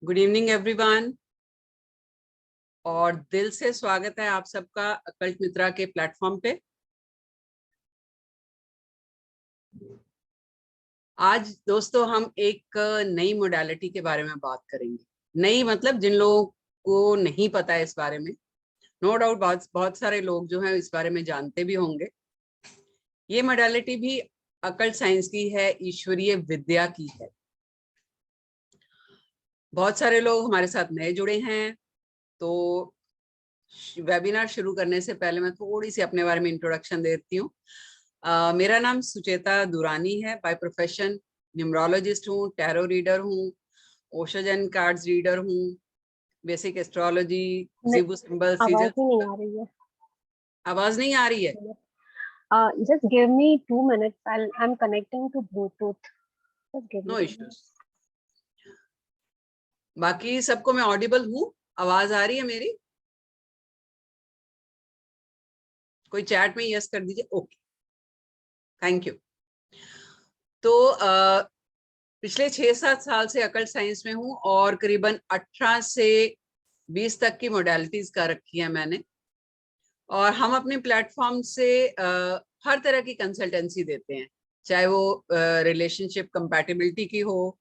Good evening everyone और दिल से स्वागत है आप सबका अकल्ट मित्रा के प्लेटफॉर्म पे। आज दोस्तों हम एक नई मोडालिटी के बारे में बात करेंगे। नई मतलब जिन लोगों को नहीं पता है इस बारे में, नो डाउट बहुत सारे लोग जो हैं इस बारे में जानते भी होंगे। ये मोडालिटी भी अकल्ट साइंस की है, ईश्वरीय विद्या की है। बहुत सारे लोग हमारे साथ नए जुड़े हैं, तो वेबिनार शुरू करने से पहले मैं थोड़ी सी अपने बारे में इंट्रोडक्शन देती हूँ। मेरा नाम सुचेता दुरानी है। बाय प्रोफेशन न्यूमरोलॉजिस्ट हूँ, टैरो रीडर हूँ, ओशोजन कार्ड्स रीडर हूँ, बेसिक एस्ट्रोलॉजी, जिबू सिंबल, आवाज सिजल। नहीं आ रही है। आवाज नहीं आ रही है? Just give me 2 minutes. I'm connecting to Bluetooth. Just give me no 2 issues. minutes. बाकी सबको मैं ऑडिबल हूँ? आवाज आ रही है मेरी? कोई चैट में यस कर दीजिए। Okay, thank you. तो पिछले 6-7 साल से अकल्ट साइंस में हूँ और करीबन 18 से 20 तक की मोडालिटीज कर रखी है मैंने। और हम अपने प्लेटफॉर्म से हर तरह की कंसल्टेंसी देते हैं, चाहे वो रिलेशनशिप कंपैटिबिलिटी की हो,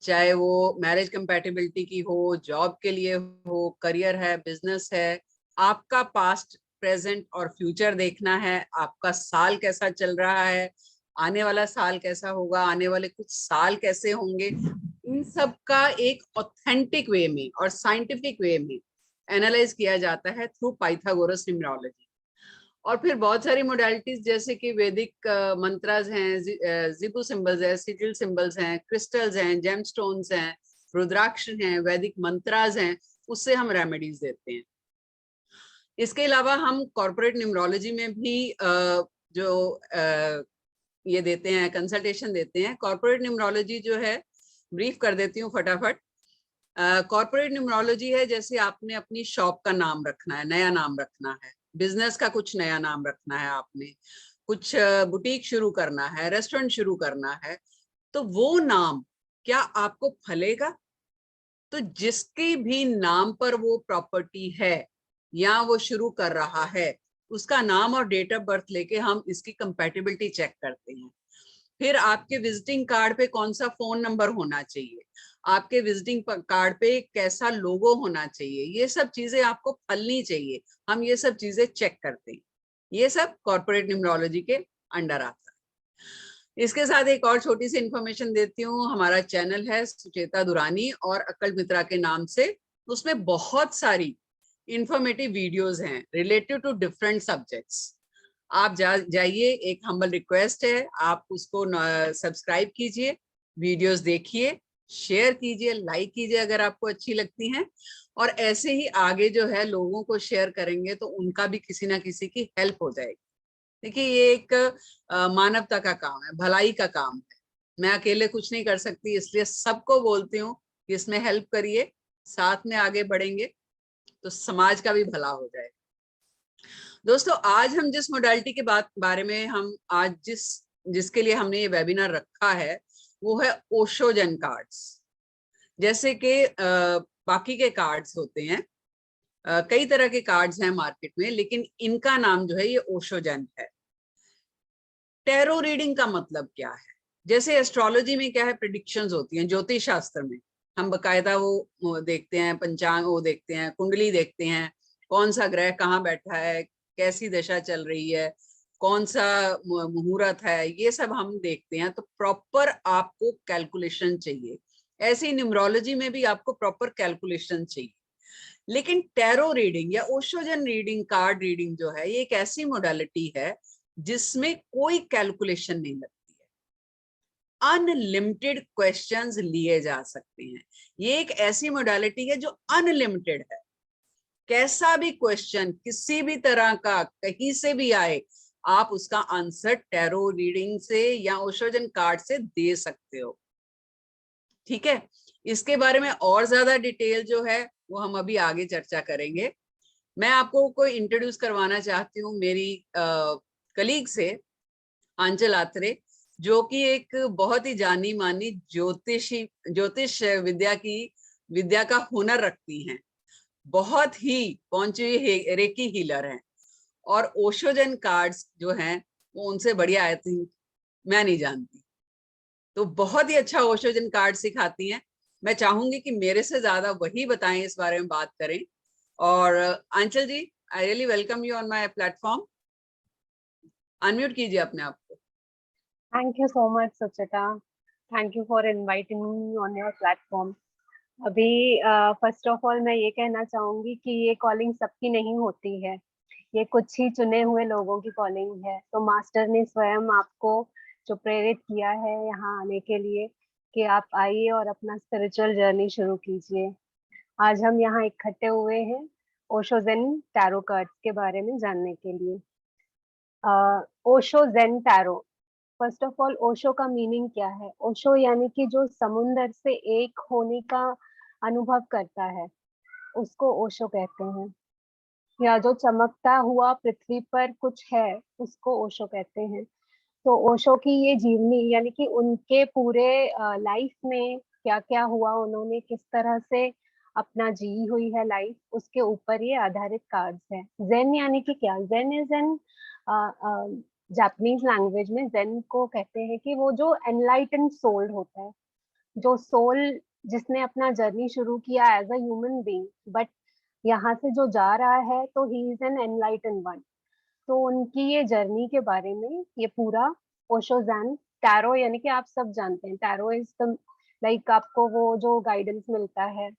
चाहे वो मैरिज कंपैटिबिलिटी की हो, जॉब के लिए हो, करियर है, बिजनेस है, आपका पास्ट, प्रेजेंट और फ्यूचर देखना है, आपका साल कैसा चल रहा है, आने वाला साल कैसा होगा, आने वाले कुछ साल कैसे होंगे, इन सब का एक ऑथेंटिक वे में और साइंटिफिक वे में एनालाइज किया जाता है थ्रू पाइथागोरस न्यूमरोलॉजी। और फिर बहुत सारी मोडालिटीज जैसे कि वैदिक मंत्रास हैं, जिबू सिंबल्स हैं, सिजिल सिंबल्स हैं, क्रिस्टल्स हैं, जेमस्टोन्स हैं, रुद्राक्ष हैं, वैदिक मंत्रास हैं, उससे हम रेमेडीज देते हैं। इसके अलावा हम कॉर्पोरेट न्यूमरोलॉजी में भी जो ये देते हैं, कंसल्टेशन देते हैं। कॉर्पोरेट न्यूमरोलॉजी जो है, ब्रीफ कर देती हूँ फटाफट। कॉर्पोरेट न्यूमरोलॉजी है जैसे आपने अपनी शॉप का नाम रखना है, नया नाम रखना है, बिजनेस का कुछ नया नाम रखना है, आपने कुछ बुटीक शुरू करना है, रेस्टोरेंट शुरू करना है, तो वो नाम क्या आपको फलेगा? तो जिसके भी नाम पर वो प्रॉपर्टी है या वो शुरू कर रहा है, उसका नाम और डेट ऑफ बर्थ लेके हम इसकी कंपैटिबिलिटी चेक करते हैं। फिर आपके विजिटिंग कार्ड पे कौन सा फोन नंबर होना चाहिए, आपके विजिटिंग कार्ड पे कैसा लोगो होना चाहिए, ये सब चीजें आपको फलनी चाहिए। हम ये सब चीजें चेक करते हैं। ये सब कॉर्पोरेट न्यूमरोलॉजी के अंडर आता है। इसके साथ एक और छोटी सी इंफॉर्मेशन देती हूँ। हमारा चैनल है सुचेता दुरानी और अकल्ट मित्रा के नाम से। उसमें बहुत सारी इंफॉर्मेटिव वीडियोस हैं रिलेटेड टू डिफरेंट सब्जेक्ट्स। आप जाइए, एक हम्बल रिक्वेस्ट है, आप उसको सब्सक्राइब कीजिए, वीडियोस देखिए, शेयर कीजिए, लाइक कीजिए अगर आपको अच्छी लगती हैं। और ऐसे ही आगे जो है लोगों को शेयर करेंगे तो उनका भी किसी ना किसी की हेल्प हो जाएगी। देखिए, ये एक मानवता का काम है, भलाई का काम है। मैं अकेले कुछ नहीं कर सकती, इसलिए सबको बोलती हूँ कि इसमें हेल्प करिए, साथ में आगे बढ़ेंगे तो समाज का भी भला हो जाएगा। दोस्तों, आज हम जिस मोडालिटी के बारे में हम आज जिसके लिए हमने ये वेबिनार रखा है वो है ओशोजन कार्ड्स। जैसे कि बाकी के कार्ड्स होते हैं, कई तरह के कार्ड्स हैं मार्केट में, लेकिन इनका नाम जो है ये ओशोजन है। टैरो रीडिंग का मतलब क्या है? जैसे एस्ट्रोलॉजी में क्या है, प्रिडिक्शंस होती हैं, ज्योतिष शास्त्र में हम बकायदा वो देखते हैं, पंचांग वो देखते हैं, कुंडली देखते हैं, कौन सा ग्रह कहाँ बैठा है, कैसी दशा चल रही है, कौन सा मुहूर्त है, ये सब हम देखते हैं। तो प्रॉपर आपको कैलकुलेशन चाहिए। ऐसी न्यूमरोलॉजी में भी आपको प्रॉपर कैलकुलेशन चाहिए। लेकिन टैरो रीडिंग या ओशोजन रीडिंग, कार्ड रीडिंग जो है, ये एक ऐसी मोडालिटी है जिसमें कोई कैलकुलेशन नहीं लगती है। अनलिमिटेड क्वेश्चंस लिए जा सकते हैं। ये एक ऐसी मोडालिटी है जो अनलिमिटेड है। कैसा भी क्वेश्चन किसी भी तरह का कहीं से भी आए, आप उसका आंसर टैरो रीडिंग से या ओशोजन कार्ड से दे सकते हो। ठीक है, इसके बारे में और ज्यादा डिटेल जो है वो हम अभी आगे चर्चा करेंगे। मैं आपको कोई इंट्रोड्यूस करवाना चाहती हूँ मेरी कलीग से, आंचल आत्रे, जो कि एक बहुत ही जानी मानी ज्योतिष विद्या की विद्या का हुनर रखती हैं, बहुत ही पहुंची हुई रेकी हीलर हैं, और ओशोजन कार्ड्स जो हैं वो उनसे बढ़िया आई थिंक मैं नहीं जानती। तो बहुत ही अच्छा ओशोजन कार्ड सिखाती हैं। मैं चाहूंगी कि मेरे से ज्यादा वही बताएं, इस बारे में बात करें। और Anchal ji, I really welcome you on my platform. Unmute कीजिए अपने आप को। Thank you so much, Suchita. Thank you for inviting me on your platform. अभी फर्स्ट ऑफ ऑल मैं ये कहना चाहूंगी कि ये कॉलिंग सबकी नहीं होती है, ये कुछ ही चुने हुए लोगों की कॉलिंग है। तो मास्टर ने स्वयं आपको जो प्रेरित किया है यहाँ आने के लिए कि आप आइए और अपना स्पिरिचुअल जर्नी शुरू कीजिए। आज हम यहाँ इकट्ठे हुए हैं ओशो ज़ेन टैरो कार्ड्स के बारे में जानने के लिए। Osho Zen Tarot, first of all Osho का मीनिंग क्या है? ओशो यानी कि जो समुंदर से एक होने का अनुभव करता है, उसको ओशो कहते हैं। या जो चमकता हुआ पृथ्वी पर कुछ है, उसको ओशो कहते हैं। तो ओशो की ये जीवनी यानी कि उनके पूरे लाइफ में क्या क्या हुआ, उन्होंने किस तरह से अपना जी हुई है लाइफ, उसके ऊपर ये आधारित कार्ड्स हैं। जेन यानी कि क्या? जेन इज एन जापानीज लैंग्वेज में जेन को कहते हैं कि वो जो एनलाइटेंड सोल होता है, जो सोल जिसने अपना जर्नी शुरू किया as a human being, but यहाँ से जो जा रहा है तो he is an enlightened one. तो उनकी ये जर्नी के बारे में ये पूरा ओशो ज़ेन टैरो, यानी कि आप सब जानते हैं टैरो इज द लाइक आपको वो जो गाइडेंस मिलता है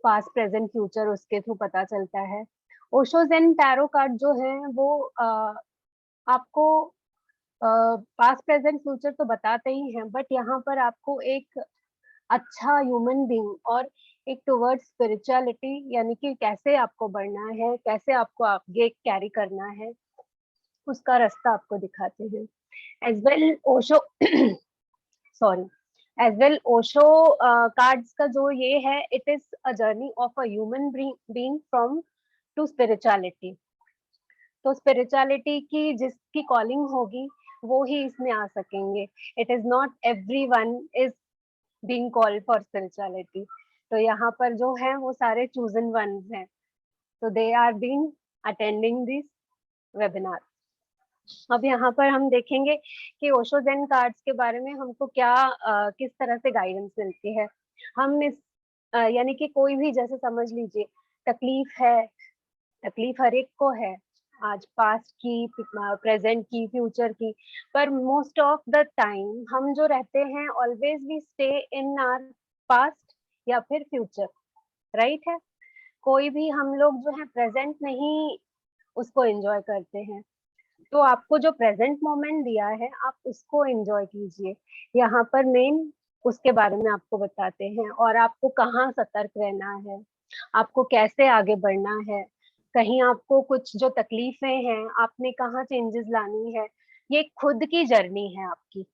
पास्ट प्रेजेंट फ्यूचर, उसके थ्रू पता चलता है। ओशो ज़ेन टैरो कार्ड जो है वो आपको पास्ट प्रेजेंट फ्यूचर तो बताते ही हैं, बट यहाँ पर आपको एक अच्छा ह्यूमन बीइंग और एक टुवर्ड्स स्पिरिचुअलिटी यानी कि कैसे आपको बढ़ना है, कैसे आपको आगे कैरी करना है, उसका रास्ता आपको दिखाते हैं। As well Osho sorry as well Osho cards का जो ये है, it is a journey of a human being from to spirituality. तो स्पिरिचुअलिटी की जिसकी कॉलिंग होगी वो ही इसमें आ सकेंगे। It is not everyone is being called for spirituality. तो यहाँ पर जो है वो सारे चूजन वंस हैं, तो they are being attending this webinar. अब यहाँ पर हम देखेंगे कि ओशो ज़ेन कार्ड्स के बारे में हमको क्या किस तरह से गाइडेंस मिलती है। हम इस यानी कि कोई भी, जैसे समझ लीजिए तकलीफ है, तकलीफ हर एक को है, आज पास्ट की, प्रेजेंट की, फ्यूचर की, पर मोस्ट ऑफ द टाइम हम जो रहते हैं always we stay in our past या फिर फ्यूचर, राइट है। कोई भी हम लोग जो है प्रेजेंट नहीं उसको एंजॉय करते हैं। तो आपको जो प्रेजेंट मोमेंट दिया है आप उसको एंजॉय कीजिए। यहाँ पर मेन उसके बारे में आपको बताते हैं, और आपको कहाँ सतर्क रहना है, आपको कैसे आगे बढ़ना है, कहीं आपको कुछ जो तकलीफें हैं आपने कहाँ चेंजेस लानी है। ये खुद की जर्नी है आपकी,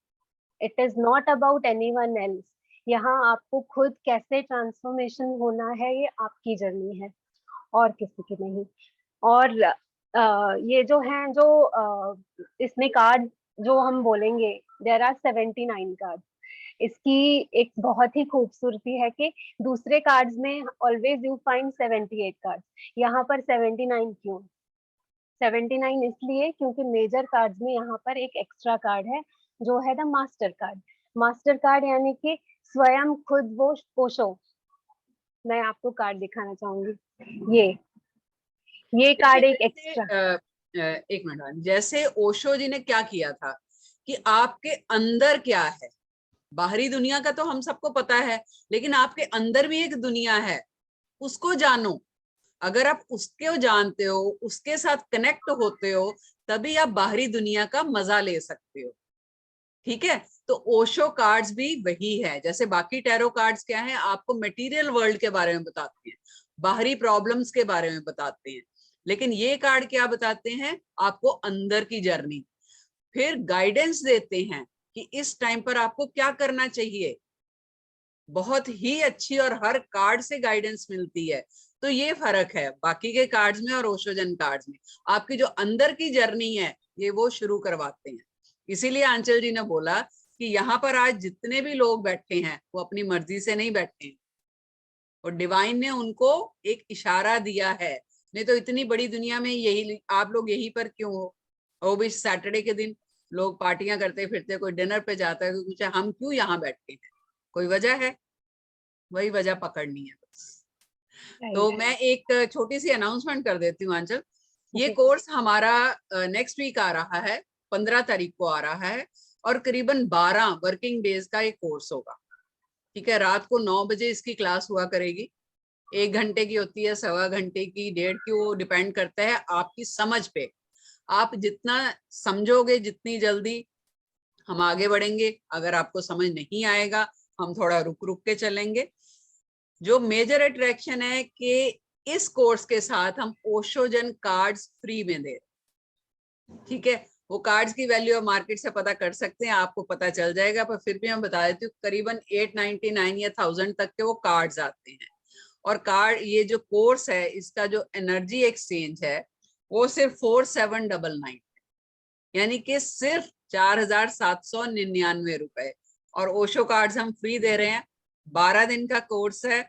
it is not about anyone else. यहाँ आपको खुद कैसे ट्रांसफॉर्मेशन होना है, ये आपकी जर्नी है और किसी की नहीं। और ये जो हैं जो इसमें कार्ड जो हम बोलेंगे, देयर आर 79 कार्ड। इसकी एक बहुत ही खूबसूरती है कि दूसरे कार्ड्स में ऑलवेज यू फाइंड 78 कार्ड, यहाँ पर 79 क्यों? 79 इसलिए क्योंकि मेजर कार्ड्स में यहाँ पर एक एक्स्ट्रा कार्ड है जो है the master card. Master card यानी कि स्वयं खुद वो ओशो। मैं आपको कार्ड दिखाना चाहूंगी, ये कार्ड एक एक्स्ट्रा। एक मिनट, जैसे ओशो जी ने क्या किया था कि आपके अंदर क्या है, बाहरी दुनिया का तो हम सबको पता है, लेकिन आपके अंदर भी एक दुनिया है, उसको जानो। अगर आप उसको जानते हो, उसके साथ कनेक्ट होते हो, तभी आप बाहरी दुनिया का मजा ले सकते हो। ठीक है, तो ओशो कार्ड्स भी वही है। जैसे बाकी टैरो कार्ड्स क्या है, आपको मटेरियल वर्ल्ड के बारे में बताते हैं, बाहरी प्रॉब्लम्स के बारे में बताते हैं, लेकिन ये कार्ड क्या बताते हैं, आपको अंदर की जर्नी, फिर गाइडेंस देते हैं कि इस टाइम पर आपको क्या करना चाहिए। बहुत ही अच्छी, और हर कार्ड से गाइडेंस मिलती है। तो ये फर्क है बाकी के कार्ड्स में और ओशोजन कार्ड्स में। आपकी जो अंदर की जर्नी है ये वो शुरू करवाते हैं। इसीलिए आंचल जी ने बोला कि यहाँ पर आज जितने भी लोग बैठे हैं वो अपनी मर्जी से नहीं बैठे हैं, और डिवाइन ने उनको एक इशारा दिया है, नहीं तो इतनी बड़ी दुनिया में यही आप लोग यहीं पर क्यों हो। वो भी सैटरडे के दिन लोग पार्टियां करते फिरते, कोई डिनर पे जाता है तो पूछा हम क्यों यहाँ बैठे हैं, कोई वजह है, वही वजह पकड़नी है बस। तो मैं एक छोटी सी अनाउंसमेंट कर देती हूँ आंचल, ये कोर्स हमारा नेक्स्ट वीक आ रहा है, 15 तारीख को आ रहा है, और करीबन 12 वर्किंग डेज का ये कोर्स होगा। ठीक है, रात को 9 बजे इसकी क्लास हुआ करेगी। 1 घंटे की होती है, 1.25 घंटे की, 1.5 की, वो डिपेंड करता है आपकी समझ पे। आप जितना समझोगे, जितनी जल्दी हम आगे बढ़ेंगे। अगर आपको समझ नहीं आएगा, हम थोड़ा रुक रुक के चलेंगे। जो मेजर अट्रैक्शन है कि इस कोर्स के साथ हम ओशोजन कार्ड्स फ्री में दे रहे। ठीक है, वो कार्ड्स की वैल्यू आप मार्केट से पता कर सकते हैं, आपको पता चल जाएगा, पर फिर भी हम बता देती हूँ करीबन 899 या 1000 तक के वो कार्ड्स आते हैं। और कार्ड, ये जो कोर्स है इसका जो एनर्जी एक्सचेंज है वो सिर्फ 4799, यानी कि सिर्फ 4799 रुपए। और ओशो कार्ड्स हम फ्री दे रहे हैं। 12 दिन का कोर्स है,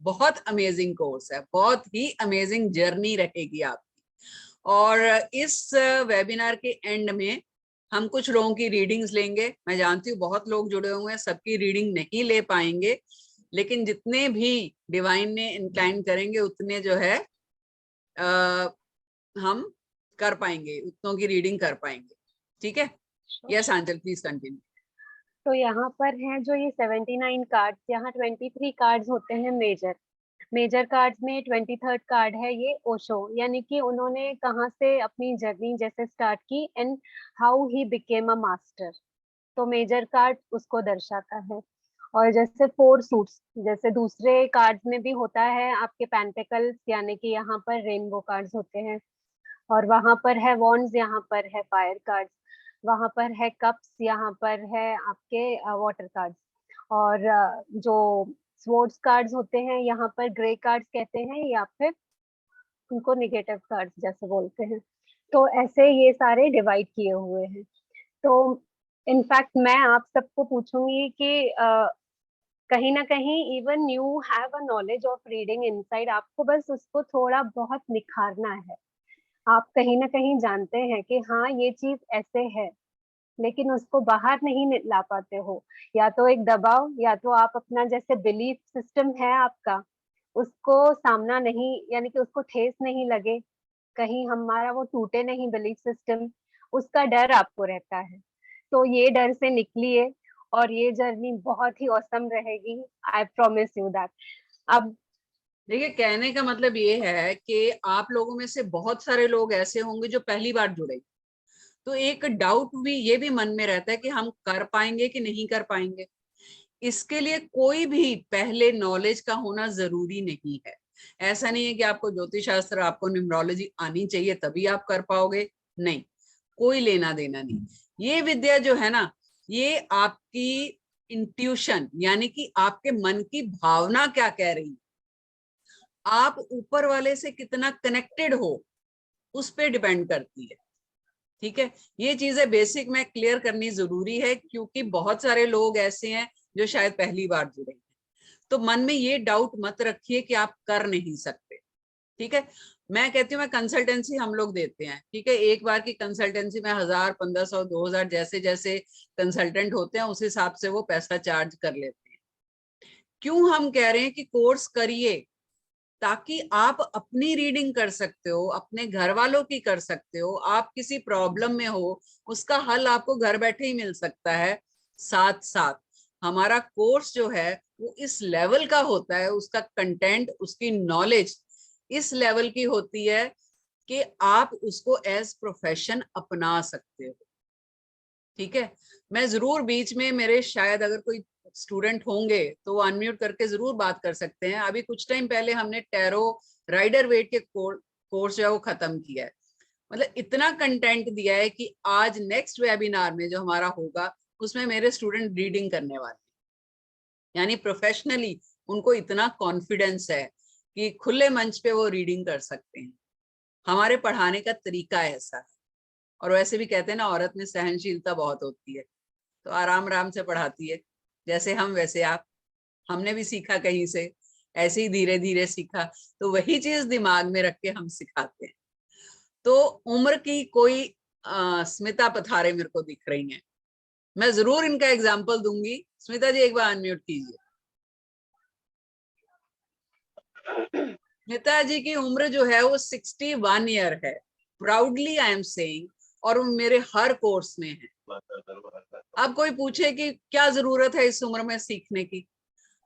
बहुत अमेजिंग कोर्स है, बहुत ही अमेजिंग जर्नी रहेगी आपकी। और इस वेबिनार के एंड में हम कुछ लोगों की रीडिंग्स लेंगे। मैं जानती हूँ बहुत लोग जुड़े हुए हैं, सबकी रीडिंग नहीं ले पाएंगे, लेकिन जितने भी डिवाइन ने इंक्लाइन करेंगे उतने जो है हम कर पाएंगे, उतनों की रीडिंग कर पाएंगे। ठीक है, यस आंचल प्लीज कंटिन्यू। तो यहाँ पर है जो ये 79 कार्ड्स, यहाँ 23 कार्ड्स होते हैं मेजर कार्ड्स में 23rd कार्ड है ये ओशो, यानी कि उन्होंने कहाँ से अपनी जर्नी जैसे स्टार्ट की and how he became a master. तो मेजर कार्ड उसको दर्शाता है। और जैसे 4 सूट्स जैसे दूसरे कार्ड्स में भी होता है, आपके पेंटिकल्स यानी कि यहाँ पर रेनबो कार्ड्स होते हैं, और वहां पर है वॉन्ड्स, यहाँ पर है फायर कार्ड्स, वहां पर है कप्स, यहाँ पर है आपके वाटर कार्ड्स। और जो स्वर्ड्स कार्ड्स होते हैं यहाँ पर ग्रे कार्ड्स कहते हैं, या फिर उनको निगेटिव कार्ड्स जैसे बोलते हैं। तो ऐसे ये सारे डिवाइड किए हुए हैं। तो इनफैक्ट मैं आप सबको पूछूंगी कि कहीं ना कहीं even you have a knowledge of reading inside, आपको बस उसको थोड़ा बहुत निखारना है। आप कहीं ना कहीं जानते हैं कि हाँ ये चीज ऐसे है, लेकिन उसको बाहर नहीं ला पाते हो, या तो एक दबाव, या तो आप अपना जैसे बिलीफ सिस्टम है आपका, उसको सामना नहीं, यानी कि उसको ठेस नहीं लगे, कहीं हमारा वो टूटे नहीं बिलीफ सिस्टम, उसका डर आपको रहता है। तो ये डर से निकलिए, और ये जर्नी बहुत ही औसम रहेगी, आई प्रॉमिस यू दैट। अब देखिए, कहने का मतलब ये है कि आप लोगों में से बहुत सारे लोग ऐसे होंगे जो पहली बार जुड़े, तो एक डाउट भी ये भी मन में रहता है कि हम कर पाएंगे कि नहीं कर पाएंगे। इसके लिए कोई भी पहले नॉलेज का होना जरूरी नहीं है। ऐसा नहीं है कि आपको ज्योतिष शास्त्र, आपको न्यूमरोलॉजी आनी चाहिए तभी आप कर पाओगे, नहीं, कोई लेना देना नहीं। ये विद्या जो है ना, ये आपकी इंट्यूशन, यानी कि आपके मन की भावना क्या कह रही है, आप ऊपर वाले से कितना कनेक्टेड हो, उस पर डिपेंड करती है। ठीक है, ये चीजें बेसिक में क्लियर करनी जरूरी है, क्योंकि बहुत सारे लोग ऐसे हैं जो शायद पहली बार जुड़े हैं। तो मन में ये डाउट मत रखिए कि आप कर नहीं सकते। ठीक है, मैं कहती हूँ, मैं कंसल्टेंसी हम लोग देते हैं। ठीक है, एक बार की कंसल्टेंसी में 1000, 1500, 2000 जैसे जैसे कंसल्टेंट होते हैं उस हिसाब से वो पैसा चार्ज कर लेते हैं। क्यों हम कह रहे हैं कि कोर्स करिए, ताकि आप अपनी रीडिंग कर सकते हो, अपने घर वालों की कर सकते हो, आप किसी प्रॉब्लम में हो उसका हल आपको घर बैठे ही मिल सकता है। साथ साथ हमारा कोर्स जो है वो इस लेवल का होता है, उसका कंटेंट, उसकी नॉलेज इस लेवल की होती है कि आप उसको एज प्रोफेशन अपना सकते हो। ठीक है, मैं जरूर बीच में, मेरे शायद अगर कोई स्टूडेंट होंगे तो वो अनम्यूट करके जरूर बात कर सकते हैं। अभी कुछ टाइम पहले हमने टैरो राइडर वेट के कोर्स जो है वो खत्म किया है। मतलब इतना कंटेंट दिया है कि आज नेक्स्ट वेबिनार में जो हमारा होगा उसमें मेरे स्टूडेंट रीडिंग करने वाले, यानी प्रोफेशनली उनको इतना कॉन्फिडेंस है कि खुले मंच पे वो रीडिंग कर सकते हैं। हमारे पढ़ाने का तरीका ऐसा है। और वैसे भी कहते हैं ना, औरत में सहनशीलता बहुत होती है, तो आराम आराम से पढ़ाती है, जैसे हम वैसे आप। हमने भी सीखा कहीं से, ऐसे ही धीरे धीरे सीखा, तो वही चीज दिमाग में रख के हम सिखाते हैं। तो उम्र की कोई स्मिता पथारे मेरे को दिख रही हैं, मैं जरूर इनका एग्जाम्पल दूंगी। स्मिता जी एक बार अनम्यूट कीजिए। स्मिता जी की उम्र जो है वो 61 ईयर है, प्राउडली आई एम सेइंग, और वो मेरे हर कोर्स में है। अब कोई पूछे कि क्या जरूरत है इस उम्र में सीखने की,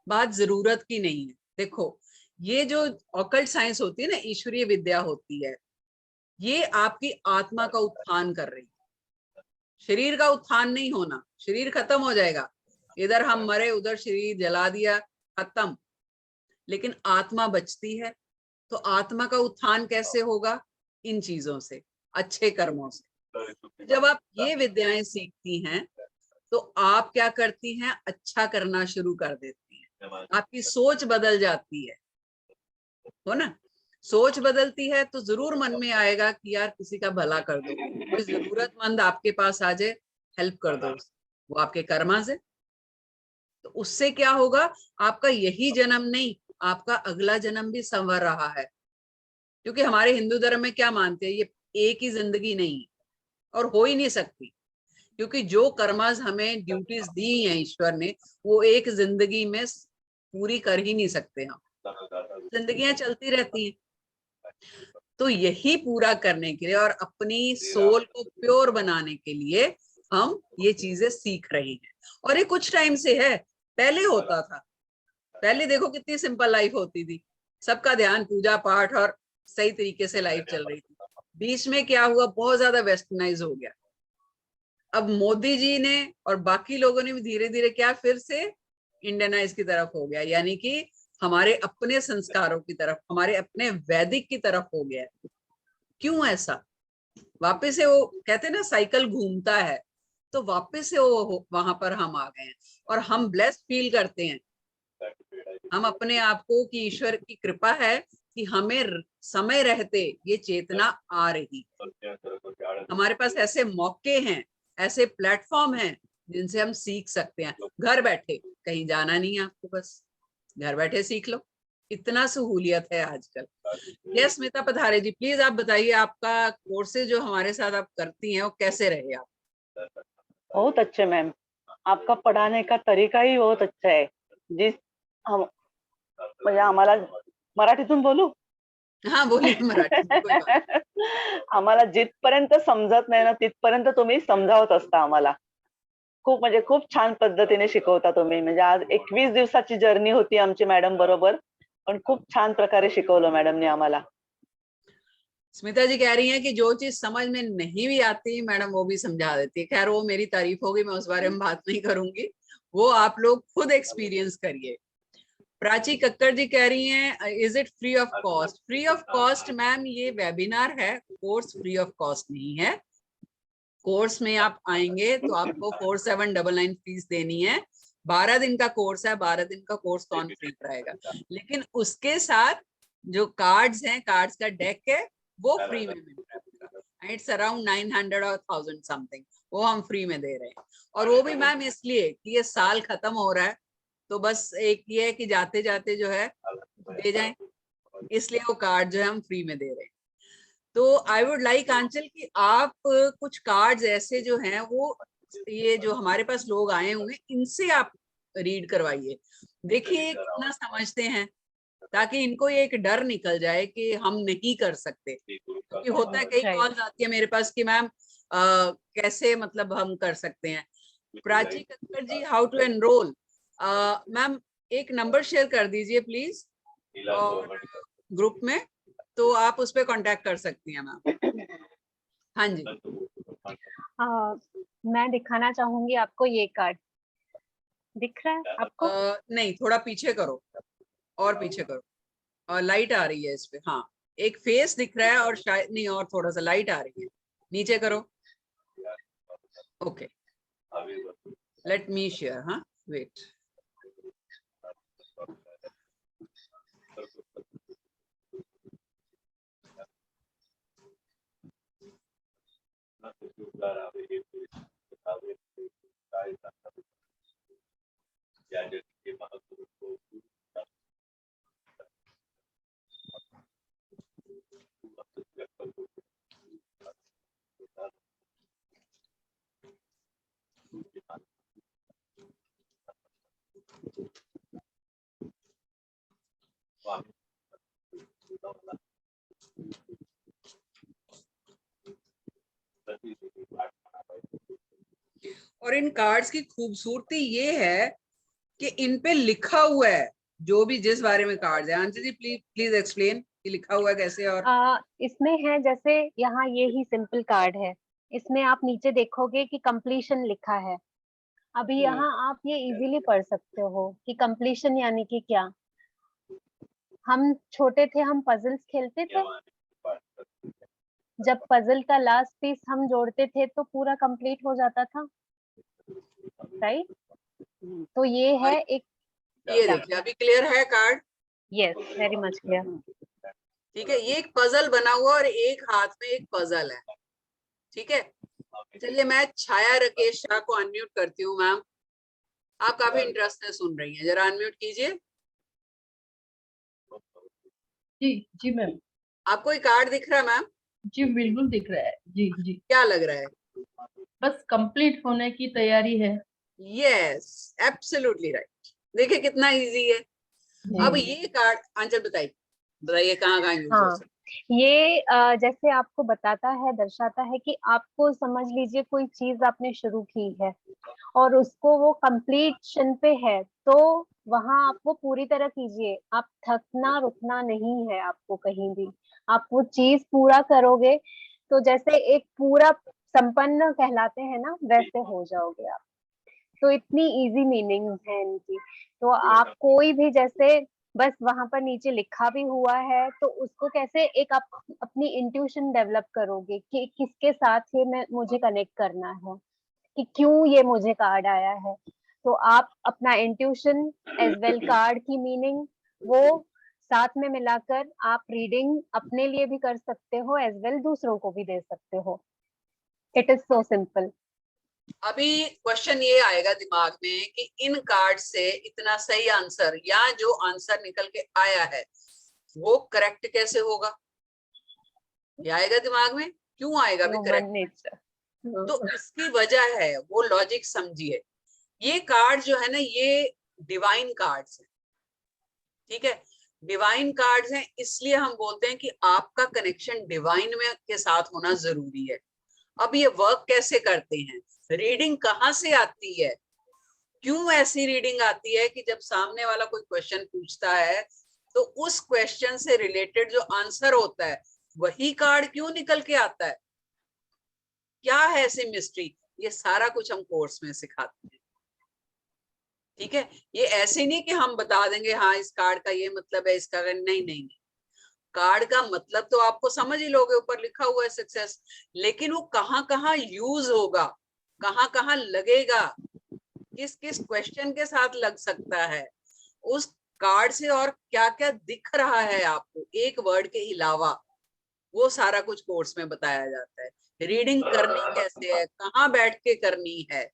बात जरूरत की नहीं है। देखो, ये जो ऑकल्ट साइंस होती है ना, ईश्वरीय विद्या होती है, ये आपकी आत्मा का उत्थान कर रही है। शरीर का उत्थान नहीं होना, शरीर खत्म हो जाएगा, इधर हम मरे उधर शरीर जला दिया, खत्म, लेकिन आत्मा बचती है। तो आत्मा का उत्थान कैसे होगा? इन चीजों से, अच्छे कर्मों से। जब आप ये विद्याएं सीखती हैं तो आप क्या करती हैं? अच्छा करना शुरू कर देती हैं, आपकी सोच बदल जाती है ना। सोच बदलती है तो जरूर मन में आएगा कि यार किसी का भला कर दो, कोई जरूरतमंद आपके पास आ जाए, हेल्प कर दो, वो आपके कर्मा से। तो उससे क्या होगा? आपका यही जन्म नहीं, आपका अगला जन्म भी संवर रहा है। क्योंकि हमारे हिंदू धर्म में क्या मानते हैं, ये एक ही जिंदगी नहीं, और हो ही नहीं सकती, क्योंकि जो कर्मस हमें ड्यूटीज दी हैं ईश्वर ने, वो एक जिंदगी में पूरी कर ही नहीं सकते हम, जिंदगियां चलती रहती हैं। तो यही पूरा करने के लिए और अपनी सोल को प्योर बनाने के लिए हम ये चीजें सीख रहे हैं। और ये कुछ टाइम से है, पहले होता था, पहले देखो कितनी सिंपल लाइफ होती थी, सबका ध्यान पूजा पाठ और सही तरीके से लाइफ चल रही थी। बीच में क्या हुआ? बहुत ज्यादा वेस्टर्नाइज हो गया। अब मोदी जी ने और बाकी लोगों ने भी धीरे धीरे क्या, फिर से इंडियनाइज की तरफ हो गया, यानी कि हमारे अपने संस्कारों की तरफ, हमारे अपने वैदिक की तरफ हो गया। क्यों ऐसा? वापस से वो कहते हैं ना, साइकिल घूमता है, तो वापस से वो वहां पर हम आ गए हैं। और हम ब्लेस्ड फील करते हैं, हम अपने आप को, कि ईश्वर की कृपा है कि हमें समय रहते ये चेतना आ रही है। हमारे पास ऐसे मौके हैं, ऐसे प्लेटफॉर्म हैं जिनसे हम सीख सकते हैं, घर बैठे, कहीं जाना नहीं है आपको, बस घर बैठे सीख लो, इतना सहूलियत है आजकल। यस स्मिता पधारे जी, प्लीज आप बताइए, आपका कोर्सेज जो हमारे साथ आप करती हैं वो कैसे रहे आप? बहुत अच्छे मैम, आपका पढ़ाने का तरीका ही बहुत अच्छा आहे. हम म्हणजे आम्हाला मराठीतून बोलू? हाँ बोलिए मराठी में, कोई बात आम्हाला जिथपर्यंत समजत नाही ना, तिथपर्यंत तुम्ही समजावत असता आम्हाला. खूप म्हणजे खूप छान पद्धतीने शिकवता तुम्ही. म्हणजे आज 21 दिवसाची जर्नी होती आमची मॅडम बरोबर. पण खूप छान प्रकारे शिकवलं मॅडमनी आम्हाला. स्मिता जी कह रही हैं कि जो चीज समझ में नहीं भी आती मैडम वो भी समझा देती है। खैर वो मेरी तारीफ होगी, मैं उस बारे में बात नहीं करूंगी, वो आप लोग खुद एक्सपीरियंस करिए। प्राची कक्कर जी कह रही हैं, is it free of cost? Free of cost ma'am ये वेबिनार है, कोर्स फ्री ऑफ कॉस्ट नहीं है। कोर्स में आप आएंगे तो आपको 4799 फीस देनी है। 12 दिन का कोर्स है, 12 दिन का कोर्स कौन फ्री कराएगा? लेकिन उसके साथ जो कार्ड्स हैं, कार्ड्स का डेक है, वो फ्री में मिल रहा है। इट्स अराउंड 900 और 1000 समथिंग, वो हम फ्री में दे रहे हैं। और वो भी मैम इसलिए कि ये साल खत्म हो रहा है, तो बस एक ये है कि जाते जाते जो है दे जाएं, इसलिए वो कार्ड जो है हम फ्री में दे रहे हैं। तो आई वुड लाइक आंचल कि आप कुछ कार्ड्स ऐसे जो हैं वो, ये जो हमारे पास लोग आए हुए हैं इनसे आप रीड करवाइए, देखिए कितना समझते हैं, ताकि इनको ये एक डर निकल जाए कि हम नहीं कर सकते। क्योंकि होता है कई राइट। कॉल्स आती है मेरे पास कि मैम कैसे मतलब हम कर सकते हैं। प्राची कक्कर जी, हाउ टू एनरोल? मैम एक नंबर शेयर कर दीजिए प्लीज, और ग्रुप में, तो आप उस पर कांटेक्ट कर सकती हैं मैम। हाँ जी। मैं दिखाना चाहूंगी आपको ये कार्ड, दिख रहा है आपको? नहीं, थोड़ा पीछे करो, और पीछे करो, और लाइट आ रही है इस पे। हाँ, एक फेस दिख रहा है, और शायद नहीं, और थोड़ा सा लाइट आ रही है, नीचे करो। Okay, let me share. हाँ वेट, और इन कार्ड्स की खूबसूरती ये है कि इन पे लिखा हुआ है जो भी जिस बारे में कार्ड है। Aunty ji please please explain कि लिखा हुआ है कैसे। और इसमें है जैसे यहाँ ये ही सिंपल कार्ड है, इसमें आप नीचे देखोगे कि कंप्लीशन लिखा है। अभी यहाँ आप ये इजीली पढ़ सकते हो कि कंप्लीशन यानी कि क्या। हम छोटे थे, हम पजल्स खेलते थे, जब पजल का लास्ट पीस हम जोड़ते थे तो पूरा कंप्लीट हो जाता था, राइट। तो ये है एक, ये देखिए अभी क्लियर है card. Yes very much clear. ठीक है, ये एक पजल बना हुआ और एक हाथ में एक पजल है। ठीक है, चलिए मैं छाया राकेश शाह को अनम्यूट करती हूँ। मैम आप काफी इंटरेस्ट से सुन रही हैं, जरा अनम्यूट कीजिए। जी जी मैम। आपको ये कार्ड दिख रहा है मैम? जी बिल्कुल दिख रहा है। जी जी। क्या लग रहा है? बस कंप्लीट होने की तैयारी है। Yes absolutely right. देखिए कितना इजी है। अब ये कार्ड आंचल बताइए बताइए कहाँ कहाँ यूज हो सकता है। ये जैसे आपको बताता है, दर्शाता है कि आपको समझ लीजिए कोई चीज आपने शुरू की है और उसको वो कंप्लीशन पे है, तो वहां आप वो पूरी तरह कीजिए। आप थकना रुकना नहीं है आपको कहीं भी, आप वो चीज पूरा करोगे तो जैसे एक पूरा संपन्न कहलाते हैं ना, वैसे हो जाओगे आप। तो इतनी इजी मीनिंग है इनकी। तो आप कोई भी जैसे बस वहां पर नीचे लिखा भी हुआ है तो उसको कैसे एक आप अपनी इंट्यूशन डेवलप करोगे कि किसके साथ ये मुझे कनेक्ट करना है, कि क्यों ये मुझे कार्ड आया है। तो आप अपना इंट्यूशन एज वेल कार्ड की मीनिंग वो साथ में मिलाकर आप रीडिंग अपने लिए भी कर सकते हो, एज वेल दूसरों को भी दे सकते हो। It is so simple. अभी क्वेश्चन ये आएगा दिमाग में कि इन कार्ड से इतना सही आंसर या जो आंसर निकल के आया है वो करेक्ट कैसे होगा, ये आएगा दिमाग में। क्यों आएगा भी करेक्ट? तो इसकी वजह है, वो लॉजिक समझिए। ये कार्ड जो है ना, ये डिवाइन कार्ड्स है। ठीक है, डिवाइन कार्ड्स हैं, इसलिए हम बोलते हैं कि आपका कनेक्शन डिवाइन में के साथ होना जरूरी है। अब ये वर्क कैसे करते हैं, रीडिंग कहाँ से आती है, क्यों ऐसी रीडिंग आती है कि जब सामने वाला कोई क्वेश्चन पूछता है तो उस क्वेश्चन से रिलेटेड जो आंसर होता है वही कार्ड क्यों निकल के आता है, क्या है ऐसी मिस्ट्री, ये सारा कुछ हम कोर्स में सिखाते हैं। ठीक है, ये ऐसे नहीं कि हम बता देंगे हाँ इस कार्ड का ये मतलब है, इसका नहीं नहीं। कार्ड का मतलब तो आपको समझ ही लोगे, ऊपर लिखा हुआ है सक्सेस, लेकिन वो कहाँ कहाँ यूज होगा, कहाँ कहाँ लगेगा, किस किस क्वेश्चन के साथ लग सकता है, उस कार्ड से और क्या क्या दिख रहा है आपको एक वर्ड के अलावा, वो सारा कुछ कोर्स में बताया जाता है। रीडिंग करनी कैसे है, कहाँ बैठ के करनी है,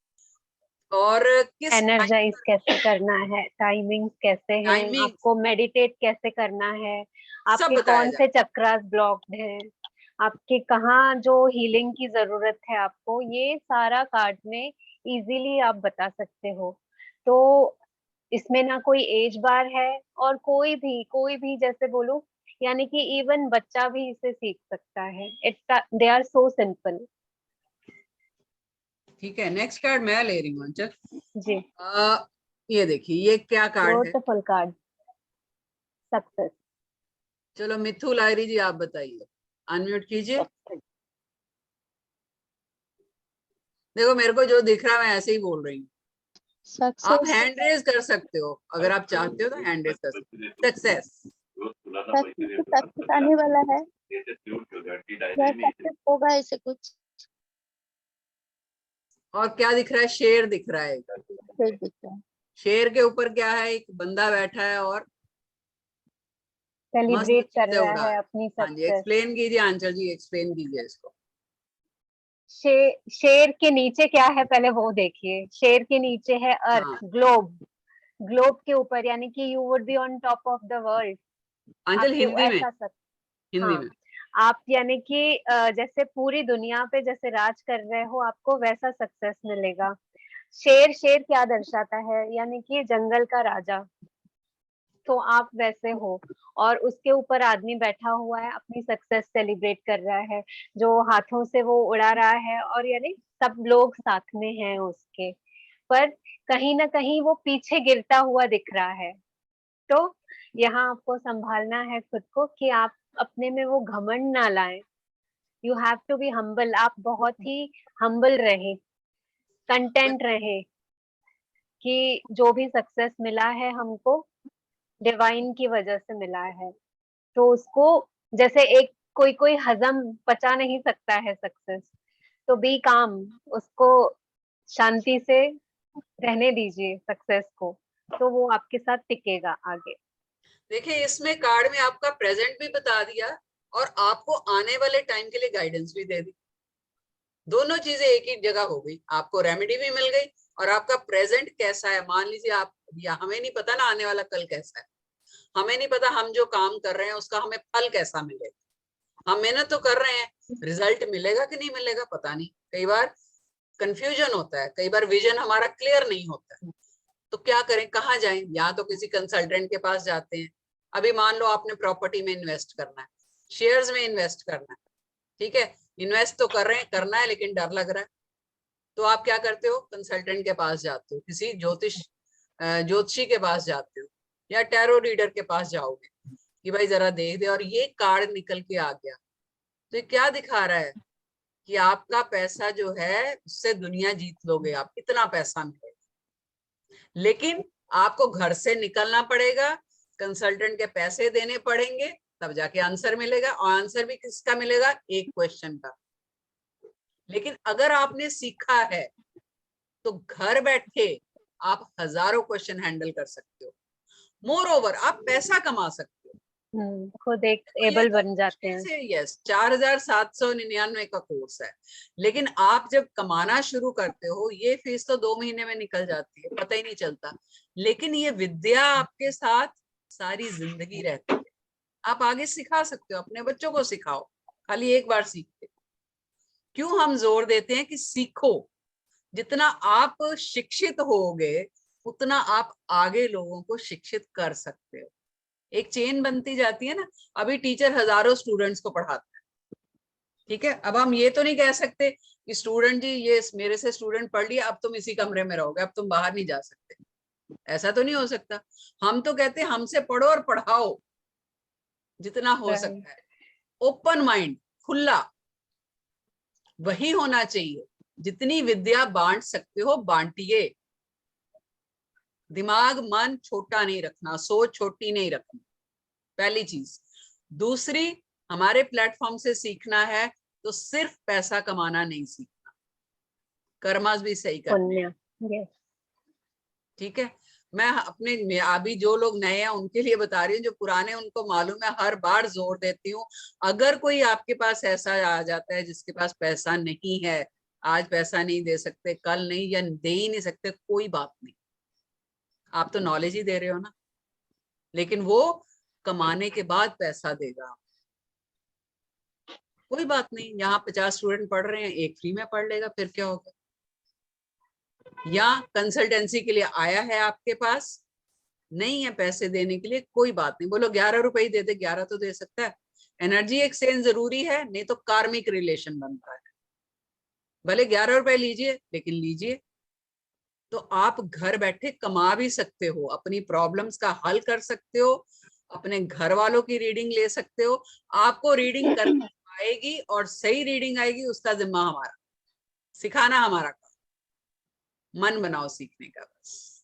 और किस एनर्जाइज कैसे करना है, टाइमिंग कैसे है, आपको मेडिटेट कैसे करना है, आपके कौन से चक्रास ब्लॉक्ड हैं, आपके कहाँ जो हीलिंग की जरूरत है आपको, ये सारा कार्ड में इजीली आप बता सकते हो। तो इसमें ना कोई एज बार है, और कोई भी जैसे बोलूं, यानी कि इवन बच्चा भी इसे सीख सकता है। They are so simple. ठीक है, नेक्स्ट कार्ड मैं ले रही हूँ अंचल जी। ये देखिए ये क्या कार्ड है? Beautiful card, success. चलो मिथु लाहिरी जी आप बताइए, अनम्यूट कीजिए। देखो मेरे को जो दिख रहा है मैं ऐसे ही बोल रही हूँ, आप हैंड रेज कर सकते हो अगर आप चाहते हो तो हैंड रेज कर सकते हो। सक्सेस आने वाला है, सक्सेस होगा ऐसे कुछ। और क्या दिख रहा है? शेर दिख रहा है। शेर दिख रहा है। शेर के ऊपर क्या है? एक बंदा बैठा है और सेलिब्रेट कर रहा है अपनी सक्सेस। हाँ जी, सक्सेस। एक्सप्लेन कीजिए आंचल जी, एक्सप्लेन कीजिए इसको। शेर के नीचे क्या है पहले वो देखिए। शेर के नीचे है अर्थ, ग्लोब। ग्लोब के ऊपर यानी कि you would be on top of the world. Anchal Hindi में, हिंदी में आप यानी कि जैसे पूरी दुनिया पे जैसे राज कर रहे हो, आपको वैसा सक्सेस मिलेगा। शेर क्या दर्शाता है? यानी कि जंगल का राजा। तो आप वैसे हो, और उसके ऊपर आदमी बैठा हुआ है, अपनी सक्सेस सेलिब्रेट कर रहा है, जो हाथों से वो उड़ा रहा है, और यानी सब लोग साथ में हैं उसके, पर कहीं ना कहीं वो पीछे गिरता हुआ दिख रहा है। तो यहाँ आपको संभालना है खुद को कि आप अपने में वो घमंड ना लाएं। You have to be humble. आप बहुत ही हम्बल रहे, कंटेंट रहे कि जो भी सक्सेस मिला है हमको डिवाइन की वजह से मिला है। तो उसको, जैसे एक कोई कोई हजम पचा नहीं सकता है सक्सेस, तो बी काम, उसको शांति से रहने दीजिए सक्सेस को, तो वो आपके साथ टिकेगा आगे। देखिए इसमें कार्ड में आपका प्रेजेंट भी बता दिया और आपको आने वाले टाइम के लिए गाइडेंस भी दे दी। दोनों चीजें एक ही जगह हो गई, आपको रेमेडी भी मिल गई और आपका प्रेजेंट कैसा है। मान लीजिए आप, या हमें नहीं पता ना आने वाला कल कैसा है, हमें नहीं पता हम जो काम कर रहे हैं उसका हमें फल कैसा मिलेगा। हम मेहनत तो कर रहे हैं, रिजल्ट मिलेगा कि नहीं मिलेगा पता नहीं। कई बार कंफ्यूजन होता है, कई बार विजन हमारा क्लियर नहीं होता है, तो क्या करें, कहाँ जाएं? या तो किसी कंसल्टेंट के पास जाते हैं। अभी मान लो आपने प्रॉपर्टी में इन्वेस्ट करना है, शेयर्स में इन्वेस्ट करना है, ठीक है, इन्वेस्ट तो कर रहे हैं, करना है, लेकिन डर लग रहा है, तो आप क्या करते हो, कंसल्टेंट के पास जाते हो, किसी ज्योतिषी के पास जाते हो, या टैरो रीडर के पास जाओगे कि भाई जरा देख दे, और ये कार्ड निकल के आ गया। तो ये क्या दिखा रहा है कि आपका पैसा जो है उससे दुनिया जीत लोगे आप, इतना पैसा मिलेगा, लेकिन आपको घर से निकलना पड़ेगा, कंसल्टेंट के पैसे देने पड़ेंगे, तब जाके आंसर मिलेगा। और आंसर भी किसका मिलेगा, एक क्वेश्चन का। लेकिन अगर आपने सीखा है तो घर बैठे आप हजारों क्वेश्चन हैंडल कर सकते हो। मोर ओवर आप पैसा कमा सकते हो। खुद एक एबल बन जाते हैं। यस, 4,799 का कोर्स है, लेकिन आप जब कमाना शुरू करते हो, ये फीस तो 2 महीने में निकल जाती है, पता ही नहीं चलता, लेकिन ये विद्या आपके साथ सारी जिंदगी रहती है। आप आगे सिखा सकते हो, अपने बच्चों को सिखाओ, खाली एक बार सीखते। क्यों हम जोर देते हैं कि सीखो, जितना आप शिक्षित होगे उतना आप आगे लोगों को शिक्षित कर सकते हो। एक चेन बनती जाती है ना। अभी टीचर हजारों स्टूडेंट्स को पढ़ाता है, ठीक है, अब हम ये तो नहीं कह सकते कि स्टूडेंट जी ये मेरे से स्टूडेंट पढ़ लिया, अब तुम इसी कमरे में रहोगे, अब तुम बाहर नहीं जा सकते, ऐसा तो नहीं हो सकता। हम तो कहते हैं हमसे पढ़ो और पढ़ाओ जितना हो सकता है। ओपन माइंड, खुला, वही होना चाहिए। जितनी विद्या बांट सकते हो बांटिए। दिमाग मन छोटा नहीं रखना, सोच छोटी नहीं रखनी, पहली चीज। दूसरी, हमारे प्लेटफॉर्म से सीखना है तो सिर्फ पैसा कमाना नहीं सीखना, कर्मास भी सही करना, ठीक है। मैं अपने अभी जो लोग नए हैं उनके लिए बता रही हूँ, जो पुराने उनको मालूम है, हर बार जोर देती हूँ। अगर कोई आपके पास ऐसा आ जाता है जिसके पास पैसा नहीं है, आज पैसा नहीं दे सकते, कल नहीं, या दे ही नहीं सकते, कोई बात नहीं, आप तो नॉलेज ही दे रहे हो ना, लेकिन वो कमाने के बाद पैसा देगा, कोई बात नहीं। यहाँ 50 स्टूडेंट पढ़ रहे हैं, एक फ्री में पढ़ लेगा, फिर क्या होगा। या कंसल्टेंसी के लिए आया है आपके पास, नहीं है पैसे देने के लिए, कोई बात नहीं, बोलो 11 रुपए ही दे दे, 11 तो दे सकता है। एनर्जी एक्सचेंज जरूरी है, नहीं तो कार्मिक रिलेशन बनता है। भले 11 रुपए लीजिए, लेकिन लीजिए। तो आप घर बैठे कमा भी सकते हो, अपनी प्रॉब्लम्स का हल कर सकते हो, अपने घर वालों की रीडिंग ले सकते हो। आपको रीडिंग करनी आएगी और सही रीडिंग आएगी, उसका जिम्मा हमारा, सिखाना हमारा काम, मन बनाओ सीखने का बस,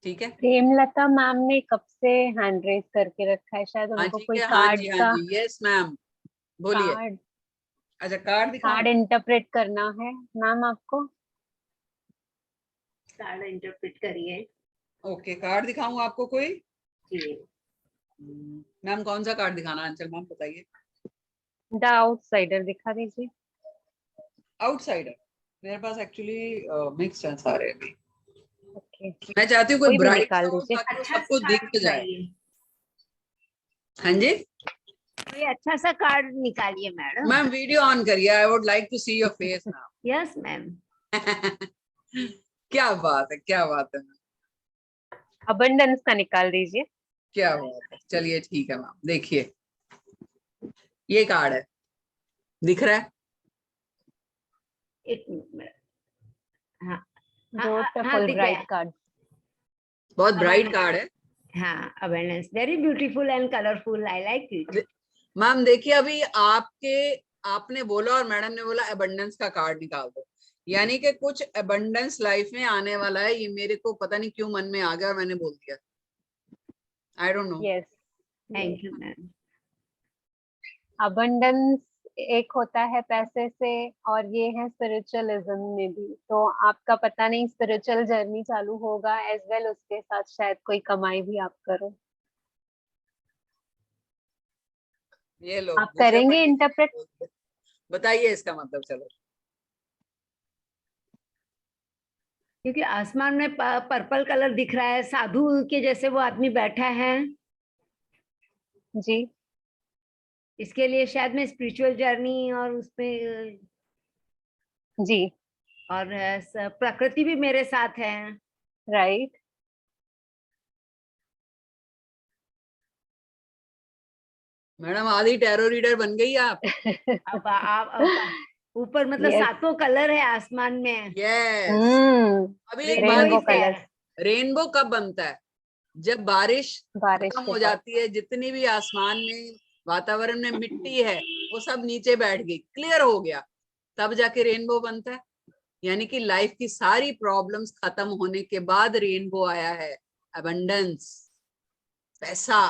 ठीक है। प्रेमलता मैम ने कब से हैंड रेज करके रखा है, शायद हाँ उनको जी, कोई हाँ कार्ड जी, हाँ का जी, यस मैम, बोलिए। कार्ड अच्छा, कार्ड दिखाऊं? कार्ड इंटरप्रेट करना है मैम आपको। कार्ड इंटरप्रेट करिए। ओके, कार्ड दिखाऊं आपको कोई? जी मैम कौन सा कार्ड दिखाना, अंचल मैम बताइए। द आउटसाइडर दिखा दीजिए। आउटसाइडर, मेरे पास एक्चुअली मिक्स है सारे अभी। ओके, मैं चाहती हूँ कोई कोई भी ब्राइट निकाल हो दीजिए। ताकि वो अच्छा सबको सा दिख कार्ड जाए। दिखाइए, हाँ जी कोई अच्छा सा कार्ड निकालिए मैडम। मैम, वीडियो ऑन करिए, I would like to see your face now. Yes ma'am. क्या बात है, क्या बात है। अबंडेंस का निकाल दीजिए। क्या बात है, चलिए ठीक है मैम। देखिए ये कार्ड है, दिख रहा है? एक मिनट। हाँ ब्यूटीफुल दिख ब्राइट गया। कार्ड। बहुत ब्राइट Abundance. कार्ड है हाँ, abundance, very beautiful and colourful, I like it. Ma'am. देखिए अभी आपने बोला और मैडम ने बोला एबंडेंस का कार्ड निकाल दो, यानी कि कुछ एबंडेंस लाइफ में आने वाला है। ये मेरे को पता नहीं क्यों मन में आ गया और मैंने बोल दिया, I don't know. Yes, thank you ma'am. Abundance एक होता है पैसे से, और ये है स्पिरिचुअलिज्म में भी। तो आपका पता नहीं स्पिरिचुअल जर्नी चालू होगा एज वेल, उसके साथ शायद कोई कमाई भी आप करो। ये लो आप दूसरे करेंगे पंडित जी इंटरप्रेट? बोल दिया। बताइए इसका मतलब। चलो क्योंकि आसमान में पर्पल कलर दिख रहा है, साधु के जैसे वो आदमी बैठा है, जी इसके लिए शायद मैं स्पिरिचुअल जर्नी और उसमें जी, और प्रकृति भी मेरे साथ है। राइट। मैडम आधी टैरो रीडर बन गई आप। अब आप ऊपर मतलब Yes. सातों कलर है आसमान में। यस अभी एक बात rainbow is there. Colour. Rainbow कब बनता है? जब बारिश बारिश खत्म के हो बाद। जाती है, जितनी भी आसमान में वातावरण में मिट्टी है वो सब नीचे बैठ गई, क्लियर हो गया, तब जाके रेनबो बनता है। यानी कि लाइफ की सारी प्रॉब्लम्स खत्म होने के बाद रेनबो आया है। अबंडेंस, पैसा,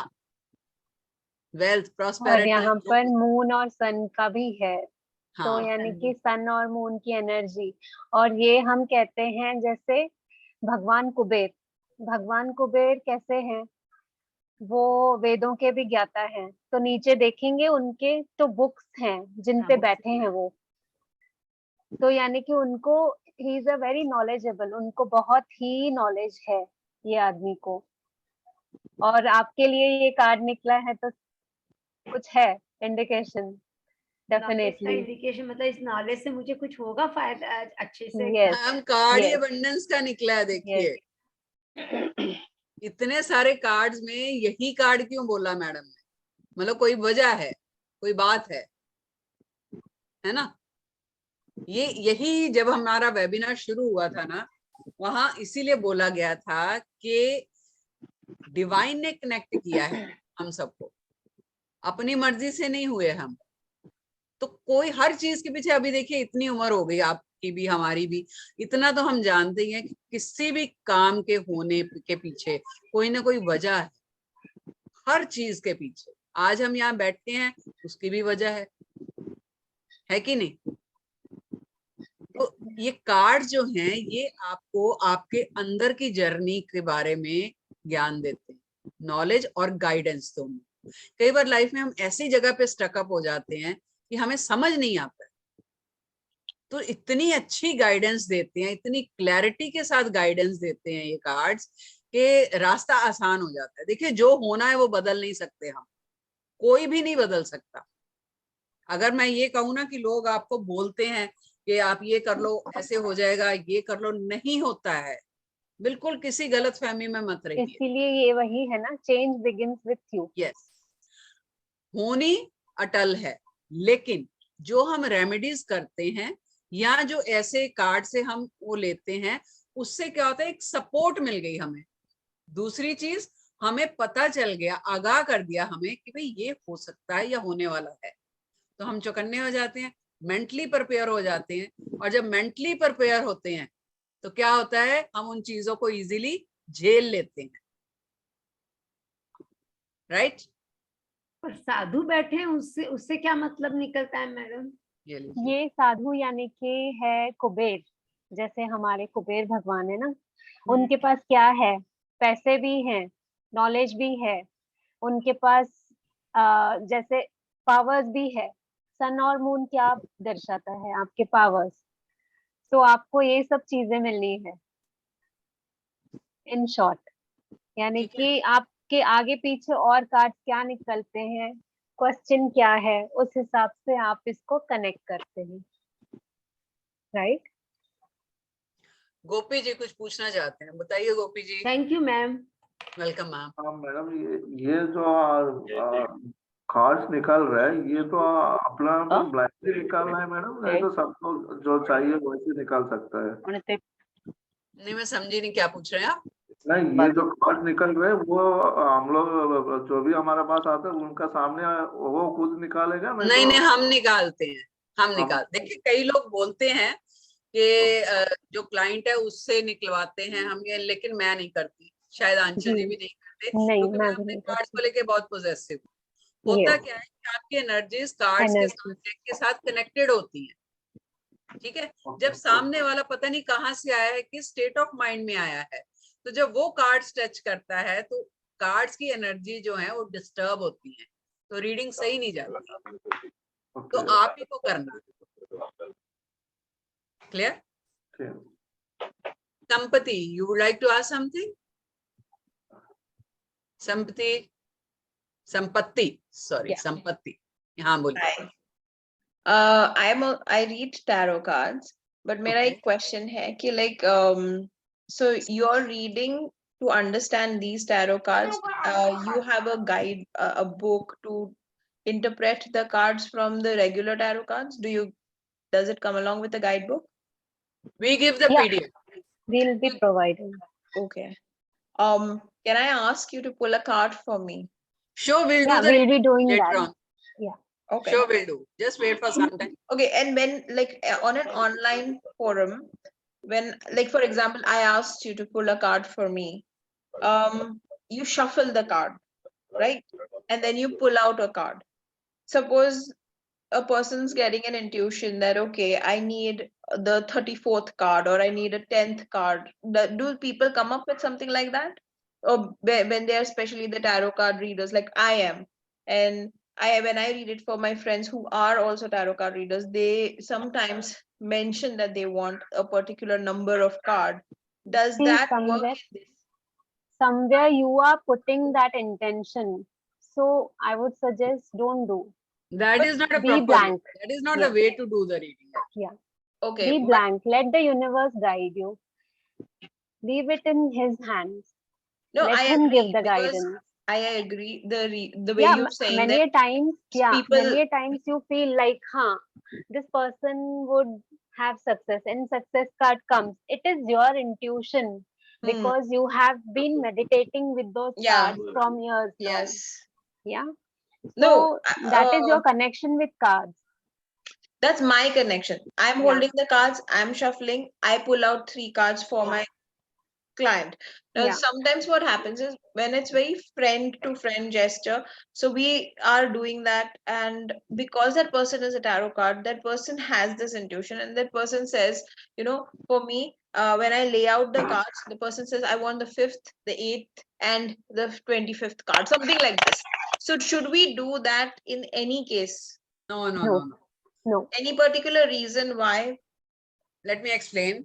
वेल्थ, और प्रॉस्पेरिटी। यहाँ पर मून और सन का भी है, तो हाँ यानी कि सन और मून की एनर्जी। और ये हम कहते हैं जैसे भगवान कुबेर। भगवान कुबेर कैसे हैं? वो वेदों के भी ज्ञाता हैं। तो नीचे देखेंगे उनके तो बुक्स हैं जिन पे बैठे हैं वो। तो यानी कि उनको, he is a very knowledgeable, उनको बहुत ही नॉलेज है ये आदमी को। और आपके लिए ये कार्ड निकला है तो कुछ है इंडिकेशन, नॉलेज का डेफिनेटली। इंडिकेशन, मतलब इस नॉलेज से मुझे कुछ होगा फायदा अच्छे से? यस मैम कार्ड ये यस अबंडेंस का निकला है, देखिए। यस। इतने सारे कार्ड्स में यही कार्ड क्यों बोला मैडम ने? मतलब कोई वजह है, कोई बात है ना? यही जब हमारा वेबिनार शुरू हुआ था ना, वहां इसीलिए बोला गया था कि डिवाइन ने कनेक्ट किया है हम सबको, अपनी मर्जी से नहीं हुए हम। तो कोई हर चीज के पीछे, अभी देखिए इतनी उम्र हो गई आपकी भी हमारी भी, इतना तो हम जानते ही हैं कि किसी भी काम के होने के पीछे कोई ना कोई वजह है, हर चीज के पीछे। आज हम यहाँ बैठते हैं उसकी भी वजह है कि नहीं? तो ये कार्ड जो हैं ये आपको आपके अंदर की जर्नी के बारे में ज्ञान देते हैं, नॉलेज और गाइडेंस दोनों। कई बार लाइफ में हम ऐसी जगह पे स्टकअप हो जाते हैं कि हमें समझ नहीं आता, तो इतनी अच्छी गाइडेंस देते हैं, इतनी क्लैरिटी के साथ गाइडेंस देते हैं ये कार्ड्स कि रास्ता आसान हो जाता है। देखिए जो होना है वो बदल नहीं सकते हम, कोई भी नहीं बदल सकता। अगर मैं ये कहूँ ना कि लोग आपको बोलते हैं कि आप ये कर लो, ऐसे हो जाएगा, ये कर लो, नहीं होता है। बिल्कुल किसी गलत फहमी में मत रहिए। इसीलिए ये वही है ना, change begins with you. Yes, होनी अटल है, लेकिन जो हम रेमेडीज करते हैं या जो ऐसे कार्ड से हम वो लेते हैं, उससे क्या होता है, एक सपोर्ट मिल गई हमें। दूसरी चीज, हमें पता चल गया, आगाह कर दिया हमें कि भाई ये हो सकता है या होने वाला है, तो हम चौकन्ने हो जाते हैं, मेंटली प्रिपेयर हो जाते हैं। और जब मेंटली प्रिपेयर होते हैं तो क्या होता है, हम उन चीजों को इजीली झेल लेते हैं। राइट? पर साधु बैठे हैं, उससे उससे क्या मतलब निकलता है मैडम? ये लीजिए। ये साधु यानी कि है कुबेर, जैसे हमारे कुबेर भगवान है ना, उनके पास क्या है? पैसे भी हैं, नॉलेज भी है, उनके पास जैसे पावर्स भी है। सन और मून क्या दर्शाता है? आपके पावर्स। तो आपको ये सब चीजें मिलनी है इन शॉर्ट। यानी ठीक है, कि आपके आगे पीछे और कार्ड क्या निकलते हैं, क्वेश्चन क्या है, उस हिसाब से आप इसको कनेक्ट करते हैं, राइट? गोपी जी कुछ पूछना चाहते हैं, बताइए Gopi ji. Thank you ma'am. Welcome ma'am. हाँ मैडम, ये जो कार्ड्स निकाल रहा है, ये तो अपना हाँ? ब्लाइंडली निकालना है मैडम, नहीं तो सबको जो चाहिए वैसे निकाल सकता है? आणि ते नहीं मैं समझी नहीं क्या पूछ रहे हैं आप। नहीं, ये जो कार्ड निकल रहे हैं वो हम लोग जो भी हमारे पास आते हैं उनका सामने वो खुद निकालेगा, नहीं नहीं तो नहीं हम निकालते हैं, हम निकालते। देखिए कई लोग बोलते हैं कि जो क्लाइंट है उससे निकलवाते हैं हम, ये लेकिन मैं नहीं करती, शायद आंचल जी भी नहीं करते, नहीं क्योंकि मैं मैं भी अपने नहीं कार्ड्स करती। को लेके बहुत पोजेसिव हूँ। होता Yes, क्या है कि आपकी एनर्जीज कार्ड्स के energy. साथ के साथ कनेक्टेड होती हैं, ठीक है। जब सामने वाला पता नहीं कहाँ से आया है, किस स्टेट ऑफ माइंड में आया है, तो जब वो कार्ड्स टच करता है तो कार्ड्स की एनर्जी जो है वो डिस्टर्ब होती है, तो रीडिंग सही नहीं जाती, तो ओके। आप ही को करना। Clear? Sampatti, you would like to ask something? Sampatti, sorry, Yeah. Sampatti, हाँ बोलिए। Hi. I read tarot cards, but मेरा Okay. एक question है कि so you're reading to understand these tarot cards. You have a guide, a book to interpret the cards from the regular tarot cards. Does it come along with the guidebook? We give the Yeah. PDF. We'll be providing. Okay. Can I ask you to pull a card for me? Sure, we'll Yeah, do that we'll be doing later that. on. Okay. Sure, we'll do. Just wait for some time. Okay, and when on an online forum, when for example, I asked you to pull a card for me, you shuffle the card, right? And then you pull out a card. Suppose a person's getting an intuition that, okay, I need the 34th card or I need a 10th card. Do people come up with something like that? Or when they are especially the tarot card readers, like I am, and when I read it for my friends who are also tarot card readers, they sometimes mention that they want a particular number of card. Does See, that work in this? somewhere you are putting that intention. So I would suggest don't do. That is not a Be proper. blank. That is not Yeah. the way to do the reading. Yeah. Okay, Be but- blank. Let the universe guide you. Leave it in his hands. no, Let I him agree, give the because guidance. I agree. The way Yeah, you're saying many that a times, people- many a times you feel like, this person would have success, and success card comes. It is your intuition because you have been meditating with those Yeah. cards from years now. Yes. Yeah. No, So that is your connection with cards. that's my connection. I'm Yeah. holding the cards, I'm shuffling, I pull out 3 cards for my client. Now, Yeah. sometimes what happens is when it's very friend to friend gesture, so we are doing that, and because that person is a tarot card, that person has this intuition, and that person says, for me, when I lay out the cards, the person says, I want the 5th, the 8th, and the 25th card, something like this. So should we do that in any case? No, no, No. no, no. No. Any particular reason why? Let me explain.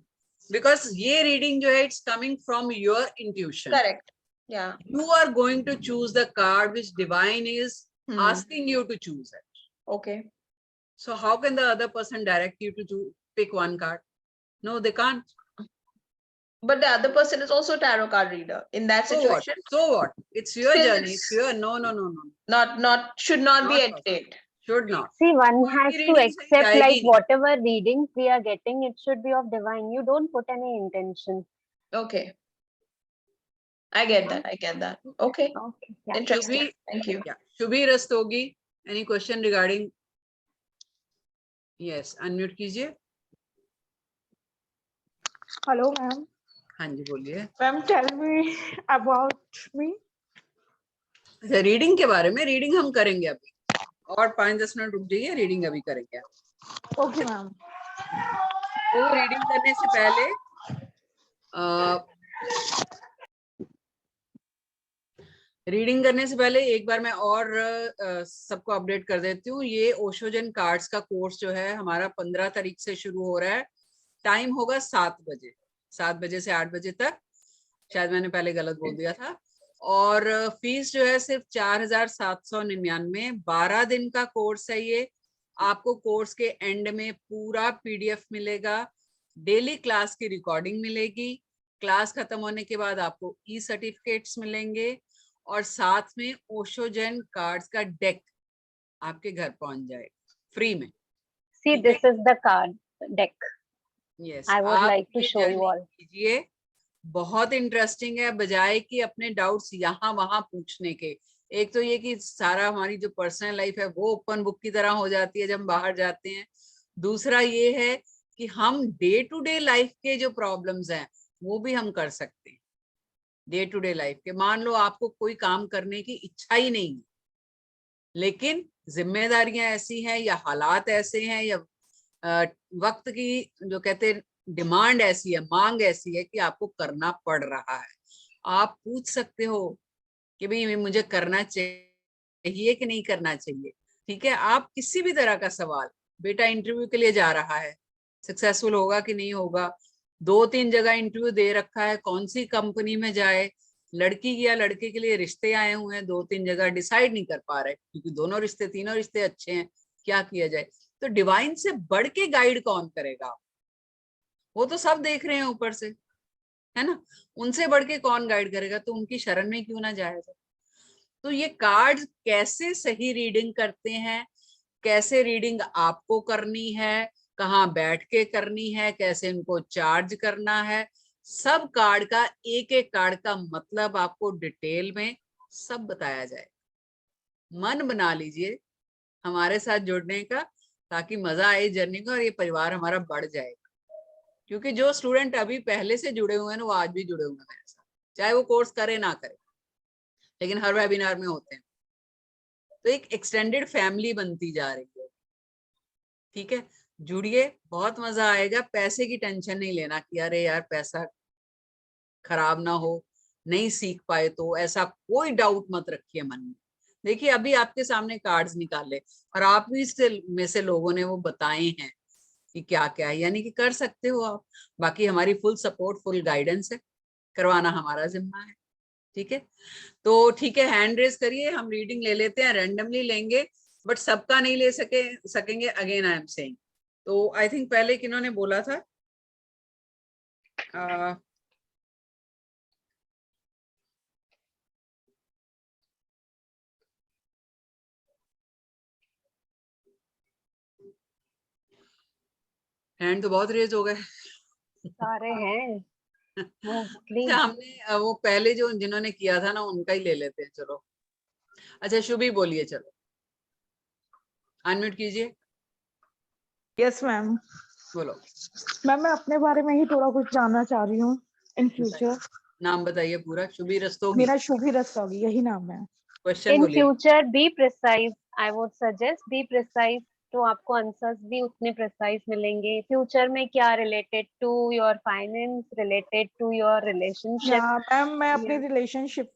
Because ये reading जो है, it's coming from your intuition. Correct. Yeah. You are going to choose the card which divine is asking you to choose it. Okay. So how can the other person direct you to pick one card? No, they can't. But the other person is also a tarot card reader in that So what? situation. So what? It's your Still journey. it's It's your no. Should not be Not entertained. Should not. See, one कोई has भी to reading सही accept जाएगी like नहीं. whatever readings we are getting, it should be of divine. You don't put any intention. Okay. I get that. Okay. Okay. Yeah. Interesting. Shubhi, Thank you. yeah. Shubhi Rastogi, any question regarding? Yes, unmute कीजिए. Hello, ma'am. हाँ जी बोलिए. Ma'am, tell me about me. अच्छा, reading के बारे में. Reading हम करेंगे अभी और 5-10 मिनट रुक जाइए. रीडिंग अभी करेंगे. Okay, ma'am. तो रीडिंग करने से पहले एक बार मैं और सबको अपडेट कर देती हूँ. ये ओशोजन कार्ड्स का कोर्स जो है हमारा 15 तारीख से शुरू हो रहा है. टाइम होगा 7 बजे, 7 बजे से 8 बजे तक. शायद मैंने पहले गलत बोल दिया था. और फीस जो है सिर्फ 4,799. 12 दिन का कोर्स है ये. आपको कोर्स के एंड में पूरा PDF मिलेगा. डेली क्लास की रिकॉर्डिंग मिलेगी. क्लास खत्म होने के बाद आपको ई सर्टिफिकेट्स मिलेंगे और साथ में ओशोजन कार्ड्स का डेक आपके घर पहुंच जाएगा फ्री में। See, ठीक है? this is the card deck. Yes, I would आप like to ये show you जर्नी all. कीजिए, बहुत इंटरेस्टिंग है, बजाय कि अपने डाउट्स यहाँ वहां पूछने के। एक तो ये कि सारा हमारी जो पर्सनल लाइफ है वो ओपन बुक की तरह हो जाती है जब हम बाहर जाते हैं। दूसरा ये है कि हम डे टू डे लाइफ के जो प्रॉब्लम्स हैं वो भी हम कर सकते हैं। डे टू डे लाइफ के, मान लो आपको कोई काम करने की इच्छा ही नहीं है, लेकिन जिम्मेदारियां ऐसी हैं या हालात ऐसे हैं या वक्त की जो कहते हैं डिमांड ऐसी है, मांग ऐसी है कि आपको करना पड़ रहा है। आप पूछ सकते हो कि भाई मुझे करना चाहिए कि नहीं करना चाहिए। ठीक है, आप किसी भी तरह का सवाल, बेटा इंटरव्यू के लिए जा रहा है, सक्सेसफुल होगा कि नहीं होगा, 2-3 जगह इंटरव्यू दे रखा है, कौन सी कंपनी में जाए, लड़की या लड़के के लिए रिश्ते आए हुए हैं 2-3 जगह, डिसाइड नहीं कर पा रहे क्योंकि दोनों रिश्ते, तीनों रिश्ते अच्छे हैं, क्या किया जाए। तो डिवाइन से बढ़ के गाइड कौन करेगा? वो तो सब देख रहे हैं ऊपर से, है ना, उनसे बढ़ के कौन गाइड करेगा? तो उनकी शरण में क्यों ना जाया जाए। तो ये कार्ड कैसे सही रीडिंग करते हैं, कैसे रीडिंग आपको करनी है, कहाँ बैठ के करनी है, कैसे इनको चार्ज करना है, सब कार्ड का, एक एक कार्ड का मतलब आपको डिटेल में सब बताया जाए। मन बना लीजिए हमारे साथ जुड़ने का, ताकि मजा आए जर्नी का और ये परिवार हमारा बढ़ जाएगा। क्योंकि जो स्टूडेंट अभी पहले से जुड़े हुए हैं वो आज भी जुड़े हुए हैं मेरे साथ, चाहे वो कोर्स करे ना करे, लेकिन हर वेबिनार में होते हैं। तो एक एक्सटेंडेड फैमिली बनती जा रही है। ठीक है, जुड़िए, बहुत मजा आएगा। पैसे की टेंशन नहीं लेना कि अरे यार पैसा खराब ना हो, नहीं सीख पाए तो, ऐसा कोई डाउट मत रखिए मन में। देखिए अभी आपके सामने कार्ड्स निकाले और आप भी में से लोगों ने वो बताए हैं कि क्या क्या है, यानी कि कर सकते हो आप। बाकी हमारी फुल सपोर्ट, फुल गाइडेंस है, करवाना हमारा जिम्मा है। ठीक है, तो ठीक है, हैंड रेज करिए, हम रीडिंग ले लेते हैं, रैंडमली लेंगे, बट सबका नहीं ले सकेंगे, अगेन आई एम सेइंग। तो आई थिंक पहले किन्होंने बोला था, हैंड तो बहुत रेज हो गए। सारे हैं मोस्टली। अच्छा, हमने वो पहले जो जिन्होंने किया था ना उनका ही ले लेते हैं, चलो। अच्छा शुभी बोलिए, चलो अनम्यूट कीजिए, यस मैम। बोलो। मैम मैं अपने बारे में ही थोड़ा कुछ जानना चाह रही हूँ इन फ्यूचर। नाम बताइए पूरा। शुभी रस्तोगी, मेरा शुभी रस्तोगी, यही नाम है। क्वेश्चन इन बोलिए। Future be precise, I would suggest be precise, तो आपको आंसर्स भी उतने प्रिसाइज मिलेंगे। फ्यूचर में क्या, related to your finance, related to your relationship. या मैम मैं अपनी रिलेशनशिप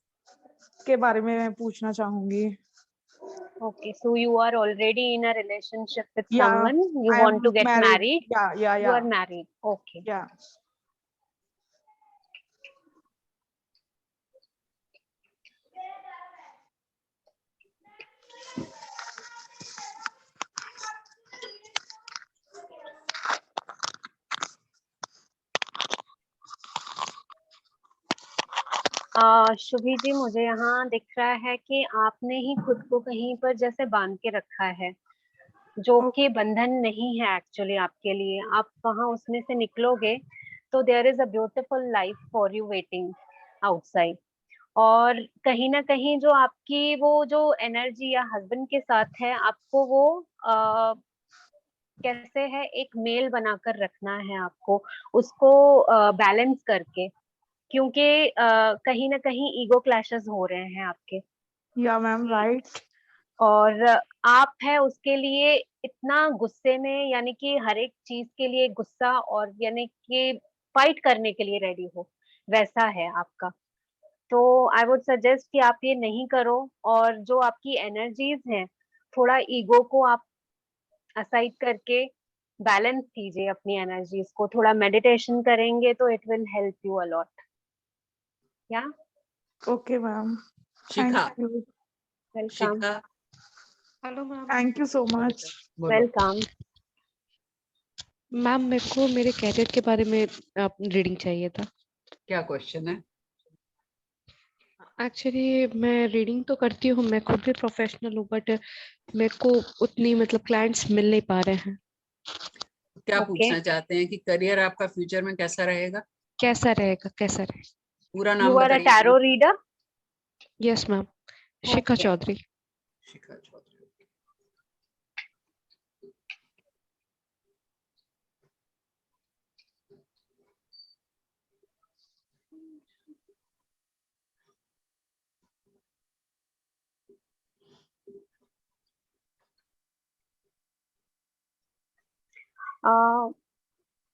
के बारे में पूछना चाहूंगी। Okay, so you are already in a relationship with Yeah, someone, you I want am to get married. Yeah. You are married. Okay. Yeah. Shubhi जी, मुझे यहाँ दिख रहा है कि आपने ही खुद को कहीं पर जैसे बांध के रखा है, जो कि बंधन नहीं है एक्चुअली आपके लिए। आप वहाँ उसमें से निकलोगे तो there is a beautiful life for you waiting outside. और कहीं ना कहीं जो आपकी वो जो एनर्जी या हस्बैंड के साथ है, आपको वो कैसे है, एक मेल बनाकर रखना है आपको, उसको बैलेंस करके, क्योंकि कहीं ना कहीं ईगो क्लैशेस हो रहे हैं आपके। या मैम राइट। और आप है उसके लिए इतना गुस्से में, यानी कि हर एक चीज के लिए गुस्सा, और यानी कि फाइट करने के लिए रेडी हो, वैसा है आपका। तो आई वुड सजेस्ट कि आप ये नहीं करो, और जो आपकी एनर्जीज हैं, थोड़ा ईगो को आप असाइड करके बैलेंस कीजिए अपनी एनर्जीज को। थोड़ा मेडिटेशन करेंगे तो it will help you a lot. या okay ma'am, Shikha, thank you. Welcome. Shikha, hello ma'am. Thank you so much. Welcome ma'am मेरे को मेरे कैरियर के बारे में आप रीडिंग चाहिए था। क्या क्वेश्चन है? एक्चुअली मैं रीडिंग तो करती हूँ, मैं खुद भी प्रोफेशनल हूँ, बट मेरे को उतनी मतलब क्लाइंट्स मिल नहीं पा रहे हैं। क्या ओके पूछना चाहते हैं कि करियर आपका फ्यूचर में कैसा रहेगा? कैसा रहेगा, कैसा रहेगा? पूरा यू नाम आर अ बताइए टैरो अपना। रीडर? यस मैम, शिखा ओके चौधरी। शिखा चौधरी।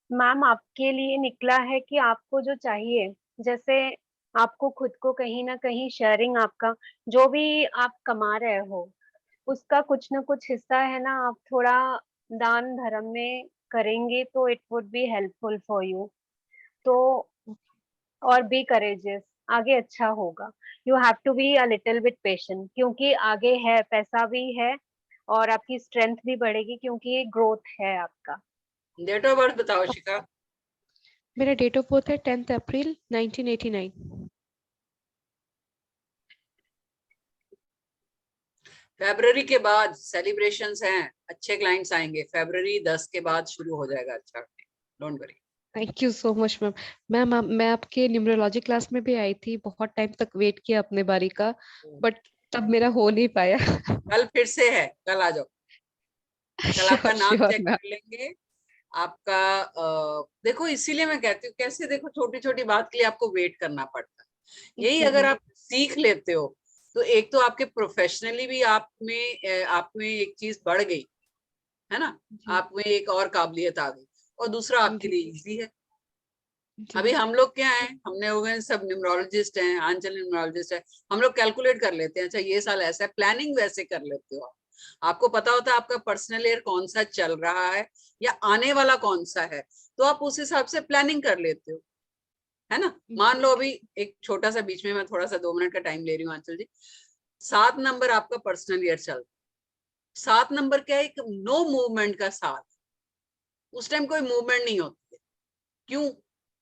मैम आपके लिए निकला है कि आपको जो चाहिए, जैसे आपको खुद को कहीं ना कहीं शेयरिंग, आपका जो भी आप कमा रहे हो उसका कुछ ना कुछ हिस्सा है ना, आप थोड़ा दान धर्म में करेंगे तो it would be helpful for you. तो और बी करेजियस, आगे अच्छा होगा। You have to be a little bit patient, क्योंकि आगे है, पैसा भी है और आपकी स्ट्रेंथ भी बढ़ेगी, क्योंकि ये ग्रोथ है आपका। डेट ऑफ बर्थ बताओ शिखा। मेरा डेट ऑफ बर्थ है 10 अप्रैल 1989। फरवरी के बाद सेलिब्रेशंस हैं, अच्छे क्लाइंट्स आएंगे। फरवरी 10 के बाद शुरू हो जाएगा अच्छा, don't worry. Thank you so much ma'am. Ma'am मैं आपके न्यूमरोलॉजी क्लास में भी आई थी, बहुत टाइम तक वेट किया अपने बारी का, बट तब मेरा हो नहीं पाया। कल फिर से है, कल आ जाओ। कल आपका श्योर नाम श्योर चेक मैम। कर लेंगे। आपका देखो, इसीलिए मैं कहती हूँ, कैसे देखो छोटी छोटी बात के लिए आपको वेट करना पड़ता है। यही जी अगर मैम। आप सीख लेते हो तो एक तो आपके प्रोफेशनली भी आप में एक चीज बढ़ गई है ना, जी आप में एक और काबिलियत आ गई, और दूसरा आपके जी लिए इजी है। जी अभी हम लोग क्या है, हमने हो गए सब न्यूमरोलॉजिस्ट हैं, आंचल न्यूमरोलॉजिस्ट है, हम लोग कैलकुलेट कर लेते हैं, अच्छा ये साल ऐसा है, प्लानिंग वैसे कर लेते हो आप। आपको पता होता है आपका पर्सनल ईयर कौन सा चल रहा है या आने वाला कौन सा है, तो आप उस हिसाब से प्लानिंग कर लेते हो, है ना। मान लो अभी एक छोटा सा, बीच में मैं थोड़ा सा 2 मिनट का टाइम ले रही हूँ आंचल जी। 7 नंबर आपका पर्सनल ईयर चल रहा है। 7 नंबर क्या है, एक नो मूवमेंट का साल। उस टाइम कोई मूवमेंट नहीं होती है। क्यों?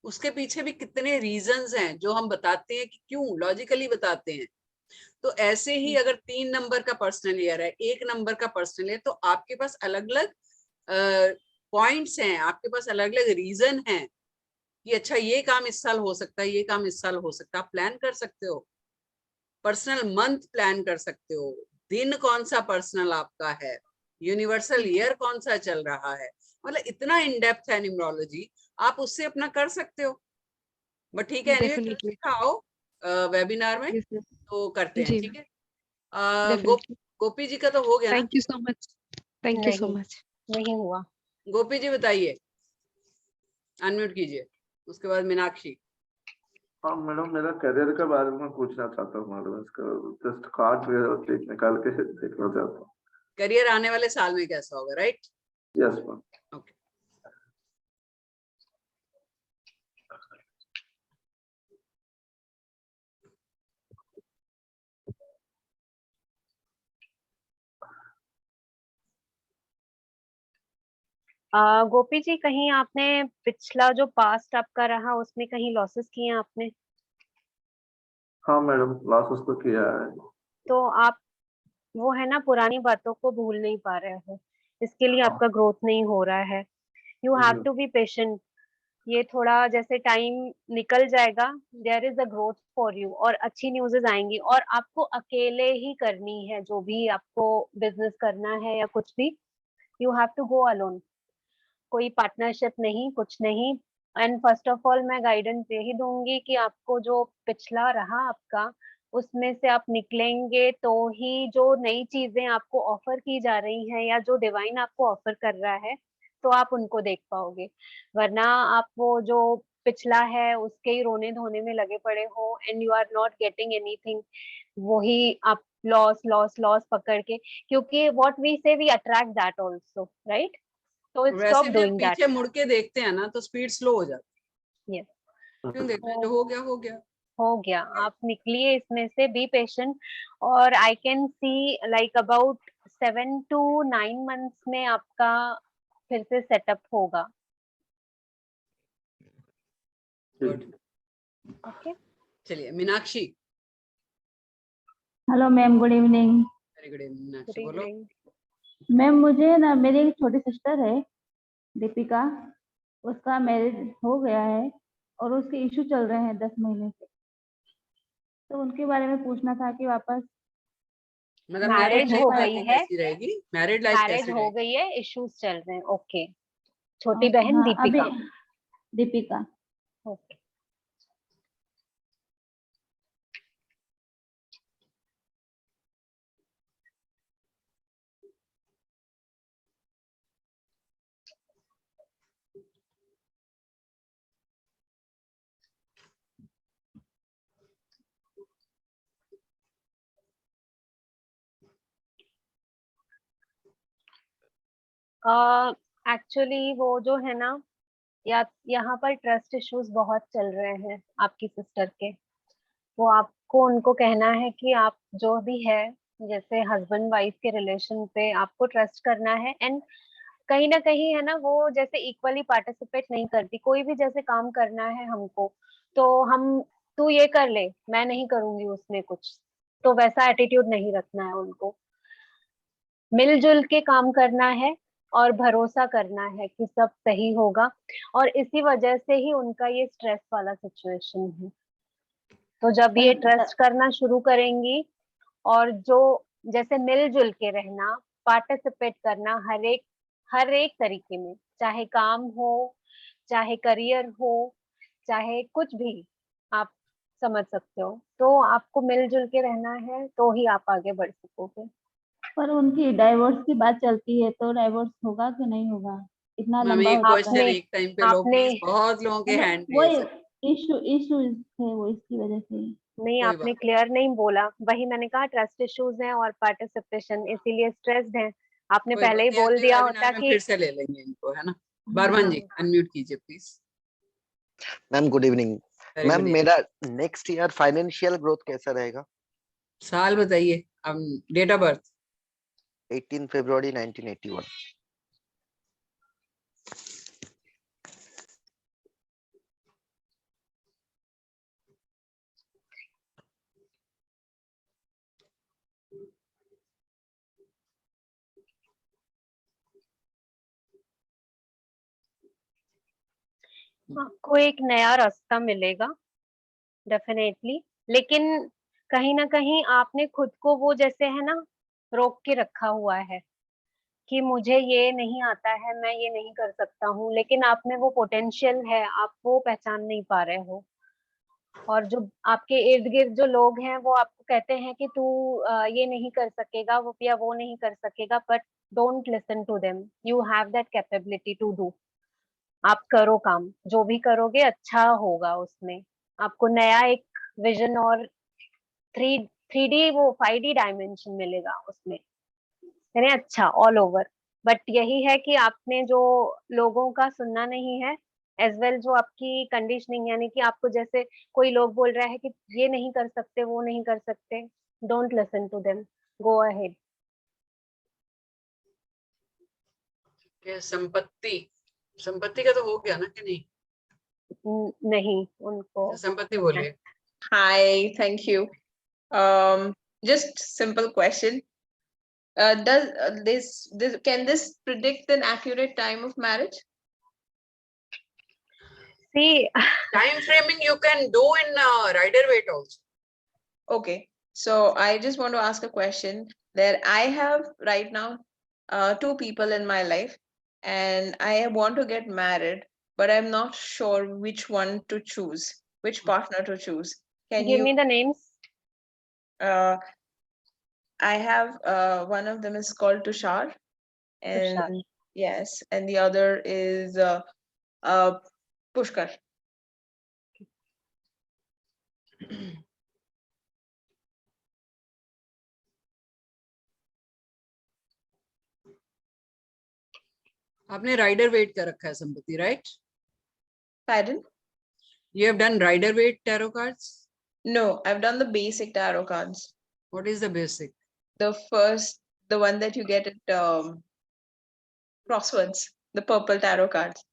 उसके पीछे भी कितने रीजंस हैं जो हम बताते हैं कि क्यों, लॉजिकली बताते हैं। तो ऐसे ही अगर 3 नंबर का पर्सनल ईयर है, 1 नंबर का पर्सनल ईयर, तो आपके पास अलग अलग पॉइंट्स हैं, आपके पास अलग अलग रीजन हैं कि अच्छा ये काम इस साल हो सकता है, ये काम इस साल हो सकता है। आप प्लान कर सकते हो, पर्सनल मंथ प्लान कर सकते हो, दिन कौन सा पर्सनल आपका है, यूनिवर्सल ईयर कौन सा चल रहा है। मतलब इतना इन डेप्थ है न्यूमरोलॉजी, आप उससे अपना कर सकते हो। बट ठीक है, एनीवे कल डेफिनेटली। सिखाओ वेबिनार में, यस मैम। तो करते हैं, जी ठीक मैम, है। डेफिनेटली। गोपी जी का तो हो गया ना। Thank you so much. Thank you सो नहीं, मच। नहीं हुआ। गोपी जी बताइए, अनम्यूट कीजिए। उसके बाद मीनाक्षी। हाँ मैडम, मेरा करियर के बारे में पूछना चाहता हूँ मैडम, इसका जस्ट कार्ड निकाल के देखना चाहता हूँ। करियर आने वाले साल में कैसा होगा, राइट? Yes ma'am. ओके। गोपी जी, कहीं आपने पिछला जो पास्ट आपका रहा उसमें कहीं लॉसेस किए हैं आपने? हाँ मैडम, लॉसेस तो किया है। तो आप वो है ना, पुरानी बातों को भूल नहीं पा रहे हो, इसके लिए हाँ। आपका ग्रोथ नहीं हो रहा है। You have to be patient. ये थोड़ा जैसे टाइम निकल जाएगा, there is a growth for you, और अच्छी न्यूज़ेस आएंगी। और आपको अकेले ही करनी है, जो भी आपको बिजनेस करना है या कुछ भी, you have to go alone. कोई पार्टनरशिप नहीं, कुछ नहीं। एंड फर्स्ट ऑफ ऑल मैं गाइडेंस यही दूंगी कि आपको जो पिछला रहा आपका, उसमें से आप निकलेंगे तो ही जो नई चीजें आपको ऑफर की जा रही हैं या जो डिवाइन आपको ऑफर कर रहा है, तो आप उनको देख पाओगे। वरना आप वो जो पिछला है उसके ही रोने धोने में लगे पड़े हो, and you are not getting anything. वही आप लॉस लॉस लॉस पकड़ के, क्योंकि what we say we attract that also, right? तो वैसे स्टॉप भी हम डूइंग दैट। पीछे मुड़ के देखते हैं ना तो स्पीड स्लो हो जाती यस, है। क्यों देखना है, जो हो गया हो गया। हो गया। आप निकलिए इसमें से, बी पेशेंट। और I can see like about 7 to 9 months में आपका फिर से सेटअप होगा। गुड। ओके चलिए Meenakshi. Hello ma'am, good evening. Very good evening good Meenakshi, बोलो। इवनिंग। मैम मुझे ना, मेरी एक छोटी सिस्टर है दीपिका, उसका मैरिज हो गया है और उसके इशू चल रहे हैं 10 महीने से, तो उनके बारे में पूछना था कि वापस मतलब मैरिज हो लाइफ गई आगे है, कैसी रहेगी, मैरिड लाइफ मैरिज कैसी हो रहेगी? गई है, इश्यूज चल रहे हैं। ओके, छोटी बहन हाँ अभी दीपिका। दीपिका। ओके एक्चुअली वो जो है ना, या यहाँ पर ट्रस्ट इश्यूज बहुत चल रहे हैं आपकी सिस्टर के। वो आपको उनको कहना है कि आप जो भी है, जैसे हस्बैंड वाइफ के रिलेशन पे आपको ट्रस्ट करना है। एंड कहीं ना कहीं है ना, वो जैसे इक्वली पार्टिसिपेट नहीं करती। कोई भी जैसे काम करना है हमको, तो हम, तू ये कर ले, मैं नहीं करूंगी उसमें कुछ, तो वैसा एटीट्यूड नहीं रखना है उनको। मिलजुल के काम करना है और भरोसा करना है कि सब सही होगा। और इसी वजह से ही उनका ये स्ट्रेस वाला सिचुएशन है। तो जब ये ट्रस्ट करना शुरू करेंगी, और जो जैसे मिलजुल के रहना, पार्टिसिपेट करना हर एक तरीके में, चाहे काम हो, चाहे करियर हो, चाहे कुछ भी, आप समझ सकते हो। तो आपको मिलजुल के रहना है, तो ही आप आगे बढ़ सकोगे। पर उनकी डाइवोर्स की बात चलती है, तो डाइवोर्स होगा कि नहीं होगा? इतना मैम लंबा ये हो चुका क्वेश्चन है। एक टाइम पे लोग, आपने प्लीज, बहुत लोगों के मतलब हैंड वही रेज है। इशू है वो, इसकी वजह से। नहीं, कोई आपने बात क्लियर नहीं बोला। वही मैंने कहा, ट्रस्ट इश्यूज हैं और पार्टिसिपेशन, इसीलिए स्ट्रेस्ड हैं। आपने कोई पहले बात ही नहीं, बोल अगले दिया वेबिनार होता में कि फिर से ले लेंगे इनको, है ना। बर्मन जी अनम्यूट कीजिए please. Ma'am good evening. Very ma'am good. मेरा नेक्स्ट ईयर फाइनेंशियल ग्रोथ कैसा रहेगा? साल बताइए, अब डेट ऑफ बर्थ। 18 फरवरी 1981। आपको एक नया रास्ता मिलेगा डेफिनेटली। लेकिन कहीं ना कहीं आपने खुद को वो जैसे है ना, रोक के रखा हुआ है कि मुझे ये नहीं आता है, मैं ये नहीं कर सकता हूँ। लेकिन आप में वो पोटेंशियल है, आप वो पहचान नहीं पा रहे हो। और जो आपके इर्द गिर्द जो लोग हैं, वो आपको कहते हैं कि तू ये नहीं कर सकेगा, वो या वो नहीं कर सकेगा, but don't listen to them. You have that capability to do. आप करो काम, जो भी करोगे अच्छा होगा उसमें। आपको नया एक विजन और थ्री 3D वो 5D डायमेंशन मिलेगा उसमें, यानी अच्छा ऑल ओवर। बट यही है कि आपने जो लोगों का सुनना नहीं है, एज वेल जो आपकी कंडीशनिंग, यानी कि आपको जैसे कोई लोग बोल रहा है कि ये नहीं कर सकते, वो नहीं कर सकते, don't listen to them, go ahead. Sampatti, Sampatti का तो हो गया ना कि नहीं? नहीं, उनको संपत्ति बोले। Hi, thank you. Just simple question. Does this can this predict an accurate time of marriage? See, time framing you can do in Rider-Waite also. Okay, so I just want to ask a question that I have right now two people in my life, and I want to get married, but I'm not sure which one to choose, which partner to choose. Can give you? me the names. I have one of them is called Tushar, and Tushar. yes, and the other is Pushkar. आपने Rider-Waite का रखा है संपत्ति, right? Pardon? You have done Rider-Waite tarot cards? No, I've done the basic tarot cards. What is the basic? The one that you get at Crosswords, the purple tarot cards.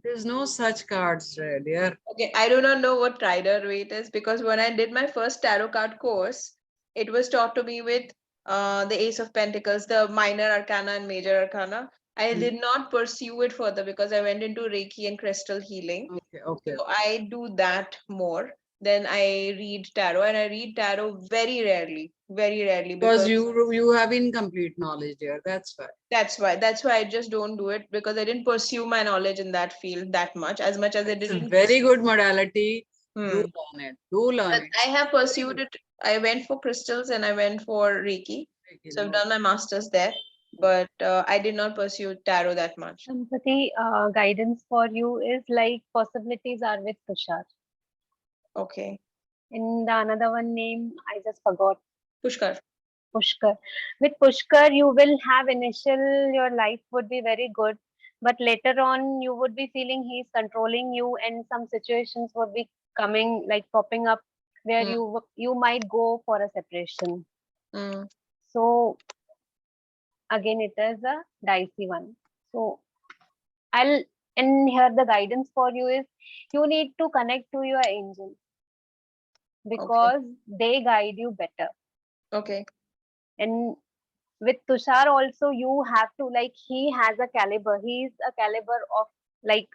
There's no such cards, dear. Okay, I do not know what Rider Waite is, because when I did my first tarot card course, it was taught to me with the Ace of Pentacles, the minor arcana and major arcana. I did not pursue it further because I went into Reiki and crystal healing. Okay, okay. So I do that more. Then I read tarot, and I read tarot very rarely, Because you have incomplete knowledge, dear. That's why. that's why I just don't do it, because I didn't pursue my knowledge in that field that much as I It's a didn't. very good modality. Do Hmm. learn it. Do learn But it. I have pursued it. I went for crystals and I went for Reiki. So I've done my masters there, but I did not pursue tarot that much. Sampati, guidance for you is like possibilities are with Tushar. Okay. And the another one name I just forgot. Pushkar. Pushkar. With Pushkar, you will have initial, your life would be very good, but later on you would be feeling he's controlling you, and some situations would be coming, like popping up, where you might go for a separation. So again, it is a dicey one. So and here the guidance for you is you need to connect to your angels, because they guide you better. Okay. And with Tushar also, you have to, like, he has a caliber. He's a caliber of, like,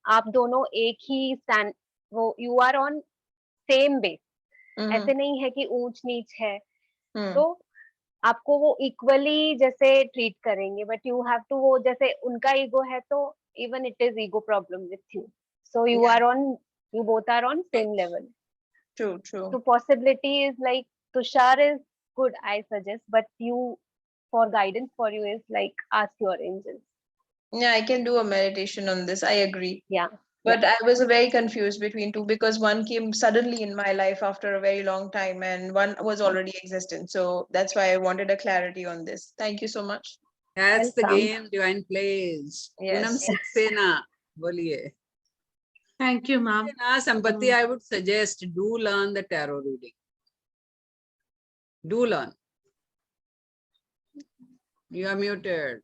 आप दोनों एक ही stand, वो you are on same base. ऐसे नहीं है कि ऊंच नीच है. तो आपको वो इक्वली जैसे ट्रीट करेंगे, बट यू हैव टू, वो जैसे उनका ईगो है तो even it is ego problem with you, so you are on, you both are on same level. True. So possibility is like Tushar is good, I suggest, but you, for guidance for you, is like ask your angels. Yeah, I can do a meditation on this. I agree. Yeah. But I was very confused between two, because one came suddenly in my life after a very long time and one was already existent. So that's why I wanted a clarity on this. Thank you so much. That's the game Divine plays. Poonam Yes. Saxena, boliye. Thank you, ma'am. Sampati, I would suggest do learn the tarot reading. Do learn. You are muted.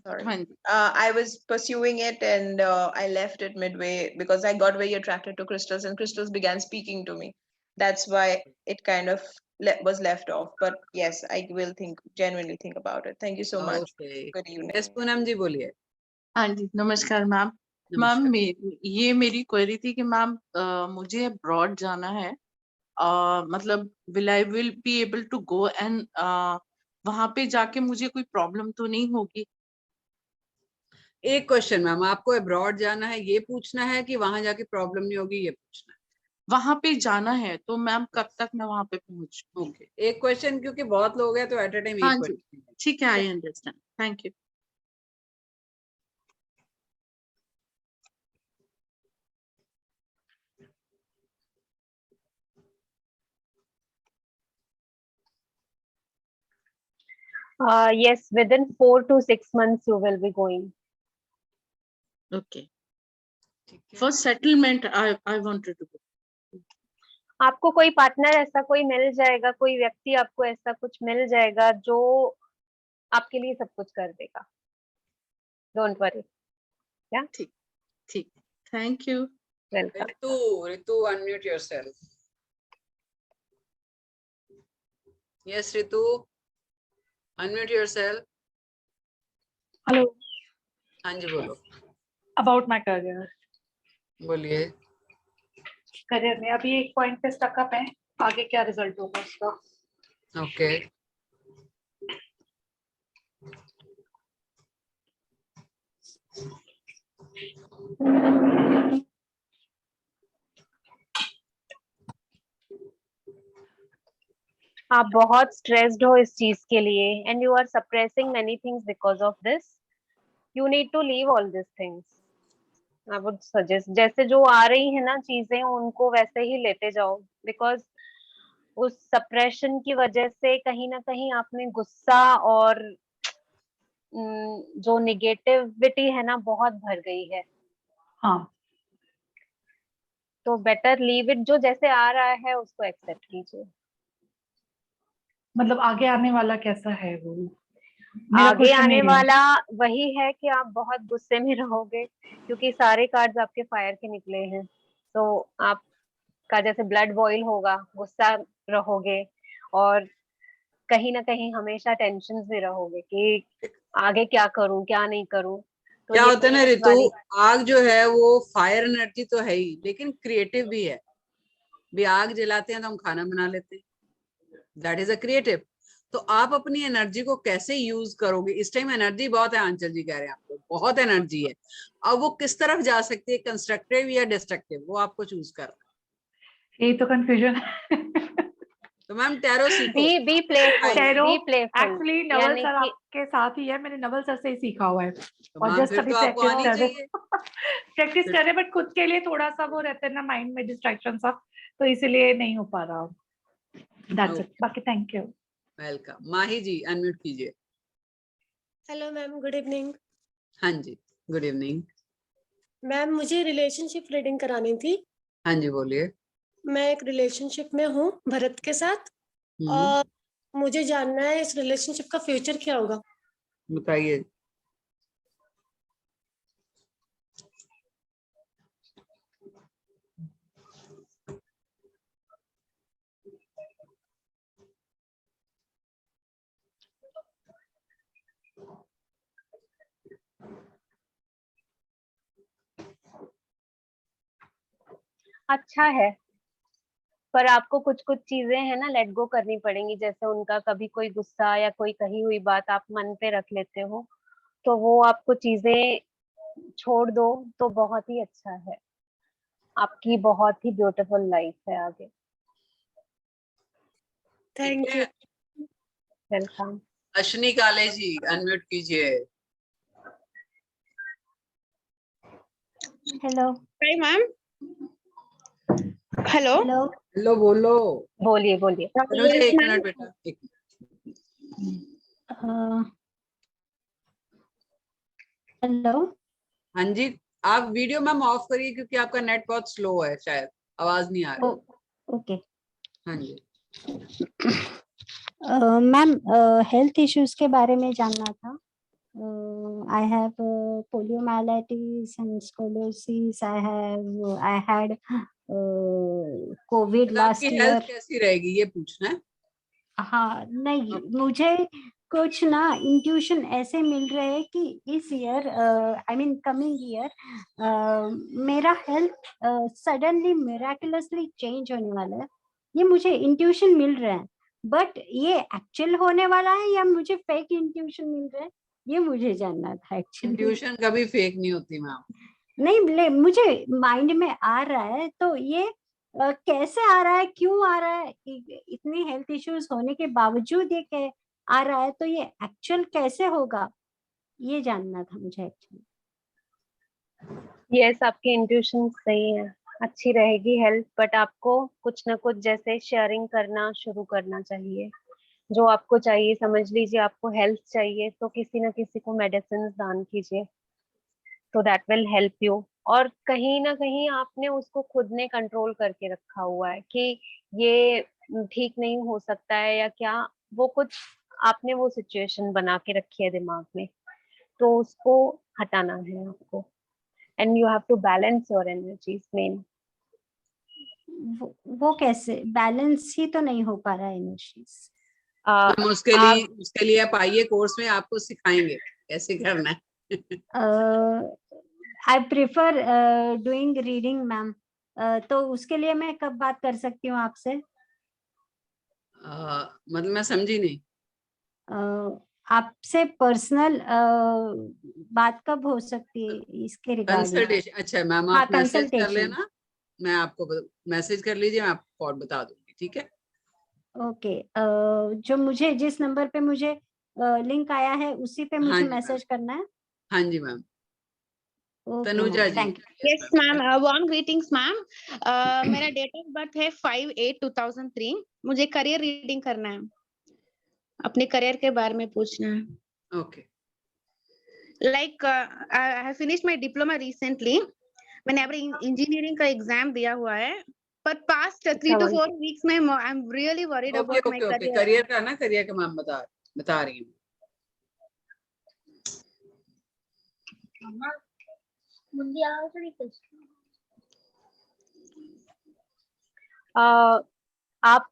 Sorry. I was pursuing it and I left it midway because I got very attracted to crystals and crystals began speaking to me. That's why it kind of was left off. But yes, I will genuinely think about it. Thank you so much. Okay. Good evening. Yes, Poonam ji, boliye. हाँ जी, नमस्कार ma'am. Ma'am ये मेरी query थी कि ma'am मुझे abroad जाना है, मतलब will be able to go and वहां पे जाके मुझे कोई प्रॉब्लम तो नहीं होगी? एक क्वेश्चन मैम, आपको अब्रॉड जाना है ये पूछना है कि वहां जाके प्रॉब्लम नहीं होगी ये पूछना है? वहां पे जाना है तो मैम कब तक मैं वहां पे पहुंच? ओके, एक क्वेश्चन क्योंकि बहुत लोग हैं तो एट अ टाइम हाँ एक जी, क्वेश्चन. ठीक है, I understand. Thank you. Yes, within 4 to 6 months you will be going. Okay. For settlement, I wanted to go. आपको कोई पार्टनर ऐसा कोई मिल जाएगा, कोई व्यक्ति आपको ऐसा कुछ मिल जाएगा जो आपके लिए सब कुछ कर देगा. Don't worry. Yeah. ठीक. Thank you. Welcome. Ritu, unmute yourself. Yes, Ritu. Unmute yourself. Hello. हाँ जी बोलो. About my career. बोलिए. करियर में अभी एक पॉइंट पे स्टक अप है, आगे क्या रिजल्ट होगा उसका? ओके. आप बहुत स्ट्रेस्ड हो इस चीज के लिए, and you are suppressing many things because of this. You need to leave all this things. I would suggest, जैसे जो आ रही है ना चीजें, उनको वैसे ही लेते जाओ, बिकॉज उस सप्रेशन की वजह से कहीं ना कहीं आपने गुस्सा और जो निगेटिविटी है ना बहुत भर गई है. हाँ. तो बेटर लीव इट. जो जैसे आ रहा है उसको एक्सेप्ट कीजिए. मतलब आगे आने वाला कैसा है वो? मेरा आगे क्वेश्चन आने नहीं है। वाला वही है कि आप बहुत गुस्से में रहोगे क्योंकि सारे कार्ड्स आपके फायर के निकले हैं, तो आपका जैसे ब्लड बॉईल होगा, गुस्सा रहोगे और कहीं ना कहीं हमेशा टेंशन में रहोगे कि आगे क्या करूं क्या नहीं करूं। तो क्या ये होता है ना पेरेंट्स ऋतु, वाली आग जो है वो फायर एनर्जी तो है ही, लेकिन क्रिएटिव भी है। भी आग जलाते हैं तो हम खाना बना लेते हैं, दैट इज अ क्रिएटिव। तो आप अपनी एनर्जी को कैसे यूज करोगे? इस टाइम एनर्जी बहुत है, आंचल जी कह रहे हैं आपको बहुत एनर्जी है। अब वो किस तरफ जा सकती है, कंस्ट्रक्टिव या डिस्ट्रक्टिव, वो आपको चूज करना। यही तो कंफ्यूजन। तो मैम टैरो सीखो। Be playful, tarot be playful, actually Naval यानी सर कि आपके साथ ही है, मैंने नवल सर से ही सीखा हुआ है तो और मैम जस्ट फिर अभी तो आपको प्रैक्टिस आनी कर रहे चाहिए। प्रैक्टिस कर रहे, बट खुद के लिए थोड़ा सा वो रहता है ना माइंड में डिस्ट्रैक्शन सा, तो इसीलिए नहीं हो पा रहा। दैट्स इट, बाकी thank you. Welcome. Mahi ji unmute कीजिए। Hello ma'am, good evening. हाँ जी गुड इवनिंग। मैम मुझे रिलेशनशिप रीडिंग करानी थी। हाँ जी बोलिए। मैं एक रिलेशनशिप में हूँ भरत के साथ, और मुझे जानना है इस रिलेशनशिप का फ्यूचर क्या होगा। बताइए। अच्छा है, पर आपको कुछ कुछ चीजें है ना लेट गो करनी पड़ेंगी, जैसे उनका कभी कोई गुस्सा या कोई कही हुई बात आप मन पे रख लेते हो, तो वो आपको चीजें छोड़ दो तो बहुत ही अच्छा है। आपकी बहुत ही ब्यूटीफुल लाइफ है आगे। Thank you. वेलकम। अश्विनी काले जी अनम्यूट कीजिए। Hello hi ma'am. Hello hello hello बोलो। बोलिए बोलिए। तनुजा एक मिनट बेटा, एक हेलो। हाँ जी, आप वीडियो मैम ऑफ करिए क्योंकि आपका नेट बहुत स्लो है, शायद आवाज नहीं आ रही। ओके। हाँ जी मैम हेल्थ इश्यूज के बारे में जानना था। I have poliomyelitis and scoliosis. I had COVID तो last आपकी year. हेल्थ कैसी रहेगी ये पूछना है। हाँ नहीं, मुझे कुछ ना इंट्यूशन ऐसे मिल रहे हैं कि इस year I mean coming year मेरा हेल्थ सडनली मिराकुलसली चेंज होने वाला है, ये मुझे इंट्यूशन मिल रहा है। बट ये एक्चुअल होने वाला है या मुझे फेक इंट्यूशन मिल रहा है, ये मुझे जानना था एक्चुअली। इंट्यूशन कभी फेक नहीं होती मैम। नहीं, मुझे माइंड में आ रहा है, तो ये कैसे आ रहा है, क्यों आ रहा है, इतनी हेल्थ इश्यूज होने के बावजूद ये आ रहा है, तो ये एक्चुअल कैसे होगा, ये जानना था मुझे एक्चुअली। यस, आपकी इंट्यूशन सही है, अच्छी रहेगी हेल्थ, बट आपको कुछ ना कुछ जैसे शेयरिंग करना शुरू करना चाहिए। जो आपको चाहिए, समझ लीजिए आपको हेल्थ चाहिए तो किसी ना किसी को मेडिसिन दान कीजिए, तो दैट विल हेल्प यू। और कहीं ना कहीं आपने उसको खुद ने कंट्रोल करके रखा हुआ है कि ये ठीक नहीं हो सकता है या क्या, वो कुछ आपने वो सिचुएशन बना के रखी है दिमाग में, तो उसको हटाना है आपको। And you have to balance your energies main. वो कैसे बैलेंस ही तो नहीं हो पा रहा है एनर्जीज। हम उसके लिए आप आइए कोर्स में, आपको सिखाएंगे कैसे करना है। I prefer doing reading ma'am, तो उसके लिए मैं कब बात कर सकती हूँ आपसे? मतलब मैं समझी नहीं। आपसे पर्सनल बात कब हो सकती है इसके रिगार्डिंग? कंसल्टेशन? अच्छा मैम हाँ, आप मैसेज कर कंसल्टेशन। लेना, मैं आपको मैसेज कर लीजिए, मैं आपको कोड बता दूंगी, ठीक है? ओके। जो मुझे जिस नंबर पे मुझे लिंक आया है उसी पे मुझे मैसेज करना है? हाँ जी मैम। ओके तनुजा मैम, जी। Thank you. Yes ma'am, warm greetings ma'am. मेरा डेट ऑफ बर्थ है 5/8/2003। मुझे करियर रीडिंग करना है, अपने करियर के बारे में पूछना है। Okay. Like I have finished my diploma recently. मैंने अपने इंजीनियरिंग का एग्जाम दिया हुआ है, पर पास्ट 3 to 4 वीक्स में I am really worried okay about my okay okay, career. Career का ना, करियर का मैम बता रही हूँ। आप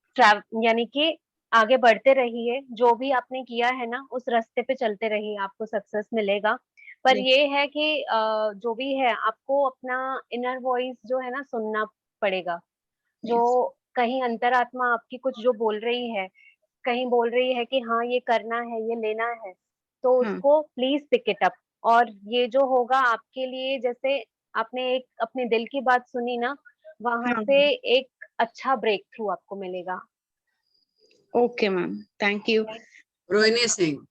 यानी कि आगे बढ़ते रहिए, जो भी आपने किया है ना उस रास्ते पे चलते रहिए, आपको सक्सेस मिलेगा। पर Yes. ये है कि जो भी है आपको अपना इनर वॉइस जो है ना सुनना पड़ेगा। जो कहीं अंतरात्मा आपकी कुछ जो बोल रही है, कहीं बोल रही है कि हाँ ये करना है, ये लेना है, तो उसको प्लीज पिक इट अप। और ये जो होगा आपके लिए, जैसे आपने एक अपने दिल की बात सुनी ना, वहां से एक अच्छा ब्रेक थ्रू आपको मिलेगा। Okay ma'am, thank you. Rohini Singh,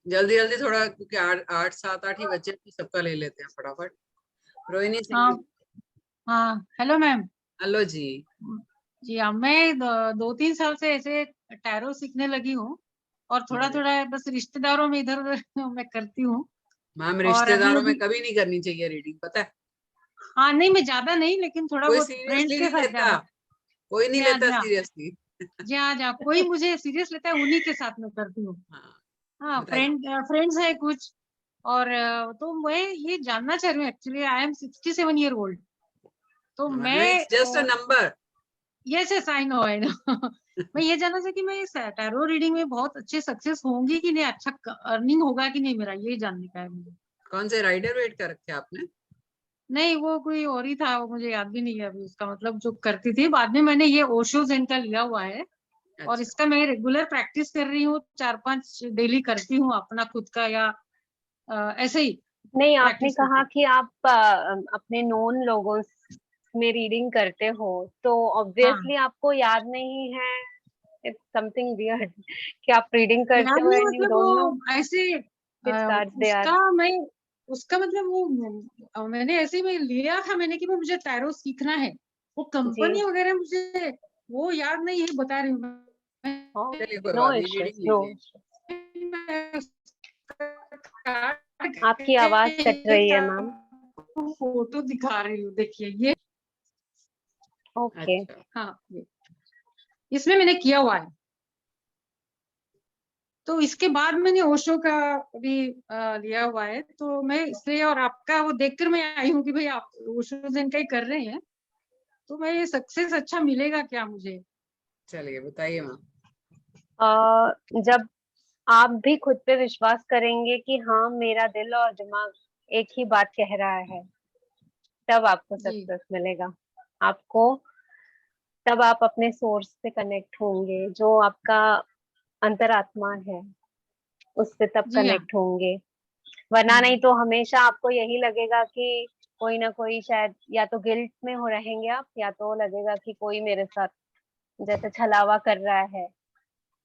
जल्दी जल्दी थोड़ा, क्योंकि 8 7 8 ही बच्चे, सबका ले लेते हैं फटाफट। रोहिणी सिंह। हाँ हाँ, हेलो मैम। हेलो जी। जी हाँ, मैं 2-3 साल से ऐसे टैरो सीखने लगी हूँ और थोड़ा थोड़ा बस रिश्तेदारों में इधर उधर मैं करती हूँ। मैम, और रिश्तेदारों में अभी कभी नहीं करनी चाहिए रीडिंग, पता है। हाँ नहीं, मैं ज्यादा नहीं, लेकिन थोड़ा कोई बहुत फ्रेंड्स सीरियसली के नहीं साथ लेता, ज्यादा। कोई नहीं जी हाँ, लेता जी हाँ, सीरियसली। जी हाँ, जी हाँ, कोई मुझे सीरियस लेता है उन्हीं के साथ मैं करती हूँ। हाँ, बताइए। फ्रेंड्स है कुछ। और तो मैं ये जानना चाह रही हूँ, actually I am 67 year old. तो मैं it's just a number. Yes yes, I know, I know. मैं ये जानना चाहती, मैं इस टैरो रीडिंग में बहुत अच्छे सक्सेस होंगी कि नहीं, अच्छा अर्निंग होगा कि नहीं, मेरा ये जानने का है मुझे। कौन से राइडर वेट कर रखे आपने? नहीं, वो कोई और ही था, वो मुझे याद भी नहीं है अभी उसका, मतलब जो करती थी। बाद में मैंने ये ओशो ज़ेन का लिया हुआ है और इसका मैं रेगुलर प्रैक्टिस कर रही हूँ, 4-5 डेली करती हूँ अपना खुद का, या ऐसे ही नहीं, आपने प्रैक्टिस कहा करती कि आप अपने नोन लोगों में रीडिंग करते हो, तो हाँ, ऑब्वियसली आपको याद नहीं है। इट्स समथिंग वियर्ड कि आप रीडिंग करते याद हो नहीं, एंड यू मतलब डोंट नो वो ऐसे व्हिच कार्ड्स दे आर। उसका मतलब वो मैंने ऐसे ही मैं लिया था मैंने कि मुझे टैरो सीखना है, वो जी, कंपनी वगैरह मुझे वो याद नहीं है, बता रही हूँ मैं। चलिए कोई नो बात नहीं, इश्यूज, रीडिंग नो। लीजिए। आपकी आवाज कट रही है मैम। फोटो दिखा रही हूँ, देखिए ये। ओके। हाँ, इसमें मैंने किया हुआ है। तो इसके बाद मैंने ओशो का भी लिया हुआ है, तो मैं इसलिए, और आपका वो देखकर मैं आई हूँ कि भाई आप ओशो ज़ेन का ही कर रहे हैं, तो मैं ये सक्सेस अच्छा मिलेगा क्या मुझे? चलिए बताइए मैम। जब आप भी खुद पे विश्वास करेंगे कि हाँ मेरा दिल और दिमाग एक ही बात कह रहा है, तब आपको सक्सेस मिलेगा। आपको तब आप अपने सोर्स से कनेक्ट होंगे, जो आपका अंतरात्मा है उससे तब जी हाँ। कनेक्ट होंगे। वरना नहीं तो हमेशा आपको यही लगेगा कि कोई ना कोई, शायद या तो गिल्ट में हो रहेंगे आप, या तो लगेगा कि कोई मेरे साथ जैसे छलावा कर रहा है,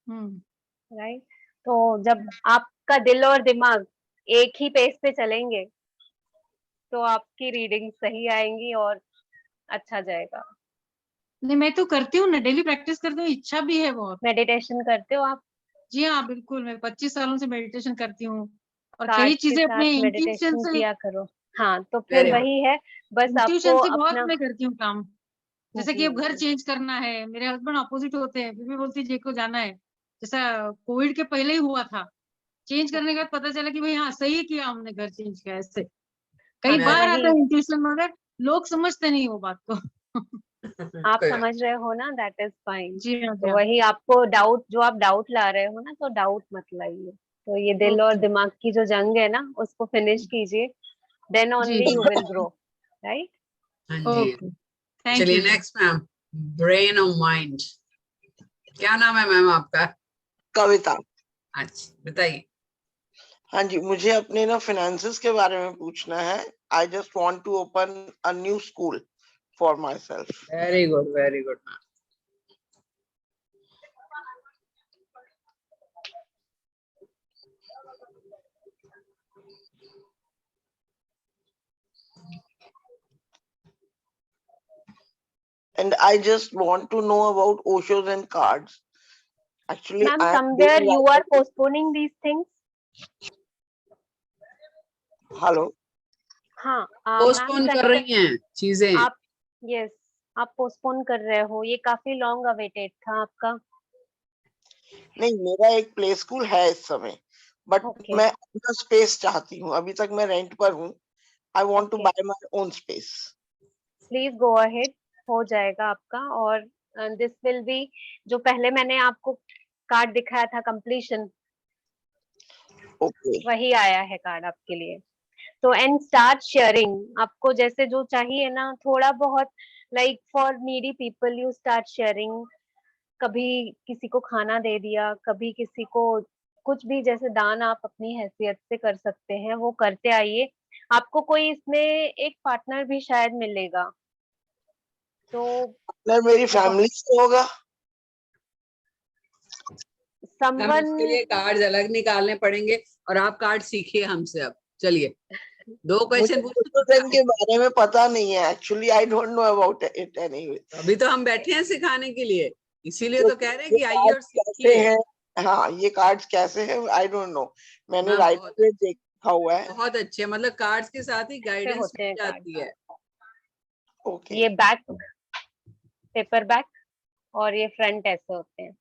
राइट। तो जब आपका दिल और दिमाग एक ही पेज पे चलेंगे, तो आपकी रीडिंग सही आएंगी और अच्छा जाएगा। नहीं, मैं तो करती हूँ ना, डेली प्रैक्टिस करती हूँ, इच्छा भी है बहुत। मेडिटेशन करते हो आप? जी हाँ, बिल्कुल, मैं 25 सालों से मेडिटेशन करती हूँ और कई कार्ड के चीजें साथ अपने इंट्यूशन मेडिटेशन से किया करो। हाँ, तो फिर वही है, बस आपको इंट्यूशन से बहुत अपना। मैं करती हूँ काम। जैसे कि अब घर जी, चेंज करना है, मेरे हस्बैंड अपोजिट होते हैं, फिर भी बोलती है जे को जाना है। जैसा कोविड के पहले ही हुआ था, चेंज करने के बाद पता चला कि भाई हाँ, सही किया हमने घर चेंज किया। ऐसे कई तो बार आता वही है इंट्यूशन, मगर लोग समझते नहीं वो बात को। आप समझ रहे हो ना, दैट इज फाइन। जी हाँ, जी तो हाँ। वही आपको डाउट, जो आप डाउट ला रहे हो ना, तो डाउट मत लाइए। तो ये दिल और ओके दिमाग की जो जंग है ना, उसको फिनिश कीजिए, देन जी ओनली जी, यू विल ग्रो, राइट। हाँ जी। ओके, थैंक चलिए यू जी। नेक्स्ट मैम, ब्रेन और माइंड। क्या नाम है मैम आपका? कविता। अच्छा बताइए। हाँ जी, मुझे अपने ना फिनेंसेस के बारे में पूछना है। I just want to open a new school for myself. Very good ma'am. And I just want to know about Oshos and cards. Actually, Ma'am, I am somewhere doing you are postponing these things. Hello. हाँ, ma'am postpone कर रही हैं चीजें। आप, yes, आप postpone कर रहे हो, ये काफी लॉन्ग अवेटेड था आपका। नहीं, मेरा एक प्ले स्कूल है इस समय, बट Okay. मैं अपना स्पेस चाहती हूँ, अभी तक मैं रेंट पर हूँ। I want to Okay. Buy my own space. Please go ahead, हो जाएगा आपका। और दिस विल बी, जो पहले मैंने आपको कार्ड दिखाया था कंप्लीशन, ओके वही आया है कार्ड आपके लिए। तो एंड स्टार्ट शेयरिंग, आपको जैसे जो चाहिए ना थोड़ा बहुत, like for needy people you start sharing. कभी किसी को खाना दे दिया, कभी किसी को कुछ भी, जैसे दान आप अपनी हैसियत से कर सकते हैं वो करते आइए। आपको कोई इसमें एक पार्टनर भी शायद मिलेगा, तो मेरी फैमिली से होगा। हम समवन उसके लिए कार्ड अलग निकालने पड़ेंगे और आप कार्ड सीखिए हमसे। अब चलिए 2 मुझे क्वेश्चन ओशोजन के बारे में पता नहीं है actually, I don't know about it anyway. अभी तो हम बैठे हैं सिखाने के लिए, इसीलिए तो कह रहे हैं ये कि आइए और कार्ड्स कैसे सीखिए। हैं? हाँ, ये कार्ड्स कैसे हैं? आई डोंट नो, मैंने हाँ, राइट बहुत पे देखा हुआ है। बहुत अच्छे, मतलब कार्ड्स के साथ ही गाइडेंस होते मिल हैं कार्ड। जाती है। ओके ये बैक, पेपर बैक, और ये फ्रंट ऐसे होते हैं।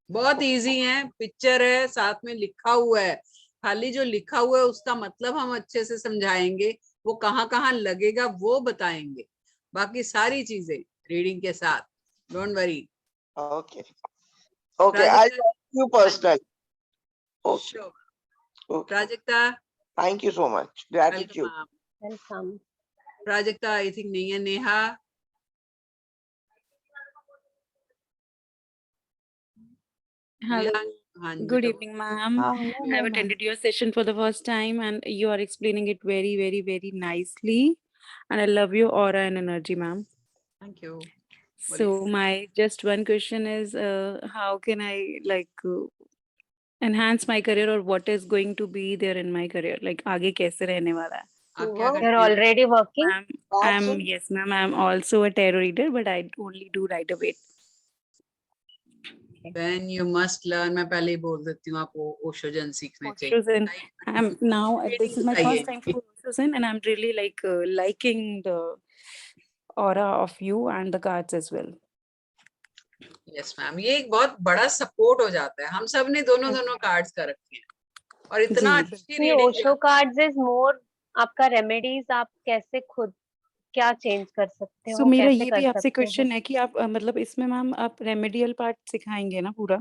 बहुत इजी है, पिक्चर है, साथ में लिखा हुआ है। खाली जो लिखा हुआ है उसका मतलब हम अच्छे से समझाएंगे, वो कहाँ कहाँ लगेगा वो बताएंगे, बाकी सारी चीजें रीडिंग के साथ। Don't worry. Okay okay, I talk you personal. Sure. Prajakta, thank you so much, gratitude. Welcome. Prajakta I think नहीं है। नेहा, Hello. हाँ जी, Good बेटा evening, ma'am. hello, I have ma'am. attended your session for the first time, and you are explaining it very, very, very nicely. And I love your aura and energy, ma'am. Thank you. So my just one question is, how can I enhance my career, or what is going to be there in my career? Like आगे कैसे रहने वाला है? आप क्या करती You're हैं? already working? Yes, ma'am. I'm also a tarot reader, but I only do Rider-Waite. Then you must learn, मैं पहले ही बोल देती हूँ आपको, ओशोजन सीखने चाहिए। Oshozan. I'm now, this is my चाहिए first time for Oshozan, and I'm really liking the aura of you and the cards as well. Yes ma'am, ये एक बहुत बड़ा सपोर्ट हो जाता है। हम सब ने दोनों कार्ड्स का रखे हैं और इतना अच्छी ये reading Osho cards is more आपका रेमेडीज, आप कैसे खुद क्या चेंज कर सकते So हो, मेरा कैसे ये कर भी आपसे सकते हो। क्वेश्चन है कि आप मतलब इसमें मैम आप रेमेडियल पार्ट सिखाएंगे ना पूरा?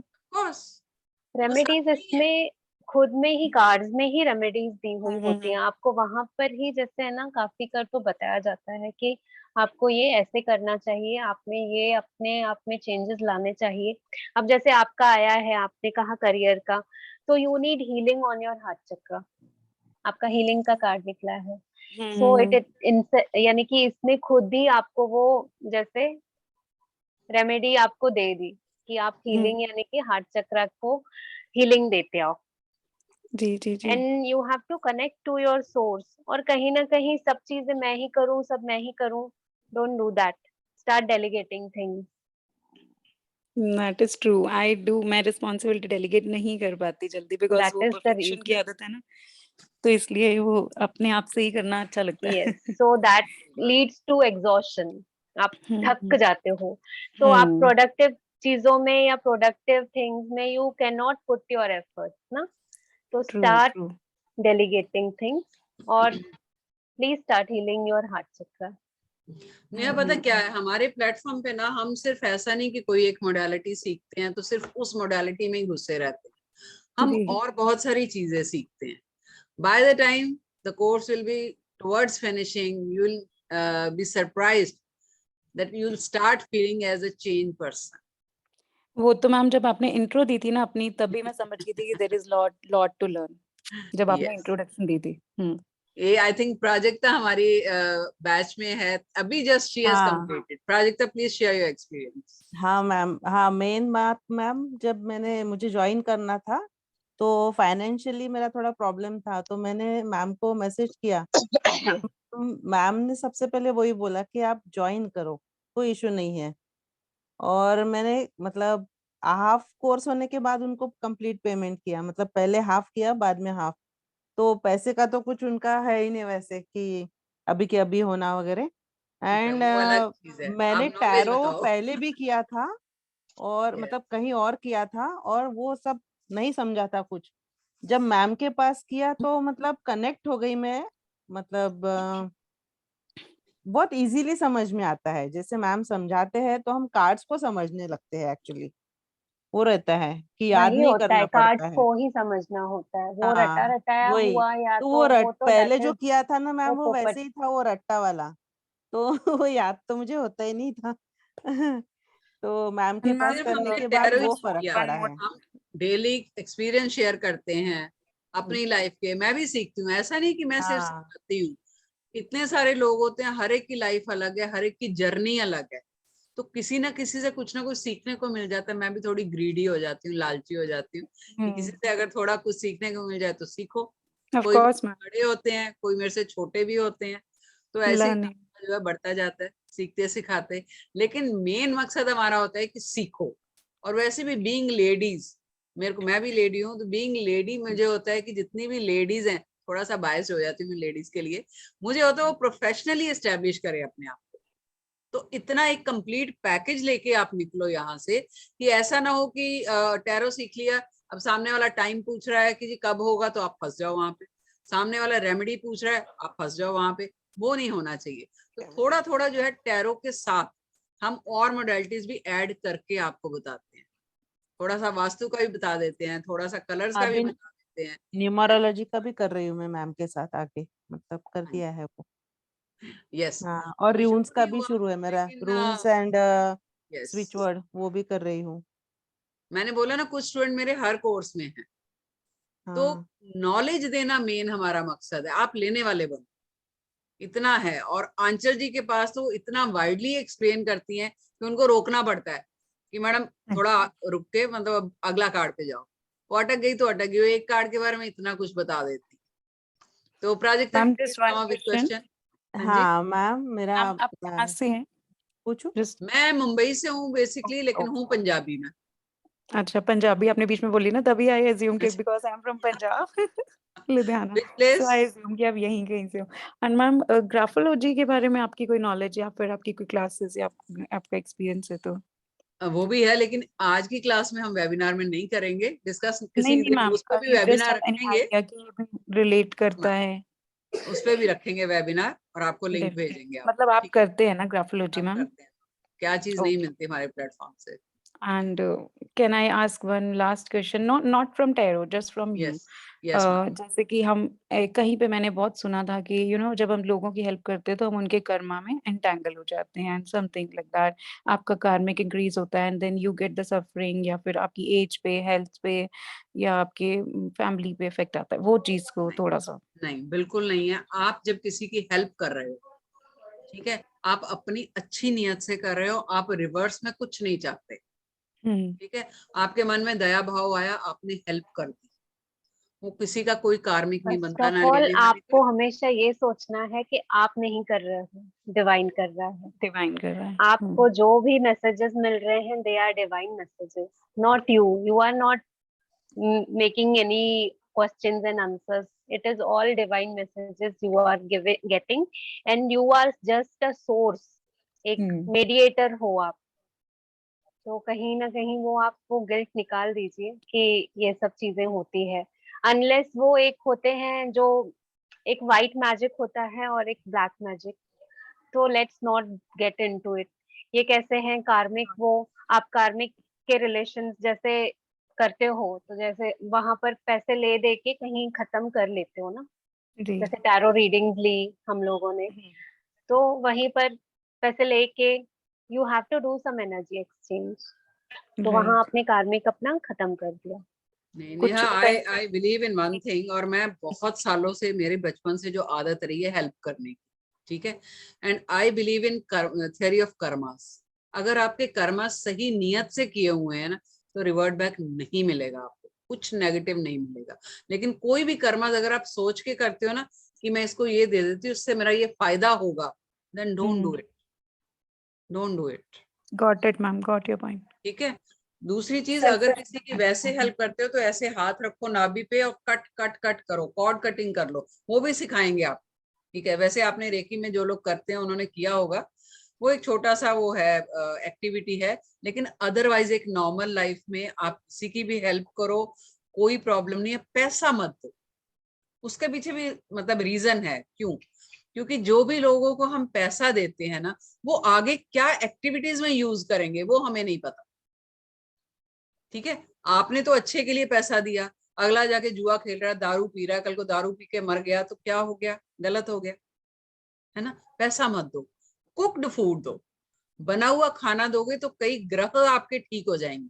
रेमेडीज इसमें खुद में ही कार्ड्स में ही रेमेडीज दी हुई होती हैं आपको, वहां पर ही जैसे है ना काफी कर तो बताया जाता है कि आपको ये ऐसे करना चाहिए, आप में ये अपने आप में चेंजेस लाने चाहिए। अब जैसे आपका आया है, आपने कहा करियर का, तो you need healing on your heart चक्र, आपका हीलिंग का कार्ड निकला है। सो यानी कि इसमें खुद ही आपको वो जैसे रेमेडी आपको दे दी कि आप हीलिंग यानी कि हार्ट चक्र को हीलिंग देते आओ। जी जी जी। And you have to connect to your source, और कहीं ना कहीं सब चीजें मैं ही करूं, सब मैं ही करूं, don't do that, start delegating things. That is true. I do, मैं रिस्पॉन्सिबिलिटी डेलीगेट नहीं कर पाती जल्दी, बिकॉज दैट वो इज द परफेक्शन की आदत है ना, तो इसलिए वो अपने आप से ही करना अच्छा लगता है। Yes, so that leads to exhaustion, आप थक जाते हो। तो आप प्रोडक्टिव चीजों में या प्रोडक्टिव थिंग्स में you can not put your efforts ना, तो स्टार्ट डेलीगेटिंग थिंग्स और please start healing your heart चक्र। नहीं, पता क्या है, हमारे प्लेटफॉर्म पे ना हम सिर्फ ऐसा नहीं कि कोई एक मोडालिटी सीखते हैं तो सिर्फ उस मोडालिटी में ही घुसे रहते हैं, हम और बहुत सारी चीजें सीखते हैं। By the time the course will be towards finishing, you will be surprised that you will start feeling as a change person. वो तो मैम जब आपने इंट्रो दी थी ना अपनी, तभी मैं समझ गई थी कि there is lot to learn, जब आपने इंट्रोडक्शन दी थी। ये आई थिंक प्राजक्ता हमारी बैच में है अभी, just she has completed. Prajakta please share your experience. हाँ मैम, हाँ मेन बात मैम, जब मुझे ज्वाइन करना था तो फाइनेंशियली मेरा थोड़ा प्रॉब्लम था, तो मैंने मैम को मैसेज किया। मैम ने सबसे पहले वही बोला कि आप ज्वाइन करो, कोई इशू नहीं है। और मैंने मतलब हाफ कोर्स होने के बाद उनको कंप्लीट पेमेंट किया, मतलब पहले हाफ किया बाद में हाफ। तो पैसे का तो कुछ उनका है ही नहीं वैसे कि अभी के अभी होना वगैरह। एंड मैंने टैरो पहले भी किया था और मतलब कहीं और किया था, और वो सब नहीं समझा था कुछ। जब मैम के पास किया तो मतलब कनेक्ट हो गई मैं, मतलब बहुत इजीली समझ में आता है। जैसे मैम समझाते हैं तो हम कार्ड्स को समझने लगते हैं एक्चुअली। वो रहता है कि याद वही नहीं होता है, करना कार्ड्स पड़ता है। को ही समझना होता है, वो रटा हाँ रटाया वही, हुआ या तो तो वो तो पहले दैट जो इज किया था ना मैम वो वो पोपट। वैसे ही था, वो रट्टा वाला। तो वो याद तो मुझे होता ही नहीं था। तो मैम के पास सिर्फ करने हमने के बाद टैरो ही वो नहीं फर्क किया, पड़ा है। हम डेली एक्सपीरियंस शेयर करते हैं अपनी लाइफ के। मैं भी सीखती हूँ, ऐसा नहीं कि मैं सिर्फ हाँ सिखाती हूँ। इतने सारे लोग होते हैं, हर एक की लाइफ अलग है, हर एक की जर्नी अलग है, तो किसी ना किसी से कुछ ना कुछ सीखने को मिल जाता है। मैं भी थोड़ी ग्रीडी हो जाती हूँ, लालची हो जाती हूँ कि किसी से अगर थोड़ा कुछ सीखने को मिल जाए तो सीखो। ऑफ कोई कोर्स मैम, बड़े होते हैं, कोई मेरे से छोटे भी होते हैं, तो ऐसे ही लर्निंग। जो है बढ़ता जाता है, सीखते सिखाते। लेकिन मेन मकसद हमारा होता है कि सीखो। और वैसे भी बीइंग लेडीज, मैं भी लेडी हूँ, तो बीइंग लेडी मुझे होता है कि जितनी भी लेडीज हैं, थोड़ा सा बायस हो जाती हूँ लेडीज के लिए, मुझे होता है वो प्रोफेशनली एस्टेब्लिश करे अपने आप को। तो इतना एक कंप्लीट पैकेज लेके आप निकलो यहाँ से, कि ऐसा ना हो कि टैरो सीख लिया, अब सामने वाला टाइम पूछ रहा है कि जी कब होगा, तो आप फंस जाओ वहां पे। सामने वाला रेमेडी पूछ रहा है, आप फंस जाओ वहां पे। वो नहीं होना चाहिए। तो थोड़ा थोड़ा जो है टैरो के साथ हम और मोडेलिटीज भी ऐड करके आपको बताते हैं। थोड़ा सा वास्तु का भी बता देते हैं, थोड़ा सा कलर्स का भी अभी बता देते हैं। न्यूमरोलॉजी का भी कर रही हूँ मैं मैम के साथ आके, मतलब कर दिया है वो। यस, हाँ, और अभी रून्स शुरू का ही भी हुआ, शुरू है मेरा, लेकिन रून्स एंड यस, स्विच वर्ड वो भी कर रही हूँ। मैंने बोला ना कुछ स्टूडेंट मेरे हर कोर्स में है। तो हाँ नॉलेज देना मेन हमारा मकसद है, आप लेने वाले बनो, इतना है। और आंचल जी के पास तो इतना वाइडली एक्सप्लेन करती हैं कि उनको रोकना पड़ता है कि मैडम थोड़ा रुक के, मतलब अब अगला कार्ड पे जाओ। वो अटक गई तो अटक गई, वो एक कार्ड के बारे में इतना कुछ बता देती। तो Prajakta, ma'am just one with question. Question. हाँ जी, हाँ मैम, मेरा मैम आप कहाँ से हैं? पूछो। मैं मुंबई से हूँ बेसिकली, लेकिन हूँ पंजाबी में। अच्छा, पंजाबी आपने बीच में बोली ना, तभी आई अज्यूम कि because I am from Punjab Ludhiana, Which so place? I assume कि आप यहीं कहीं से हो। एंड मैम ग्राफोलॉजी के बारे में आपकी कोई नॉलेज या फिर आपकी कोई क्लासेस या आपका एक्सपीरियंस है तो? वो भी है, लेकिन आज की क्लास में हम वेबिनार में नहीं करेंगे डिस्कस, नहीं किसी नहीं दिन मैम, उस पर भी you just webinar have any रखेंगे। आइडिया कि ये रिलेट करता है? उस पे भी रखेंगे वेबिनार, और आपको लिंक डेफिनेटली, भेजेंगे आप। मतलब आप ठीक है, करते हैं ना ग्राफोलॉजी आप मैम? करते हैं, क्या चीज नहीं मिलती हमारे प्लेटफॉर्म से। And can I ask one last question? Not from tarot, just from you. Yes yes ma'am. जैसे कि हम कहीं पे मैंने बहुत सुना था कि जब हम लोगों की हेल्प करते हैं तो हम उनके कर्मा में एंटेंगल हो जाते हैं एंड समथिंग लाइक दैट। आपका कार्मिक इंक्रीज होता है and then you get the suffering, या फिर आपकी एज पे, हेल्थ पे, या आपके फैमिली पे इफेक्ट आता है, वो चीज को थोड़ा सा। नहीं, बिल्कुल नहीं है। आप जब किसी की हेल्प कर रहे हो, ठीक है, आप अपनी अच्छी नियत से कर रहे हो, आप रिवर्स में कुछ नहीं चाहते, ठीक है। आपके मन में दया भाव आया, आपने हेल्प कर दी, वो किसी का कोई कार्मिक नहीं फर्स्ट बनता, ऑफ ना ऑल लेने वाले का। आपको हमेशा ये सोचना है कि आप नहीं कर रहे हो, डिवाइन कर रहा है। डिवाइन कर रहा है। आपको जो भी मैसेजेस मिल रहे हैं, they are divine messages, not you. You are not making any questions and answers. It is all divine messages you are getting, and you are just a source. एक mediator हो आप। तो कहीं ना कहीं वो आपको गिल्ट निकाल दीजिए कि ये सब चीजें होती है। अनलेस वो एक होते हैं जो एक वाइट मैजिक होता है और एक ब्लैक मैजिक, तो let's not get into it. ये कैसे हैं कार्मिक, वो आप कार्मिक के रिलेशंस जैसे करते हो, तो जैसे वहां पर पैसे ले दे के कहीं खत्म कर लेते हो ना, जी। जैसे टैरो रीडिंग ली हम लोगों ने, तो वहीं पर पैसे लेके you have to do some energy exchange, तो वहां राइट। आपने कार्मिक अपना खत्म कर दिया। नहीं कुछ नहीं, I believe in one thing, और मैं बहुत सालों से, मेरे बचपन से जो आदत रही है हेल्प करने की, ठीक है। And I believe in theory of karmas. अगर आपके कर्मा सही नियत से किए हुए हैं ना, तो रिवर्ट बैक नहीं मिलेगा आपको, कुछ नेगेटिव नहीं मिलेगा। लेकिन कोई भी कर्मा अगर आप सोच के करते हो ना कि मैं इसको ये दे देती हूँ, उससे मेरा ये फायदा होगा, then don't do it, don't do it. Got it ma'am, got your point. ठीक है। दूसरी चीज, अगर किसी की वैसे हेल्प करते हो तो ऐसे हाथ रखो नाभि पे और कट कट कट करो, कॉर्ड कटिंग कर लो, वो भी सिखाएंगे आप, ठीक है। वैसे आपने रेकी में जो लोग करते हैं उन्होंने किया होगा, वो एक छोटा सा वो है एक्टिविटी है, लेकिन अदरवाइज एक नॉर्मल लाइफ में आप किसी की भी हेल्प करो, कोई प्रॉब्लम नहीं है, पैसा मत दो। उसके पीछे भी मतलब रीजन है क्यों, क्योंकि जो भी लोगों को हम पैसा देते हैं ना, वो आगे क्या एक्टिविटीज में यूज करेंगे वो हमें नहीं पता। ठीक है, आपने तो अच्छे के लिए पैसा दिया, अगला जाके जुआ खेल रहा है, दारू पी रहा है, कल को दारू पी के मर गया तो क्या हो गया, गलत हो गया, है ना। पैसा मत दो, कुक्ड फूड दो, बना हुआ खाना दोगे तो कई ग्रह आपके ठीक हो जाएंगे।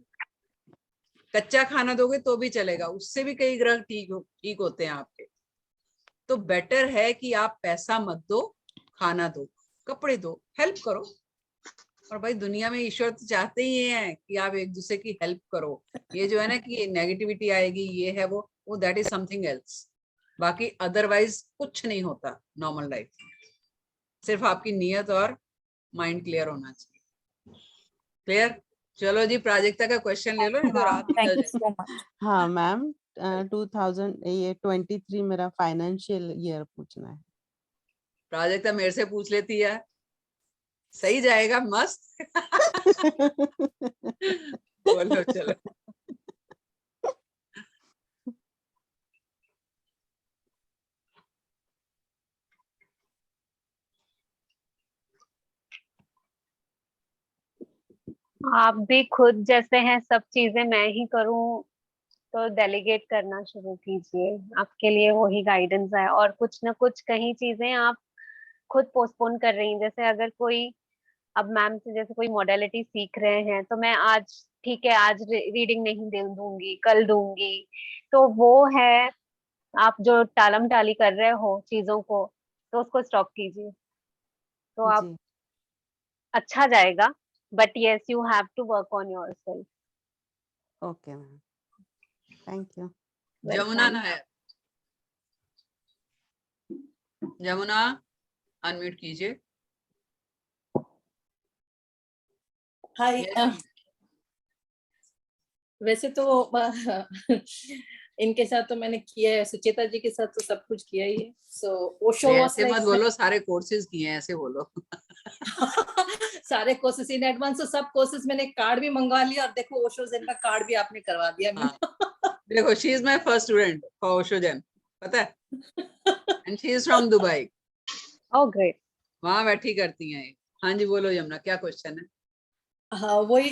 कच्चा खाना दोगे तो भी चलेगा, उससे भी कई ग्रह ठीक होते हैं आपके। तो बेटर है कि आप पैसा मत दो, खाना दो, कपड़े दो, हेल्प करो। और भाई दुनिया में ईश्वर तो चाहते ही हैं कि आप एक दूसरे की हेल्प करो। ये जो है ना कि नेगेटिविटी आएगी, ये है वो दैट इज समथिंग एल्स। बाकी अदरवाइज कुछ नहीं होता नॉर्मल लाइफ में, सिर्फ आपकी नीयत और माइंड क्लियर होना चाहिए। क्लियर? चलो जी, प्राजक्ता का क्वेश्चन ले लो, नहीं तो रात थैंक निकल यू जाएगी। So much. हाँ मैम, 2023 मेरा फाइनेंशियल ईयर पूछना है। प्राजक्ता मेरे से पूछ लेती है, सही जाएगा, मस्त। बोलो चलो। आप भी खुद जैसे हैं, सब चीजें मैं ही करूं, तो डेलीगेट करना शुरू कीजिए। आपके लिए वही गाइडेंस है, और कुछ ना कुछ कहीं चीजें आप खुद पोस्टपोन कर रही हैं। जैसे अगर कोई, अब मैम से जैसे कोई मॉडलिटी सीख रहे हैं, तो मैं आज, ठीक है आज रीडिंग नहीं दे दूंगी, कल दूंगी, तो वो है आप जो टालम टाली कर रहे हो चीजों को, तो उसको स्टॉप कीजिए, तो आप जी अच्छा जाएगा। But yes, you have to work on yourself. Okay ma'am, thank you. Jamuna Nair, Jamuna unmute कीजिए। हाय। वैसे तो इनके साथ तो मैंने किया है, सुचेता जी के साथ तो सब कुछ किया ही है। सो ओशो वाज ऐसे मत बोलो, सारे कोर्सेज किए हैं, ऐसे बोलो। सारे कोर्सेज इन एडवांस, तो सब कोर्सेज मैंने कार्ड भी मंगवा लिया, और देखो ओशो ज़ेन का कार्ड भी आपने करवा दिया। देखो, she is my first student for Osho Zen, पता है, and she is from Dubai. Oh great. वहां बैठी करती हैं ये। हाँ जी, बोलो यमुना, क्या क्वेश्चन है? हाँ, वही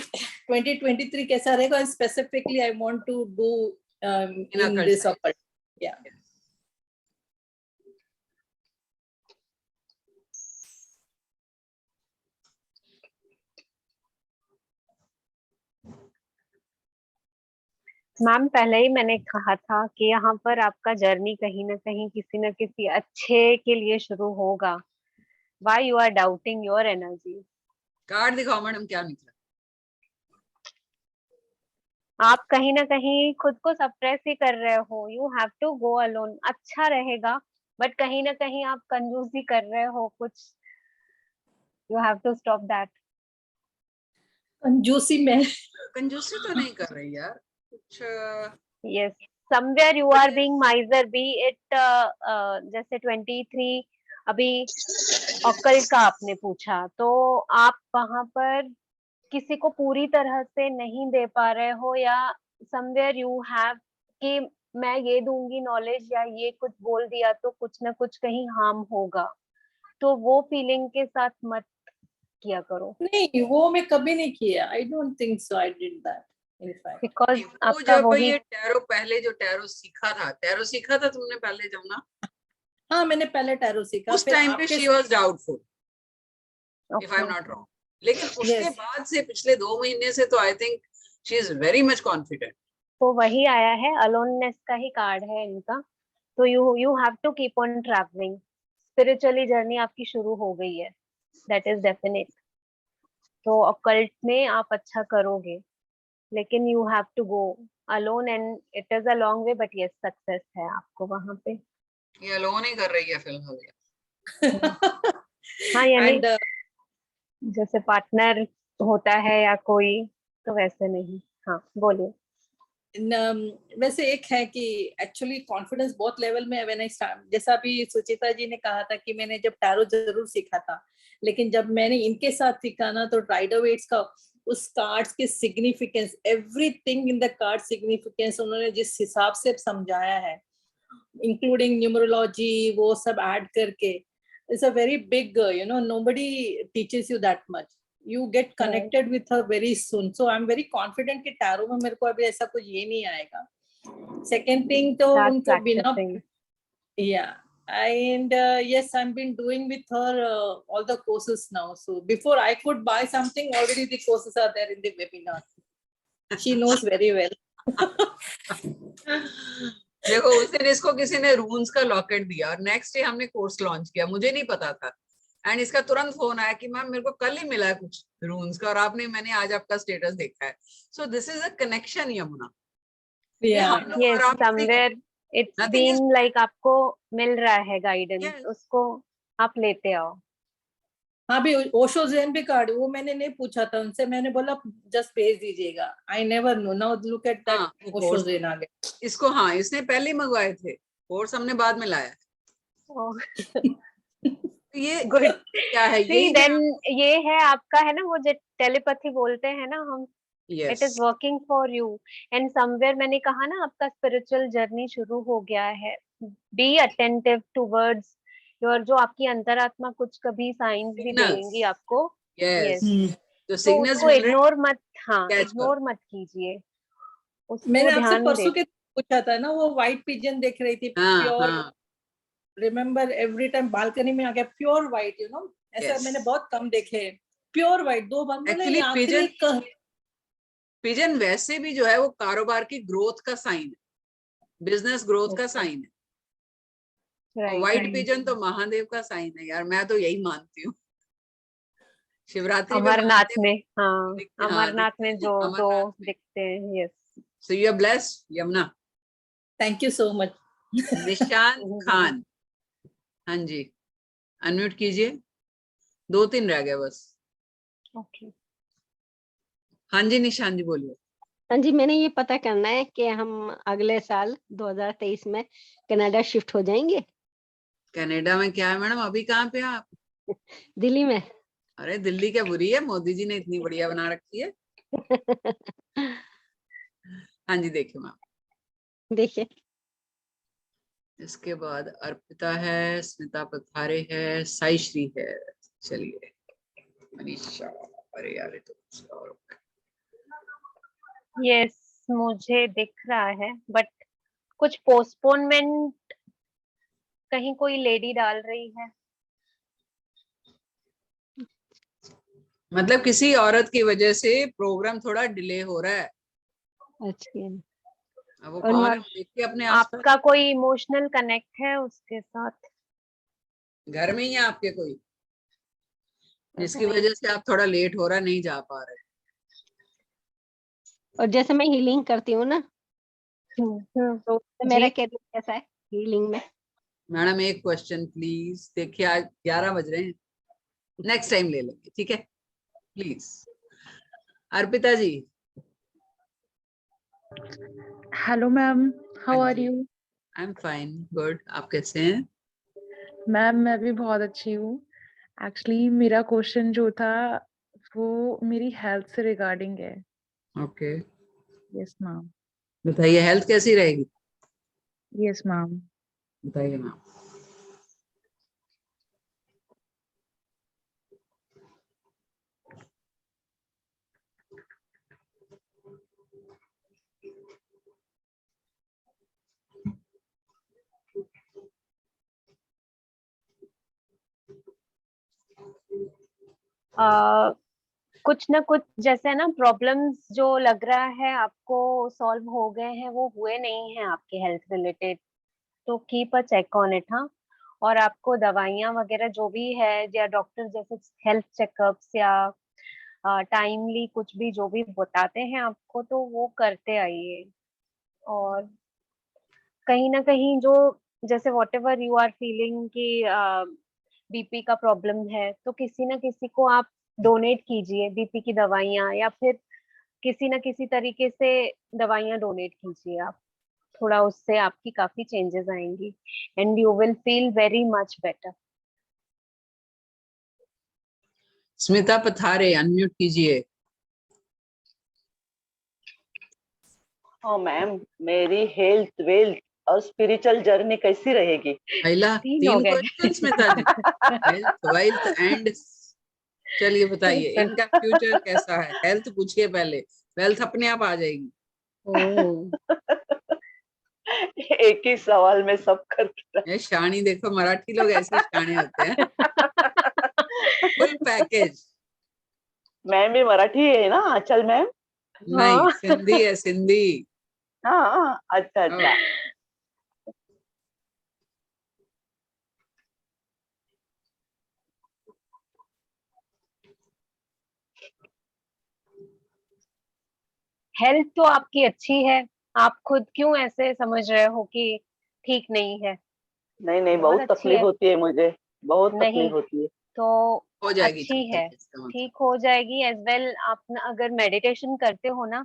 2023 कैसा रहेगा, specifically I want to do in this occult. या मैम, पहले ही मैंने कहा था कि यहाँ पर आपका जर्नी कहीं ना कहीं किसी न किसी अच्छे के लिए शुरू होगा। Why you are doubting your energy? Card दिखाओ मैडम, क्या निकला? आप कहीं ना कहीं खुद को सप्रेस ही कर रहे हो। You have to go alone, अच्छा रहेगा, बट कहीं ना कहीं आप कंजूसी कर रहे हो कुछ। You have to stop that. कंजूसी में कंजूसी तो नहीं कर रही यार, कुछ yes, somewhere you are being miser, be it जैसे 23 अभी ऑकल्ट का आपने पूछा, तो आप वहां पर किसी को पूरी तरह से नहीं दे पा रहे हो, या समवेयर यू हैव कि मैं ये दूंगी नॉलेज, या ये कुछ बोल दिया तो कुछ ना कुछ कहीं हार्म होगा, तो वो फीलिंग के साथ मत किया करो। नहीं, वो मैं कभी नहीं किया। I don't think so I did that in fact. Because वो आपका जब वही, ये टैरो, पहले जो टैरो सीखा था तुमने पहले जमुना? हाँ, मैंने पहले टैरो सीखा। उस टाइम पे she was doubtful, if I am not wrong, लेकिन उसके बाद से पिछले 2 महीने से तो I think she is very much confident. तो वही आया है, अलोननेस का ही कार्ड है इनका। तो you have to keep on travelling, spiritually journey आपकी शुरू हो गई है, दैट इज डेफिनेट। तो ऑकल्ट में आप अच्छा करोगे, लेकिन you have to go alone, and it is a long way, but yes success है आपको वहां पे। ये अलोन ही कर रही है फिलहाल। हाँ, यानी एंड जैसे पार्टनर होता है या कोई, तो वैसे नहीं। हाँ बोलिए। वैसे एक है कि एक्चुअली कॉन्फिडेंस बहुत लेवल में है व्हेन आई स्टार्ट। जैसा अभी सुचिता जी ने कहा था कि मैंने जब टैरो जरूर सीखा था, लेकिन जब मैंने इनके साथ सीखा ना, तो राइडर वेट्स का उस कार्ड्स की significance, everything in the card significance उन्होंने जिस हिसाब से समझाया है, इंक्लूडिंग न्यूमरोलॉजी, वो सब ऐड करके, it's a very big, nobody teaches you that much. You get connected with her very soon. So I'm very confident कि टैरो में मेरे को अभी ऐसा कुछ ये नहीं आएगा. Second thing तो उनको बिना, yeah, and yes, I've been doing with her all the courses now. So before I could buy something, already the courses are there in the webinar. She knows very well. देखो उस दिन इसको किसी ने रून्स का लॉकेट दिया और next day हमने कोर्स लॉन्च किया, मुझे नहीं पता था, एंड इसका तुरंत फोन आया कि मैम मेरे को कल ही मिला है कुछ रून्स का और मैंने आज आपका स्टेटस देखा है. So this is a connection Yamuna. Yes, somewhere it's been like आपको मिल रहा है गाइडेंस, उसको आप लेते आओ. हाँ भी ओशो ज़ेन भी कार्ड वो मैंने नहीं पूछा था उनसे, मैंने बोला जस्ट भेज दीजिएगा. I never know, now look at that Osho Zen आ गया इसको. हाँ इसने पहले ही मंगवाए थे, कोर्स हमने बाद में लाया. ये क्या है? ये देन ये है आपका, है ना वो जो टेलीपैथी बोलते हैं ना हम, it is working for you. And somewhere मैंने कहा ना आपका स्पिरिचुअल जर्नी शुरू हो गया है. बी अटेंटिव टुवर्ड्स योर, जो आपकी अंतरात्मा कुछ कभी साइंस भी देंगी आपको. यस, तो सिग्नल्स को इग्नोर मत, हाँ इग्नोर मत कीजिए. मैंने आपसे परसों के पूछा था ना, वो व्हाइट पिजन देख रही थी, pure. Remember every time balcony में आ गया प्योर व्हाइट, ऐसा मैंने बहुत कम देखे. प्योर व्हाइट 2 बार. एक्चुअली पिजन वैसे भी जो है वो कारोबार की ग्रोथ का साइन है, बिजनेस ग्रोथ का साइन है. व्हाइट पिजन तो महादेव का साइन है यार, मैं तो यही मानती हूँ. शिवरात्रि अमरनाथ में, हाँ अमरनाथ में जो 2 दिखते हैं. Yes, so you are blessed Yamuna. Thank you so much. Nishan Khan, हाँ जी अनम्यूट कीजिए. 2-3 रह गए बस. ओके. हाँ जी निशान जी बोलिए. हाँ जी, मैंने ये पता करना है कि हम अगले साल 2023 में कनाडा शिफ्ट हो जाएंगे. कनाडा में क्या है मैडम? अभी कहाँ पे आप? दिल्ली में. अरे दिल्ली क्या बुरी है, मोदी जी ने इतनी बढ़िया बना रखी है. हाँ जी देखिए मैम. देखिए इसके बाद अर्पिता है, स्मिता पथारे है, साई श्री है. चलिए मनीषा. अरे यार तो यस मुझे दिख रहा है, बट कुछ पोस्टपोनमेंट कहीं कोई लेडी डाल रही है. मतलब किसी औरत की वजह से प्रोग्राम थोड़ा डिले हो रहा है. अच्छा. अब वो कौन है देखिए अपने आसपास. आपका कोई इमोशनल कनेक्ट है उसके साथ? घर में ही है आपके कोई जिसकी वजह से आप थोड़ा लेट हो रहा, नहीं जा पा रहे? और जैसे मैं हीलिंग करती हूँ ना, तो मेरा कैरियर कैसा है हीलिंग में? मैडम एक क्वेश्चन प्लीज. देखिए आज 11 बज रहे हैं, नेक्स्ट टाइम ले लेंगे, ठीक है please. Arpita ji. Hello ma'am, how are you? I am fine, good. आप कैसे हैं? मैम मैं भी बहुत अच्छी हूँ. एक्चुअली मेरा क्वेश्चन जो था वो मेरी हेल्थ से रिगार्डिंग है. ओके. Yes ma'am. बताइए हेल्थ कैसी रहेगी? Yes ma'am. बताइए मैम. कुछ ना कुछ जैसे ना प्रॉब्लम्स जो लग रहा है आपको सॉल्व हो गए हैं, वो हुए नहीं हैं आपके हेल्थ रिलेटेड. तो keep a check on it. हाँ, और आपको दवाइयाँ वगैरह जो भी है या डॉक्टर जैसे हेल्थ चेकअप्स या टाइमली कुछ भी जो भी बताते हैं आपको, तो वो करते आइए. और कहीं ना कहीं जो जैसे whatever you are feeling कि बीपी का प्रॉब्लम है, तो किसी ना किसी को आप डोनेट कीजिए बीपी की दवाइयाँ, या फिर किसी ना किसी तरीके से दवाइयाँ डोनेट कीजिए आप. थोड़ा उससे आपकी काफी चेंजेस आएंगी and you will feel very much better. Smita Pathare unmute कीजिए. हाँ मैम, मेरी हेल्थ वेल्थ और स्पिरिचुअल जर्नी कैसी रहेगी? महिला 3 क्वेश्चंस में था जी, हेल्थ वेल्थ एंड। चलिए बताइए इनका फ्यूचर कैसा है? हेल्थ पूछिए पहले, वेल्थ अपने आप आ जाएगी। एक ही सवाल में सब कर ये शानी देखो, मराठी लोग ऐसे शाने होते हैं। Full package. मैम भी मराठी है ना आंचल मैम? नहीं, सिंधी है, सिंधी। हाँ, अच्छा अच्छा। हेल्थ तो आपकी अच्छी है, आप खुद क्यों ऐसे समझ रहे हो कि ठीक नहीं है? नहीं नहीं, बहुत बहुत अच्छी तकलीफ है। होती है मुझे, बहुत नहीं तकलीफ होती है। तो हो जाएगी अच्छी ठीक है, है, इसका मतलब। ठीक हो जाएगी एज वेल। आप अगर मेडिटेशन करते हो ना,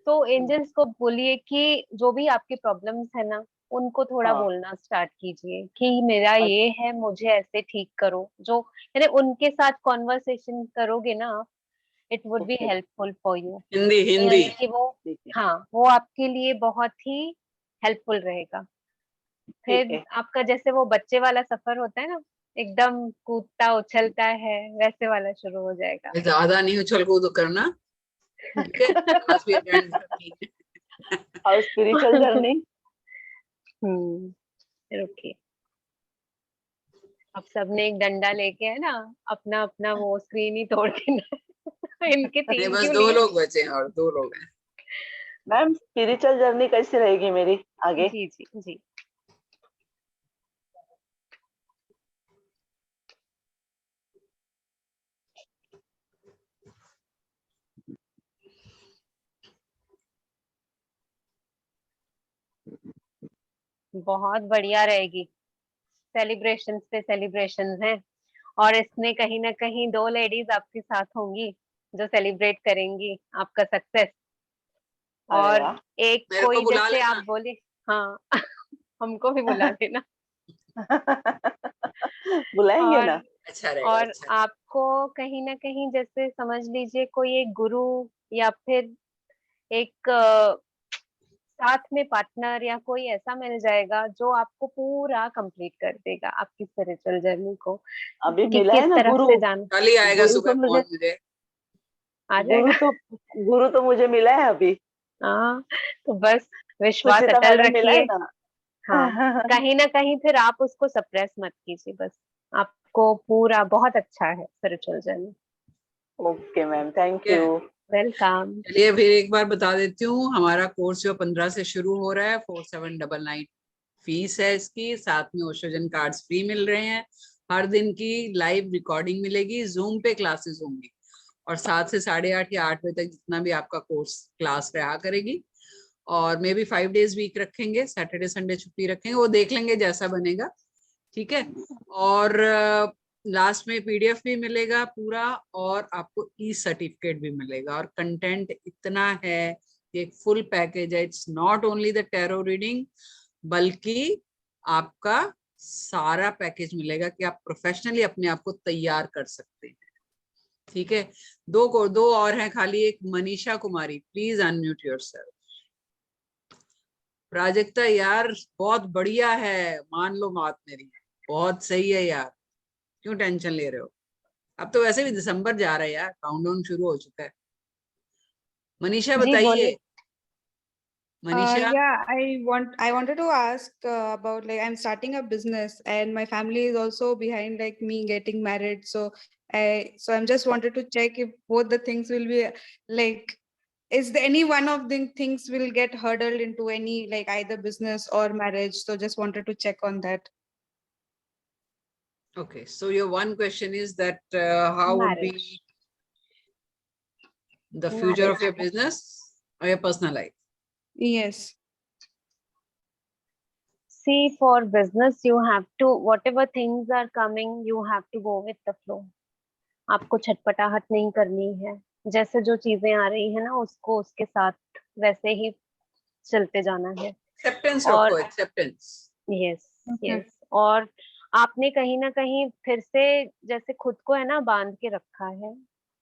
तो एंजल्स को बोलिए कि जो भी आपकी प्रॉब्लम्स है ना, उनको थोड़ा हाँ। बोलना स्टार्ट कीजिए कि मेरा ये है, मुझे ऐसे ठीक करो। जो यानी उनके साथ कॉन्वर्सेशन करोगे ना, it would B okay. Helpful for you. Hindi Hindi. यानी कि वो, ठीक है हाँ, वो आपके लिए बहुत ही हेल्पफुल रहेगा। ठीक फिर है। आपका जैसे वो बच्चे वाला सफर होता है ना, एकदम कूदता उछलता है, वैसे वाला शुरू हो जाएगा। ज्यादा नहीं उछल कूद करना, ठीक है? You must be attend करनी है। और स्पिरिचुअल जर्नी? रुकिए, अब सबने एक डंडा लेके है ना, अपना अपना वो स्क्रीन ही तोड़ के ना इनके नहीं, 3 बस क्यों 2 लिए? लोग बचे हैं और 2 लोग हैं। मैम स्पिरिचुअल जर्नी कैसी रहेगी मेरी आगे? जी जी जी। बहुत बढ़िया रहेगी। सेलिब्रेशंस पे सेलिब्रेशंस हैं, और इसमें कहीं ना कहीं 2 लेडीज आपके साथ होंगी जो सेलिब्रेट करेंगी आपका सक्सेस। अरे और वाह। एक मेरे को कोई बुला जैसे आप लेना। बोले, हाँ हमको भी बुला लेना। बुलाएंगे और ना। अच्छा रहेगा, और अच्छा। आपको कहीं ना कहीं जैसे समझ लीजिए कोई एक गुरु या फिर एक साथ में पार्टनर या कोई ऐसा मिल जाएगा जो आपको पूरा कंप्लीट कर देगा आपकी स्पिरिचुअल जर्नी को, अभी कि मिला किस है ना तरफ गुरु। से जाना। कल ही आएगा गुरु सुबह तो फोन मुझे, मुझे। आ जाएगा। गुरु तो मुझे मिला है अभी। हाँ, तो बस विश्वास सुचिता अटल मैडम मिला है रखिए। ना। हाँ, कहीं ना कहीं फिर आप उसको सप्रेस मत कीजिए, बस आपको पूरा बहुत अच्छा है spiritual journey. Okay ma'am, thank ठीक है, यू। वेलकम। चलिए फिर एक बार बता देती हूँ, हमारा कोर्स जो 15 से शुरू हो रहा है, 4799 फीस है इसकी। साथ में ओशोजन कार्ड्स फ्री मिल रहे हैं, हर दिन की लाइव रिकॉर्डिंग मिलेगी, जूम पे क्लासेस होंगी, और 7 से 8:30 या 8 बजे तक जितना भी आपका कोर्स क्लास रहा करेगी। और मे बी 5 डेज वीक रखेंगे, सैटरडे संडे छुट्टी रखेंगे, वो देख लेंगे जैसा बनेगा, ठीक है? और लास्ट में पीडीएफ भी मिलेगा पूरा, और आपको ई सर्टिफिकेट भी मिलेगा। और कंटेंट इतना है, एक फुल पैकेज है। It's not only the tarot reading, बल्कि आपका सारा पैकेज मिलेगा कि आप प्रोफेशनली अपने आप को तैयार कर सकते हैं, ठीक है? दो और हैं खाली, एक Manisha Kumari, please unmute yourself. Prajakta यार बहुत बढ़िया है, मान लो बात मेरी, बहुत सही है यार, क्यों टेंशन ले रहे हो? अब तो वैसे भी दिसंबर जा रहा है यार, काउंटडाउन शुरू हो चुका है। मनीषा जी बताइए। बोलिए। Manisha, Yeah, I wanted to ask about, like, I'm starting a business and my family is also behind like me getting married. So I'm just wanted to check if both the things will be like, is there any one of the things will get hurdled into any, like, either business or marriage? So just wanted to check on that. okay, so your one question is that how would be Marriage. the future of Marriage. your business or your personal life? Yes. See, for business, you have to, whatever things are coming, you have to go with the flow. आपको छटपटाहट नहीं करनी है, जैसे जो चीजें आ रही है ना, उसको उसके साथ वैसे ही चलते जाना है। एक्सेप्टेंस और रखो, एक्सेप्टेंस। Yes Okay. यस, और आपने कहीं ना कहीं फिर से जैसे खुद को है ना बांध के रखा है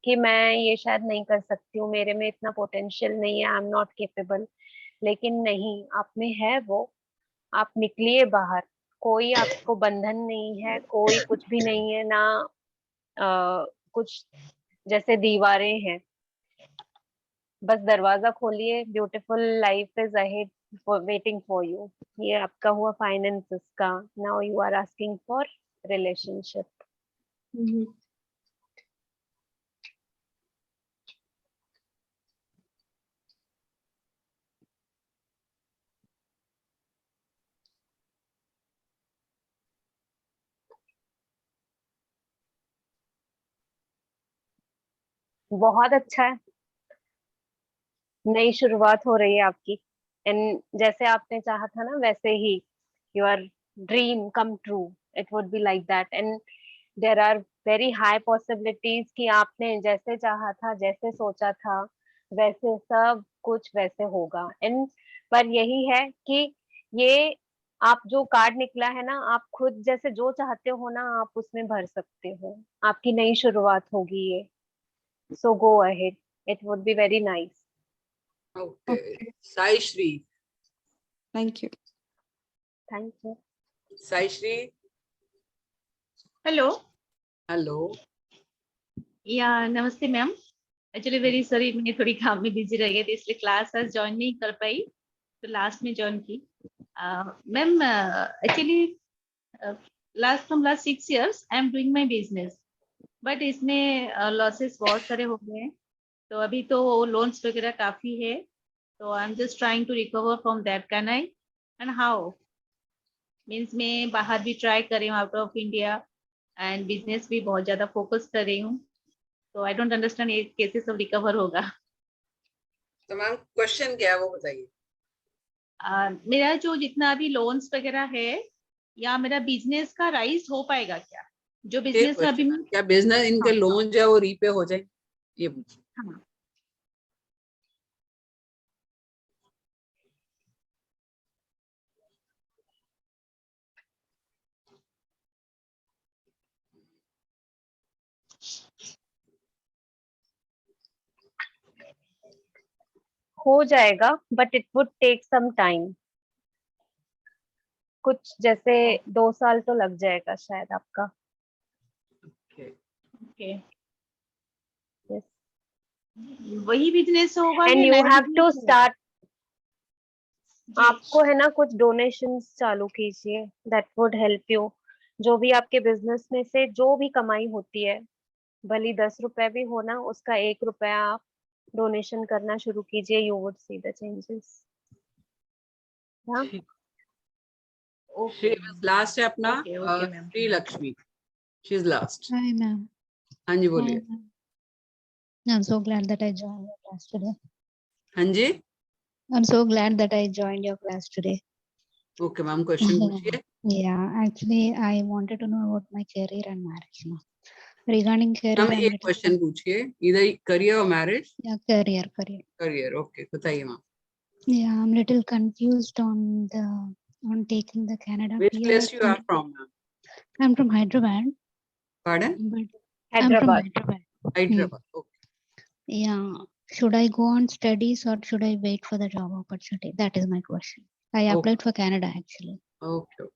कि मैं ये शायद नहीं कर सकती हूँ, मेरे में इतना पोटेंशियल नहीं है, आई एम नॉट केपेबल। लेकिन नहीं, आप में है वो, आप निकलिए बाहर। कोई आपको बंधन नहीं है, कोई कुछ भी नहीं है ना, कुछ जैसे दीवारें हैं। बस दरवाजा खोलिए, beautiful life is ahead waiting for you. ये आपका हुआ फाइनेंसेस का। Now you are asking for relationship. बहुत अच्छा है, नई शुरुआत हो रही है आपकी। एंड जैसे आपने चाहा था ना, वैसे ही your dream come true, it would be like that. And there are very high possibilities कि आपने जैसे चाहा था, जैसे सोचा था, वैसे सब कुछ वैसे होगा। एंड पर यही है कि ये आप जो कार्ड निकला है ना, आप खुद जैसे जो चाहते हो ना, आप उसमें भर सकते हो। आपकी नई शुरुआत होगी ये। So go ahead, it would be very nice. Okay. Sai Shri. Thank you. Thank you. Sai Shri. Hello Hello. या नमस्ते मैम। एक्चुअली वेरी सॉरी, मैं थोड़ी काम में बिजी रह गई थी, इसलिए क्लास आज ज्वाइन नहीं कर पाई, तो लास्ट में ज्वाइन की। Ma'am actually from last 6 years I am doing my business, but इसमें लॉसेस बहुत सारे हो गए हैं। तो अभी तो लोन्स वगैरह काफी है, तो I am just trying to recover from that. Can I and how? Means मैं बाहर भी ट्राई कर रही हूँ, out of India, and business भी बहुत ज्यादा फोकस कर रही हूँ, तो आई डोंट अंडरस्टैंड ये कैसे सब रिकवर होगा। तो मैम क्वेश्चन क्या है वो बताइए। मेरा जो जितना अभी लोन्स वगैरह है, या मेरा बिजनेस का राइज हो पाएगा क्या? जो बिजनेस में अभी मैं, क्या बिजनेस इनके लोन जो है वो रीपे हो जाए, ये पूछिए। हाँ, हो जाएगा, but it would take some time. कुछ जैसे 2 साल तो लग जाएगा शायद आपका। Okay, Yes. वही बिजनेस होगा एंड या यू नया हैव business टू होगा? स्टार्ट, आपको है ना कुछ डोनेशंस चालू कीजिए, दैट वुड हेल्प यू। जो भी आपके बिजनेस में से जो भी कमाई होती है, भले 10 रुपए भी हो ना, उसका 1 रुपया आप डोनेशन करना शुरू कीजिए, you would see the changes. Shri last है अपना okay ma'am. Shri Lakshmi, she is last. Hi, ma'am. हाँ जी Hi, बोलिए। ma'am. I'm so glad that I joined your class today. हाँ जी। I'm so glad that I joined your class today. Okay ma'am, question पूछिए। Yeah, actually, I wanted to know about my career and marriage now. Regarding career, ma'am I'm एक little question पूछिए, इधर career और marriage. yeah, career. Career, okay बताइए ma'am. Yeah, I'm little confused on taking the Canada Which PR. place you are from, ma'am? I'm from Hyderabad. Pardon? But I'm from Hyderabad. Hyderabad. Okay. Yeah. Should I go on studies or should I wait for the job opportunity? That is my question. I applied for Canada actually. Okay.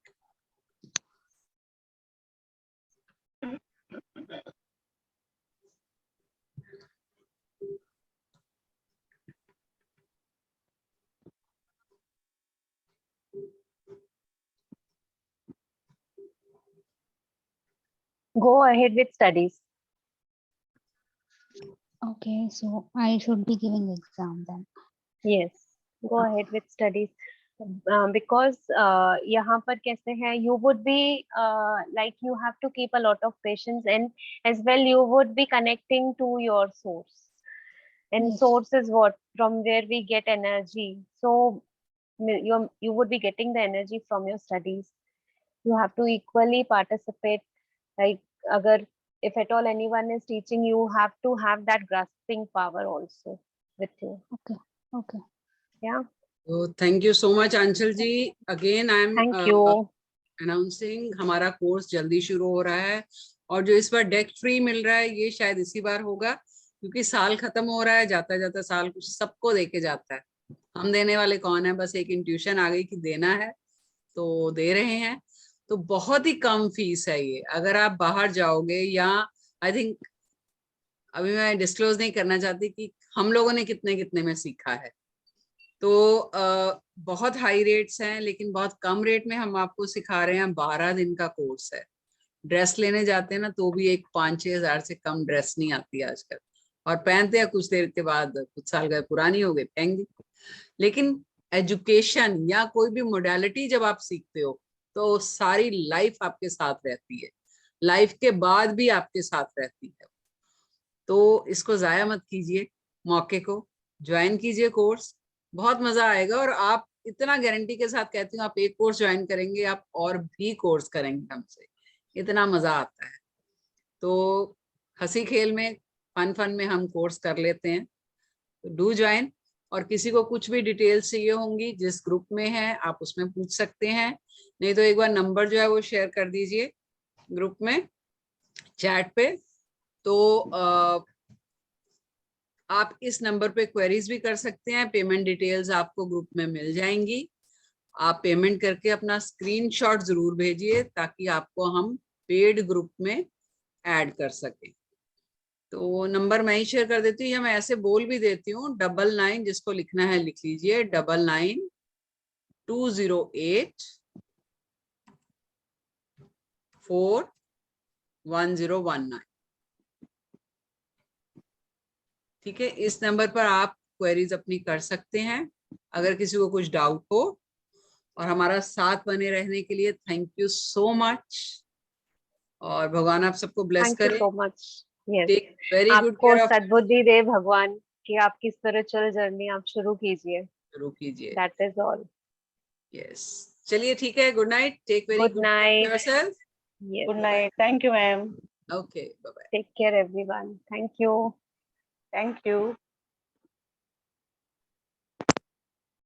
Go ahead with studies. Okay, so I should be giving exam then. Yes, go ahead with studies. Because यहाँ पर कैसे है, you would be like you have to keep a lot of patience, and as well you would be connecting to your source. And Yes. source is what, from where we get energy. So you would be getting the energy from your studies. You have to equally participate. Like agar if at all anyone is teaching, you have to have that grasping power also with you. Okay. Yeah. So thank you so much Anshul ji. Again I am Thank you. announcing हमारा course जल्दी शुरू हो रहा है, और जो इस बार debt free मिल रहा है ये शायद इसी बार होगा, क्योंकि साल खत्म हो रहा है, जाता जाता साल कुछ सबको देके जाता है। हम देने वाले कौन है, बस एक इंट्यूशन आ गई कि देना है तो दे रहे हैं। तो बहुत ही कम फीस है ये। अगर आप बाहर जाओगे, या आई थिंक अभी मैं डिस्क्लोज नहीं करना चाहती कि हम लोगों ने कितने कितने में सीखा है, तो बहुत हाई रेट्स हैं, लेकिन बहुत कम रेट में हम आपको सिखा रहे हैं। 12 दिन का कोर्स है। ड्रेस लेने जाते हैं ना तो भी एक 5-6 हजार से कम ड्रेस नहीं आती है आजकल, और पहनते हैं कुछ देर के बाद, कुछ साल गए पुरानी हो गई फेंक दी। लेकिन एजुकेशन या कोई भी मोडालिटी जब आप सीखते हो तो सारी लाइफ आपके साथ रहती है, लाइफ के बाद भी आपके साथ रहती है। तो इसको जाया मत कीजिए, मौके को ज्वाइन कीजिए कोर्स, बहुत मजा आएगा। और आप इतना गारंटी के साथ कहती हूँ, आप एक कोर्स ज्वाइन करेंगे, आप और भी कोर्स करेंगे हमसे, इतना मजा आता है। तो हंसी खेल में, फन में हम कोर्स कर लेते हैं। तो डू ज्वाइन। और किसी को कुछ भी डिटेल्स चाहिए होंगी, जिस ग्रुप में है आप उसमें पूछ सकते हैं, नहीं तो एक बार नंबर जो है वो शेयर कर दीजिए ग्रुप में, चैट पे। तो आप इस नंबर पे क्वेरीज भी कर सकते हैं। पेमेंट डिटेल्स आपको ग्रुप में मिल जाएंगी। आप पेमेंट करके अपना स्क्रीनशॉट जरूर भेजिए ताकि आपको हम पेड ग्रुप में ऐड कर सकें। तो नंबर मैं ही शेयर कर देती हूँ, या मैं ऐसे बोल भी देती हूँ, 99, जिसको लिखना है लिख लीजिए, 99-208-41019। ठीक है, इस नंबर पर आप क्वेरीज अपनी कर सकते हैं अगर किसी को कुछ डाउट हो। और हमारा साथ बने रहने के लिए थैंक यू सो मच, और भगवान आप सबको ब्लेस थैंक यू करे। So much. Yes, take very good आपको केयर ऑफ, सद्बुद्धि दे भगवान कि आपकी स्पिरिचुअल जर्नी आप शुरू कीजिए। शुरू कीजिए। That is all. यस, चलिए ठीक है, good night, take very good good care of night. Yourself. Yes, good night, thank you ma'am, okay, bye bye. Take care everyone. Thank you. Thank you.